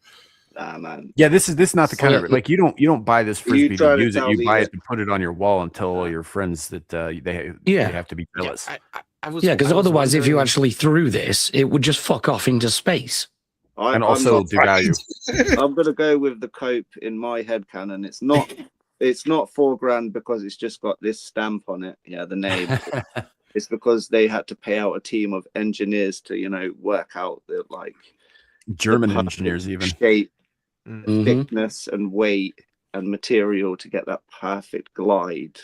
Nah, man. Yeah, this is not the kind of like you don't buy this frisbee to use it. You buy it to put it on your wall and tell all your friends that they have to be jealous. Because otherwise, if you actually threw this, it would just fuck off into space. And also devalue. I'm gonna go with the Cope in my headcanon. It's not $4,000 because it's just got this stamp on it. Yeah, the name. It's because they had to pay out a team of engineers to, work out the German engineers even shape, thickness, and weight and material to get that perfect glide.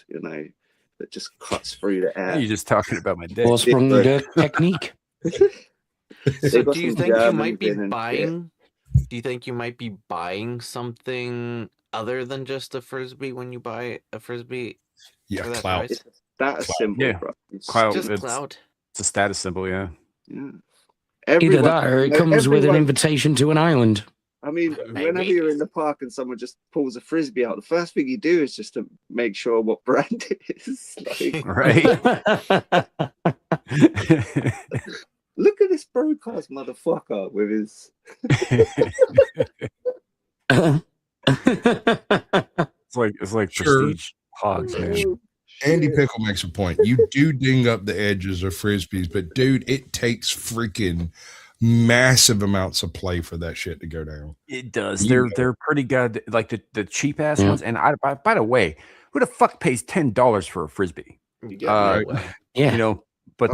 That just cuts through the air. You're just talking about my dick. Sprung technique. So do you think you might be buying? Do you think you might be buying something other than just a frisbee when you buy a frisbee? Yeah, clout. It's a status symbol. Yeah, bro. clout. Just clout. It's a status symbol. Yeah. Either that, or it comes with an invitation to an island. I mean, whenever you're in the park and someone just pulls a frisbee out, the first thing you do is just to make sure what brand it is. Right. Look at this broadcast motherfucker with his. It's like prestige hogs, man. Andy Pickle makes a point. You do ding up the edges of frisbees, but dude, it takes freaking massive amounts of play for that shit to go down. It does. They're pretty good. Like the cheap ass ones. And by the way, who the fuck pays $10 for a frisbee? But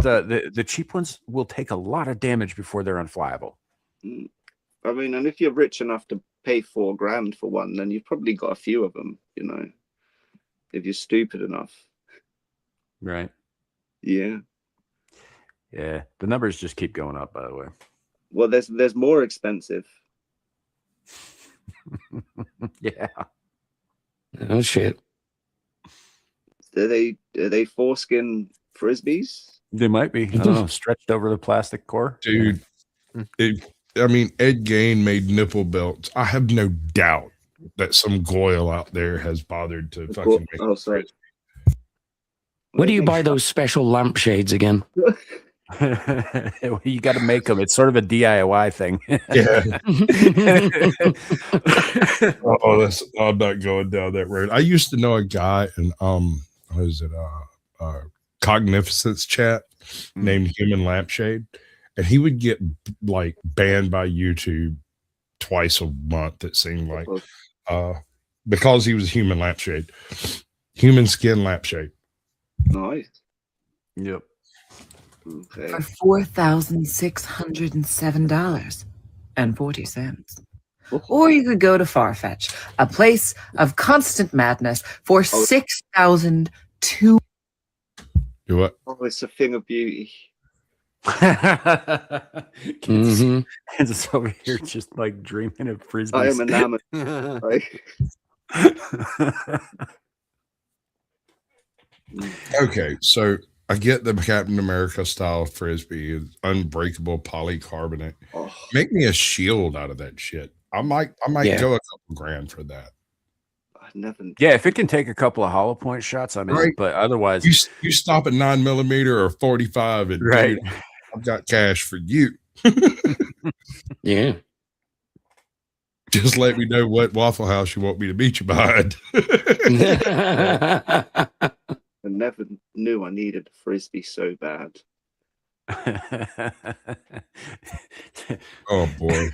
the cheap ones will take a lot of damage before they're unflyable. I mean, and if you're rich enough to pay $4,000 for one, then you've probably got a few of them. If you're stupid enough. Right. Yeah. Yeah. The numbers just keep going up, by the way. Well, there's more expensive. Yeah. Oh shit. Are they foreskin frisbees? They might be. I don't know, stretched over the plastic core. Dude. Ed Gain made nipple belts. I have no doubt that some goyle out there has bothered to fucking make sorry. Where do you buy those special lampshades again? You got to make them. It's sort of a DIY thing. Yeah. I'm not going down that road. I used to know a guy in what is it? Cognificence chat named Human Lampshade, and he would get like banned by YouTube twice a month. It seemed like because he was a human lampshade, human skin lampshade. Nice. Yep. Okay. For $4,607.40. Or you could go to Farfetch, a place of constant madness, for $6,200. Do what? Oh, it's a thing of beauty. Kansas over here just like dreaming of frisbees. I am enamored. Like, okay, so I get the Captain America style frisbee, unbreakable polycarbonate. oh, Make me a shield out of that shit. I might Yeah. go a couple grand for that. I never. Yeah, if it can take a couple of hollow point shots, I'm in. Right. But otherwise, You stop at 9mm or 45, and right. dude, I've got cash for you. Yeah. Just let me know what Waffle House you want me to meet you behind. I never knew I needed a frisbee so bad. Oh boy.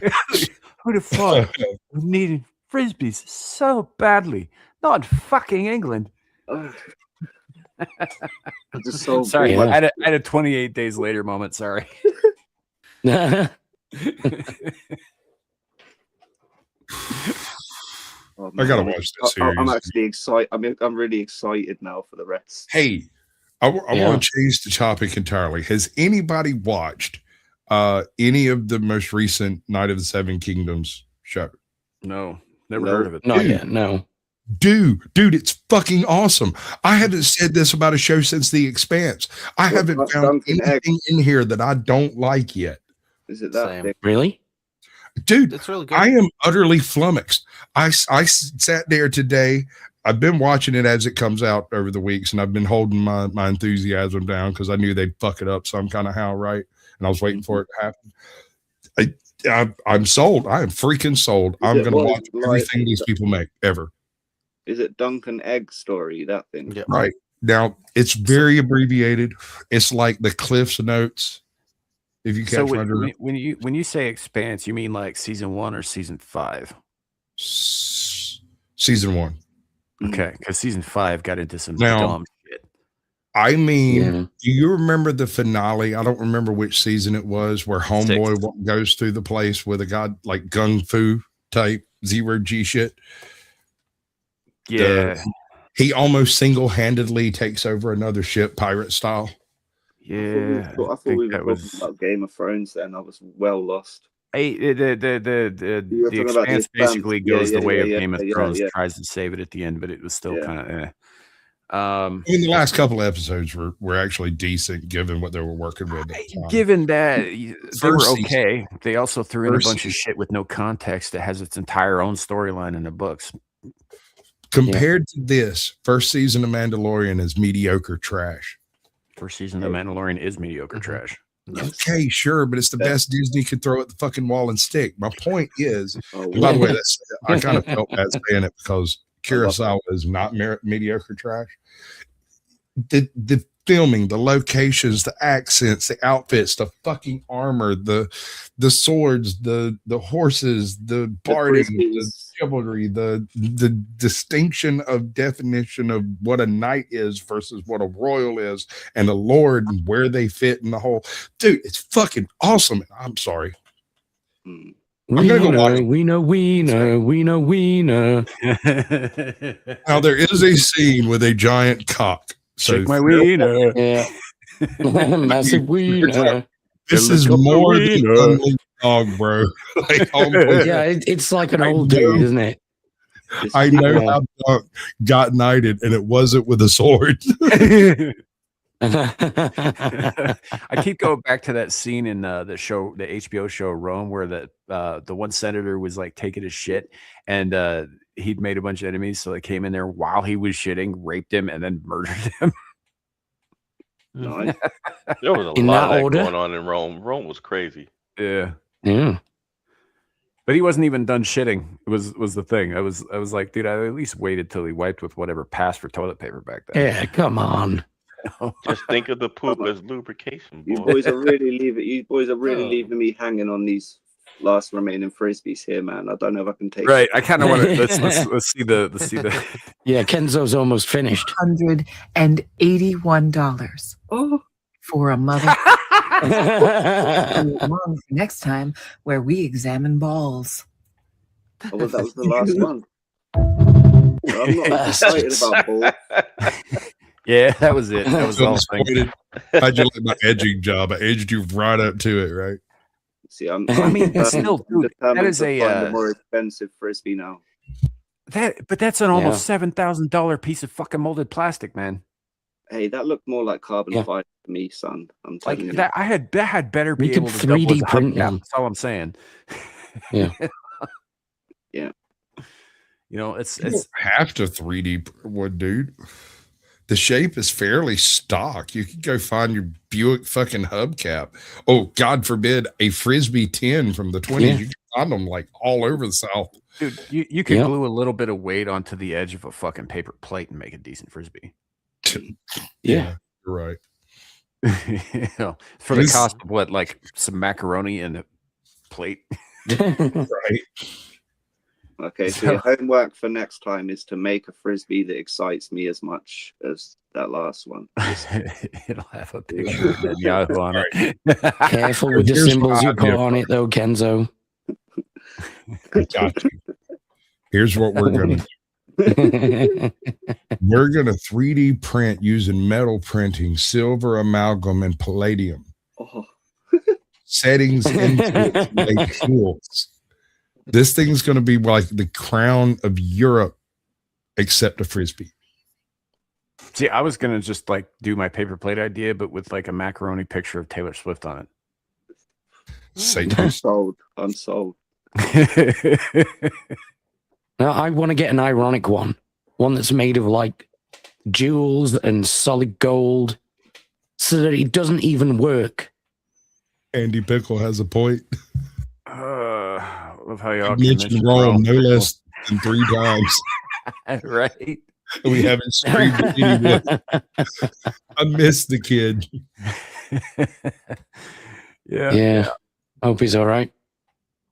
Who'd have thought we needed frisbees so badly? Not in fucking England. Ugh. I just so Sorry, bored. I had a 28 days later moment. Sorry. Oh, I gotta man. watch that series. I'm actually excited. I'm really excited now for the rest. Hey, I Yeah. want to change the topic entirely. Has anybody watched any of the most recent Night of the Seven Kingdoms show? No, never No. heard of it. Not yet. No. Dude, it's fucking awesome. I haven't said this about a show since The Expanse. I What haven't about found Duncan Egg? anything in here that I don't like yet. Is it that Same. thing? Really? Dude, It's really good. I am utterly flummoxed. I sat there today. I've been watching it as it comes out over the weeks, and I've been holding my enthusiasm down because I knew they'd fuck it up some kind of how, right? And I was waiting for it to happen. I'm sold. I am freaking sold. Is I'm it going to like- watch everything these people make ever. Is it Duncan Egg story? That thing? Yeah. Right. Now, it's very abbreviated. It's like the Cliff's Notes. If you So catch my drift. when you say expanse, you mean like season 1 or season 5? Season 1. Okay, because season 5 got into some Now- dumb shit. I mean, Yeah. do you remember the finale? I don't remember which season it was, where Homeboy goes through the place with a guy like Gung Fu type zero G shit. Yeah, He almost single-handedly takes over another ship, pirate style. yeah. I thought we were talking about Game of Thrones. Then I was well lost. The You were talking about The Expanse Expanse. basically Yeah, goes yeah, the way of yeah, Game of yeah, Thrones, yeah. tries to save it at the end, but it was still Yeah. kind of eh. I mean, the last couple of episodes were actually decent, given what they were working with. At the time. Given that they were First season. okay, they also threw in a First bunch of shit with no context that has its entire own storyline in the books. Compared to this, first season of Mandalorian is mediocre trash. First season of Mandalorian is mediocre trash. Okay, sure, but it's the best Disney could throw at the fucking wall and stick. My point is, Oh, and by the way, I kind of felt bad saying it because Kurosawa is not mediocre trash. The filming, the locations, the accents, the outfits, the fucking armor, the swords, the horses, the barding, the frisbees. chivalry, the distinction of definition of what a knight is versus what a royal is, and a lord and where they fit in the whole. Dude, it's fucking awesome. I'm sorry. Hmm. I'm gonna go watch it. We know. Now there is a scene with a giant cock. So Shake my wiener. Yeah. Massive wiener. this is Look up the more than wiener. Unleashed Dog, bro. Like, almost- Yeah, it's like an I old know. dude, isn't it? I know Yeah. how Dunk got knighted, and it wasn't with a sword. I keep going back to that scene in the HBO show Rome, where the one senator was like taking his shit, and he'd made a bunch of enemies, so they came in there while he was shitting, raped him, and then murdered him. Nice. There was a In lot of that that order? going on in Rome. Rome was crazy. Yeah. Yeah. But he wasn't even done shitting. It was the thing. I was like, dude, I at least waited till he wiped with whatever passed for toilet paper back then. Yeah, come on. Just think of the poop as lubrication, You boy. boys are really leaving me hanging on these last remaining frisbees here, man. I don't know if I can take Right. it. I kind of want to let's see the Yeah, Kenzo's almost finished. $181 Oh, for a mother. Next time, where we examine balls. oh, well, that was the last one. I'm not excited about balls. Yeah, that was it. That was So all disappointed. How'd you like my edging job? I edged you right up to it, right? See, I'm I mean, still, dude, that is to find a a more expensive frisbee now. but that's an almost $7,000 piece of fucking molded plastic, man. Hey, that looked more like carbon Yeah. fiber to me, son. I'm Like telling you. that had better We be could able to double 3D as a print hubcap. them. That's all I'm saying. Yeah. Yeah. You know, it's You don't have to 3D wood, dude. The shape is fairly stock. You could go find your Buick fucking hubcap. Oh, God forbid, a Frisbee 10 from the 20s. Yeah. You can find them like all over the South. dude, you could Yep. glue a little bit of weight onto the edge of a fucking paper plate and make a decent frisbee. Yeah. You're right. You know, for the This- cost of what, like some macaroni and a plate. Right. Okay, so your homework for next time is to make a frisbee that excites me as much as that last one. It'll have a picture of Netanyahu on it. Careful with the Here's symbols you what I put do. on it, though, Kenzo. I got you. Here's what we're going to do. We're going to 3D print using metal printing, silver amalgam, and palladium. Oh, Settings into it to make tools. This thing's going to be like the crown of Europe, except a Frisbee. See, I was gonna just like do my paper plate idea, but with like a macaroni picture of Taylor Swift on Satan. I'm sold. it. Now, I want to get an ironic one that's made of like jewels and solid gold, so that it doesn't even work. Andy Pickle has a point. Love how y'all You mentioned Rome no less than 3 times. Right. We haven't streamed it anyway. I miss the kid. Yeah. Hope he's all right.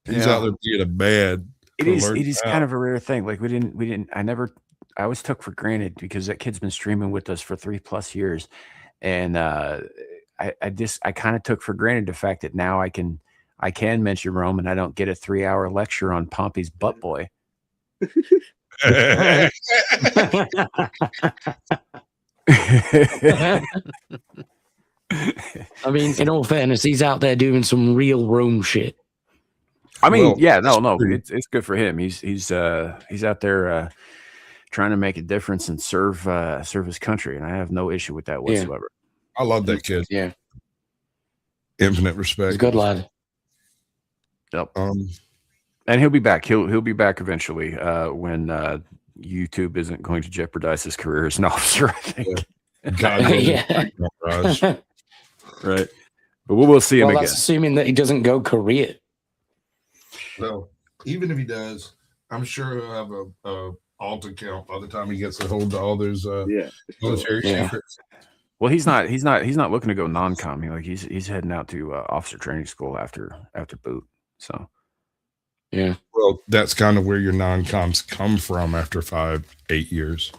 He's Yeah. out there being a bad. It is kind of a rare thing. Like I always took for granted because that kid's been streaming with us for 3+ years. And I kind of took for granted the fact that now I can mention Rome and I don't get a 3-hour lecture on Pompey's butt boy. I mean, in all fairness, he's out there doing some real Rome shit. I mean, Well, yeah, that's no, true. it's good for him. He's out there trying to make a difference and serve his country, and I have no issue with that whatsoever. I love that kid. Yeah, Infinite he's respect. a good lad. Yep. And he'll be back. He'll be back eventually when YouTube isn't going to jeopardize his career as an officer, I think. God knows Yeah. Raj. Right. But we'll see him Well, again. that's assuming that he doesn't go Korea. So even if he does, I'm sure he'll have a alt account by the time he gets a hold of all those Yeah. military Yeah. secrets. Well, he's not looking to go non-com. He's heading out to officer training school after boot. So Yeah. Well, that's kind of where your non-coms come from after 5-8 years.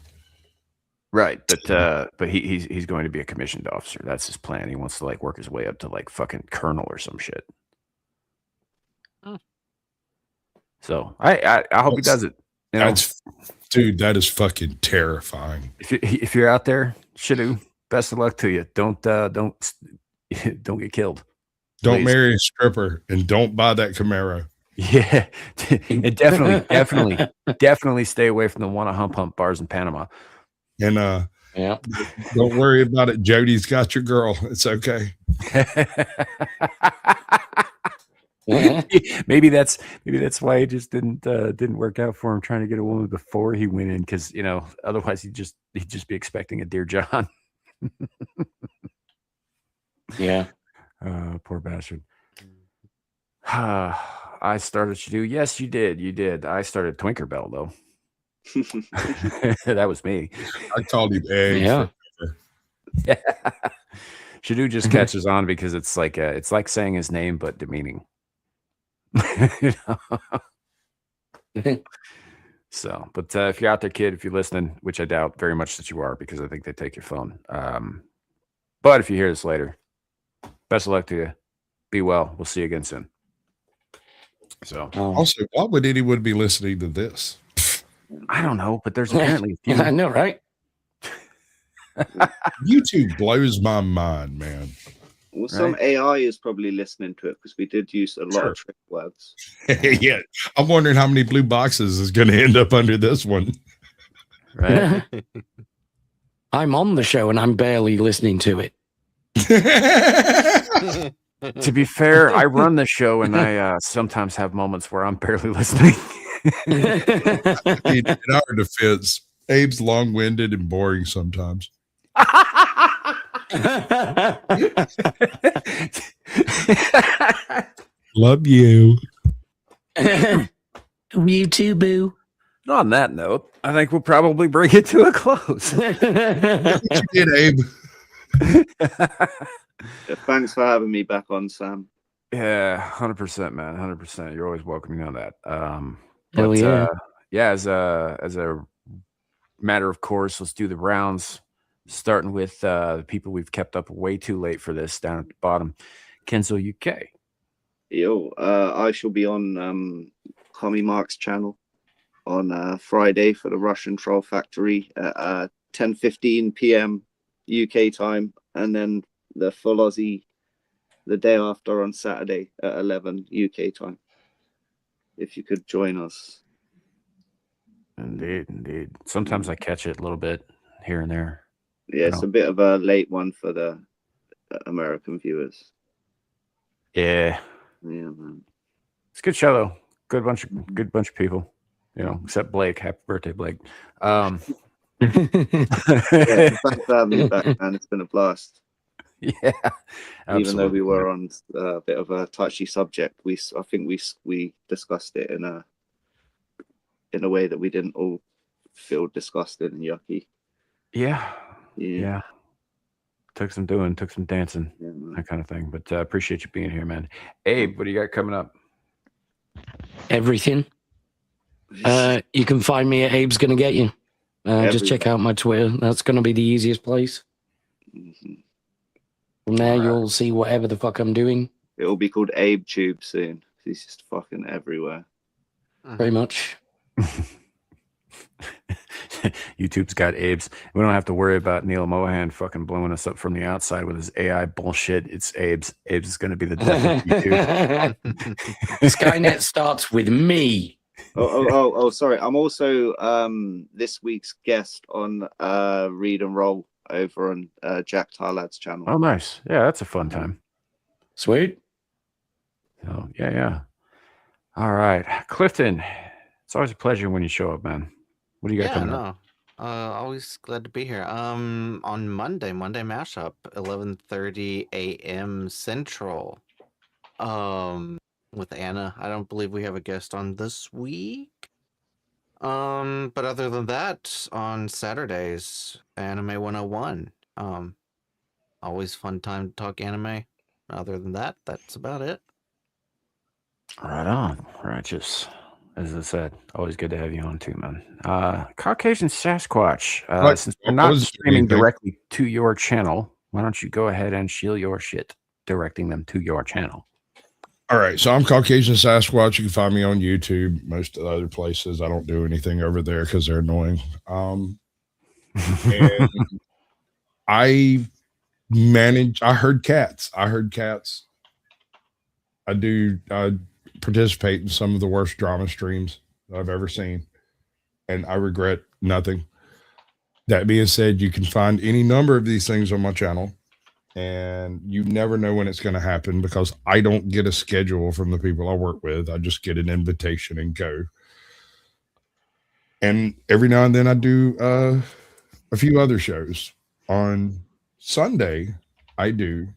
right, but he's going to be a commissioned officer. That's his plan. He wants to like work his way up to like fucking colonel or some shit. So I hope he does it. You know, Dude, that is fucking terrifying. if you're out there, Shidu, best of luck to you. Don't get killed. Don't Please. marry a stripper and don't buy that Camaro. Yeah, and definitely stay away from the wanna hump bars in Panama. And Yeah. don't worry about it. Jody's got your girl. It's okay. maybe that's why it just didn't work out for him trying to get a woman before he went in, because otherwise he'd just be expecting a Dear John. Yeah. Poor bastard. I started to do. Yes, you did. You did. I started Twinkerbell though. That was me. I called him egg. Yeah. Shadu just catches on because it's like saying his name but demeaning. You know? So, but if you're out there, kid, if you're listening, which I doubt very much that you are, because I think they take your phone. But if you hear this later, best of luck to you. Be well. We'll see you again soon. So, Also, why would anyone be listening to this? I don't know, but there's apparently a few. Yeah, I know, right? YouTube blows my mind, man. Well, some AI is probably listening to it because we did use a lot of trick words. Yeah, I'm wondering how many blue boxes is going to end up under this one. Right. I'm on the show and I'm barely listening to it. To be fair, I run the show and I sometimes have moments where I'm barely listening. In our defense, Abe's long-winded and boring sometimes. Love you. You too, boo. On that note, I think we'll probably bring it to a close. What you did, Abe? Thanks for having me back on, Sam. Yeah, 100%, man. 100%. You're always welcome. You know that. Hell yeah. Yeah, as a matter of course, let's do the rounds, starting with the people we've kept up way too late for this down at the bottom. Kenzo UK. Yo, I shall be on Commie Mark's channel on Friday for the Russian Troll Factory at 10:15 p.m. UK time, and then the full Aussie the day after on Saturday at 11 UK time. If you could join us. Indeed. Sometimes I catch it a little bit here and there. Yeah, it's a bit of a late one for the American viewers. Yeah, man. It's a good show though. Good bunch of people. You know, except Blake. Happy birthday, Blake. Yeah, thanks for having me back, man. It's been a blast. Yeah, absolutely. Even though we were on a bit of a touchy subject, I think we discussed it in a way that we didn't all feel disgusted and yucky. Yeah. Took some dancing, that kind of thing. But appreciate you being here, man. Abe, what do you got coming up? Everything. You can find me at Abe's Gonna Get You. Just check out my Twitter. That's gonna be the easiest place. From there, you'll see whatever the fuck I'm doing. It'll be called Abe Tube soon. He's just fucking everywhere. Pretty much. YouTube's got Abe's. We don't have to worry about Neil Mohan fucking blowing us up from the outside with his AI bullshit. It's Abe's. Abe's is going to be the death of YouTube. Skynet starts with me. Oh, sorry. I'm also this week's guest on Read and Roll over on Jack Tarlad's channel. Oh, nice. Yeah, that's a fun time. Sweet. Oh, yeah. All right. Clifton, it's always a pleasure when you show up, man. What do you got coming up? Always glad to be here. On Monday mashup, 11:30 a.m. Central. With Anna. I don't believe we have a guest on this week. But other than that, on Saturdays, Anime 101. Always fun time to talk anime. Other than that, that's about it. Right on. Righteous. As I said, always good to have you on too, man. Caucasian Sasquatch. Since we're not streaming directly to your channel, why don't you go ahead and shield your shit, directing them to your channel? All right, so I'm Caucasian Sasquatch. You can find me on YouTube. Most of the other places, I don't do anything over there because they're annoying. And I herd cats. I participate in some of the worst drama streams that I've ever seen, and I regret nothing. That being said, you can find any number of these things on my channel, and you never know when it's going to happen because I don't get a schedule from the people I work with. I just get an invitation and go. And every now and then I do a few other shows. On Sunday, I do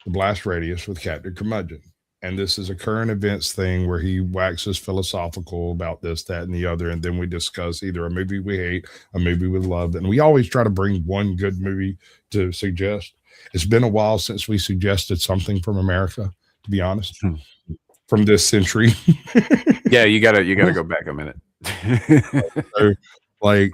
the blast radius with Captain Curmudgeon. And this is a current events thing where he waxes philosophical about this, that, and the other. And then we discuss either a movie we hate, a movie we love. And we always try to bring one good movie to suggest. It's been a while since we suggested something from America, to be honest, from this century. Yeah, you gotta go back a minute. So, like,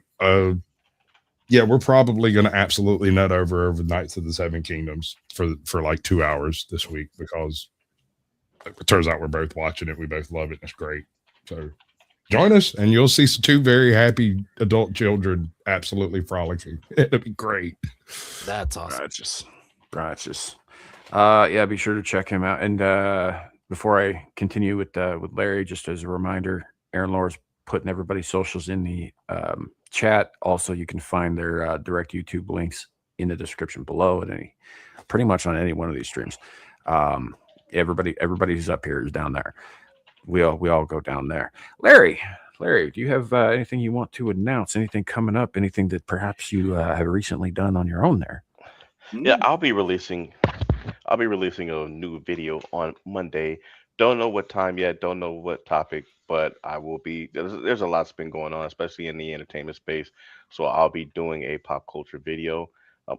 yeah, we're probably going to absolutely nut over Knights of the Seven Kingdoms for like 2 hours this week, because it turns out we're both watching it. We both love it. And it's great. So join us and you'll see two very happy adult children absolutely frolicking. It'll be great. That's awesome. Righteous. Yeah, be sure to check him out. And before I continue with Larry, just as a reminder, Aaron Laura's putting everybody's socials in the chat. Also, you can find their direct YouTube links in the description below, and pretty much on any one of these streams. Everybody who's up here is down there. We all go down there. Larry, do you have anything you want to announce? Anything coming up? Anything that perhaps you have recently done on your own there? Yeah, I'll be releasing a new video on Monday. Don't know what time yet. Don't know what topic, but I will be. There's a lot's been going on, especially in the entertainment space. So I'll be doing a pop culture video.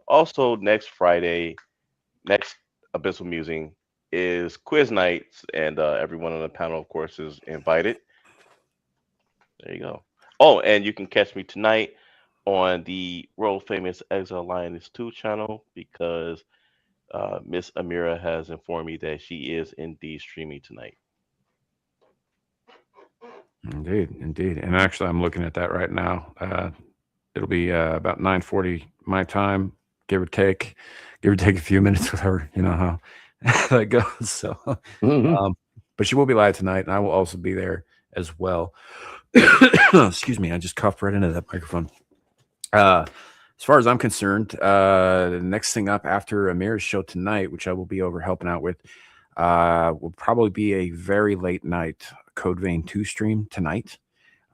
Also, next Friday, next Abyssal Musing is quiz nights, and everyone on the panel, of course, is invited. There you go. Oh, and you can catch me tonight on the world famous Exile Lioness 2 channel, because Miss Amira has informed me that she is indeed streaming tonight. Indeed. And actually, I'm looking at that right now. It'll be about 9:40 my time, give or take a few minutes with her. You know how that goes. So, but she will be live tonight, and I will also be there as well. Excuse me, I just coughed right into that microphone. As far as I'm concerned, the next thing up after Amira's show tonight, which I will be over helping out with, will probably be a very late night Code Vein 2 stream tonight.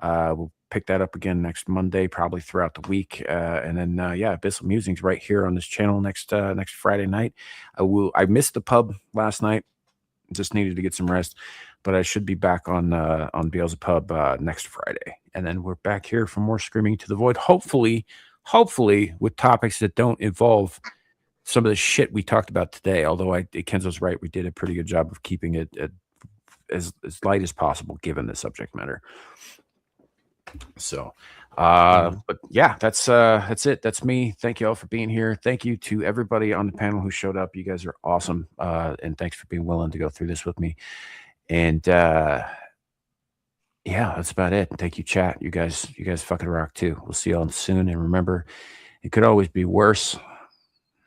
We'll pick that up again next Monday, probably throughout the week. And then, Abyssal Musings right here on this channel next Friday night. I missed the pub last night. Just needed to get some rest. But I should be back on Beelzebub next Friday. And then we're back here for more Screaming to the Void. Hopefully with topics that don't involve some of the shit we talked about today. Although Kenzo's right, we did a pretty good job of keeping it as light as possible given the subject matter. So, but yeah, that's it. That's me. Thank you all for being here. Thank you to everybody on the panel who showed up. You guys are awesome. And thanks for being willing to go through this with me. And yeah, that's about it. Thank you, chat. You guys fucking rock too. We'll see y'all soon. And remember, it could always be worse.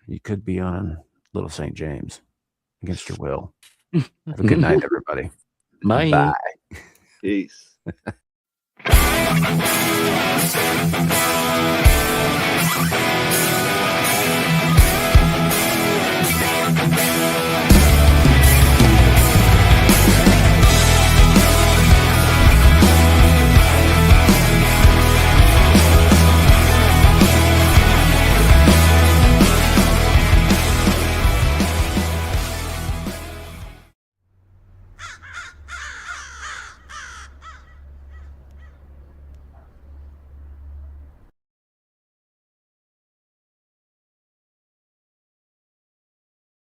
You could be on Little St. James against your will. Have a good night, everybody. Bye. Peace.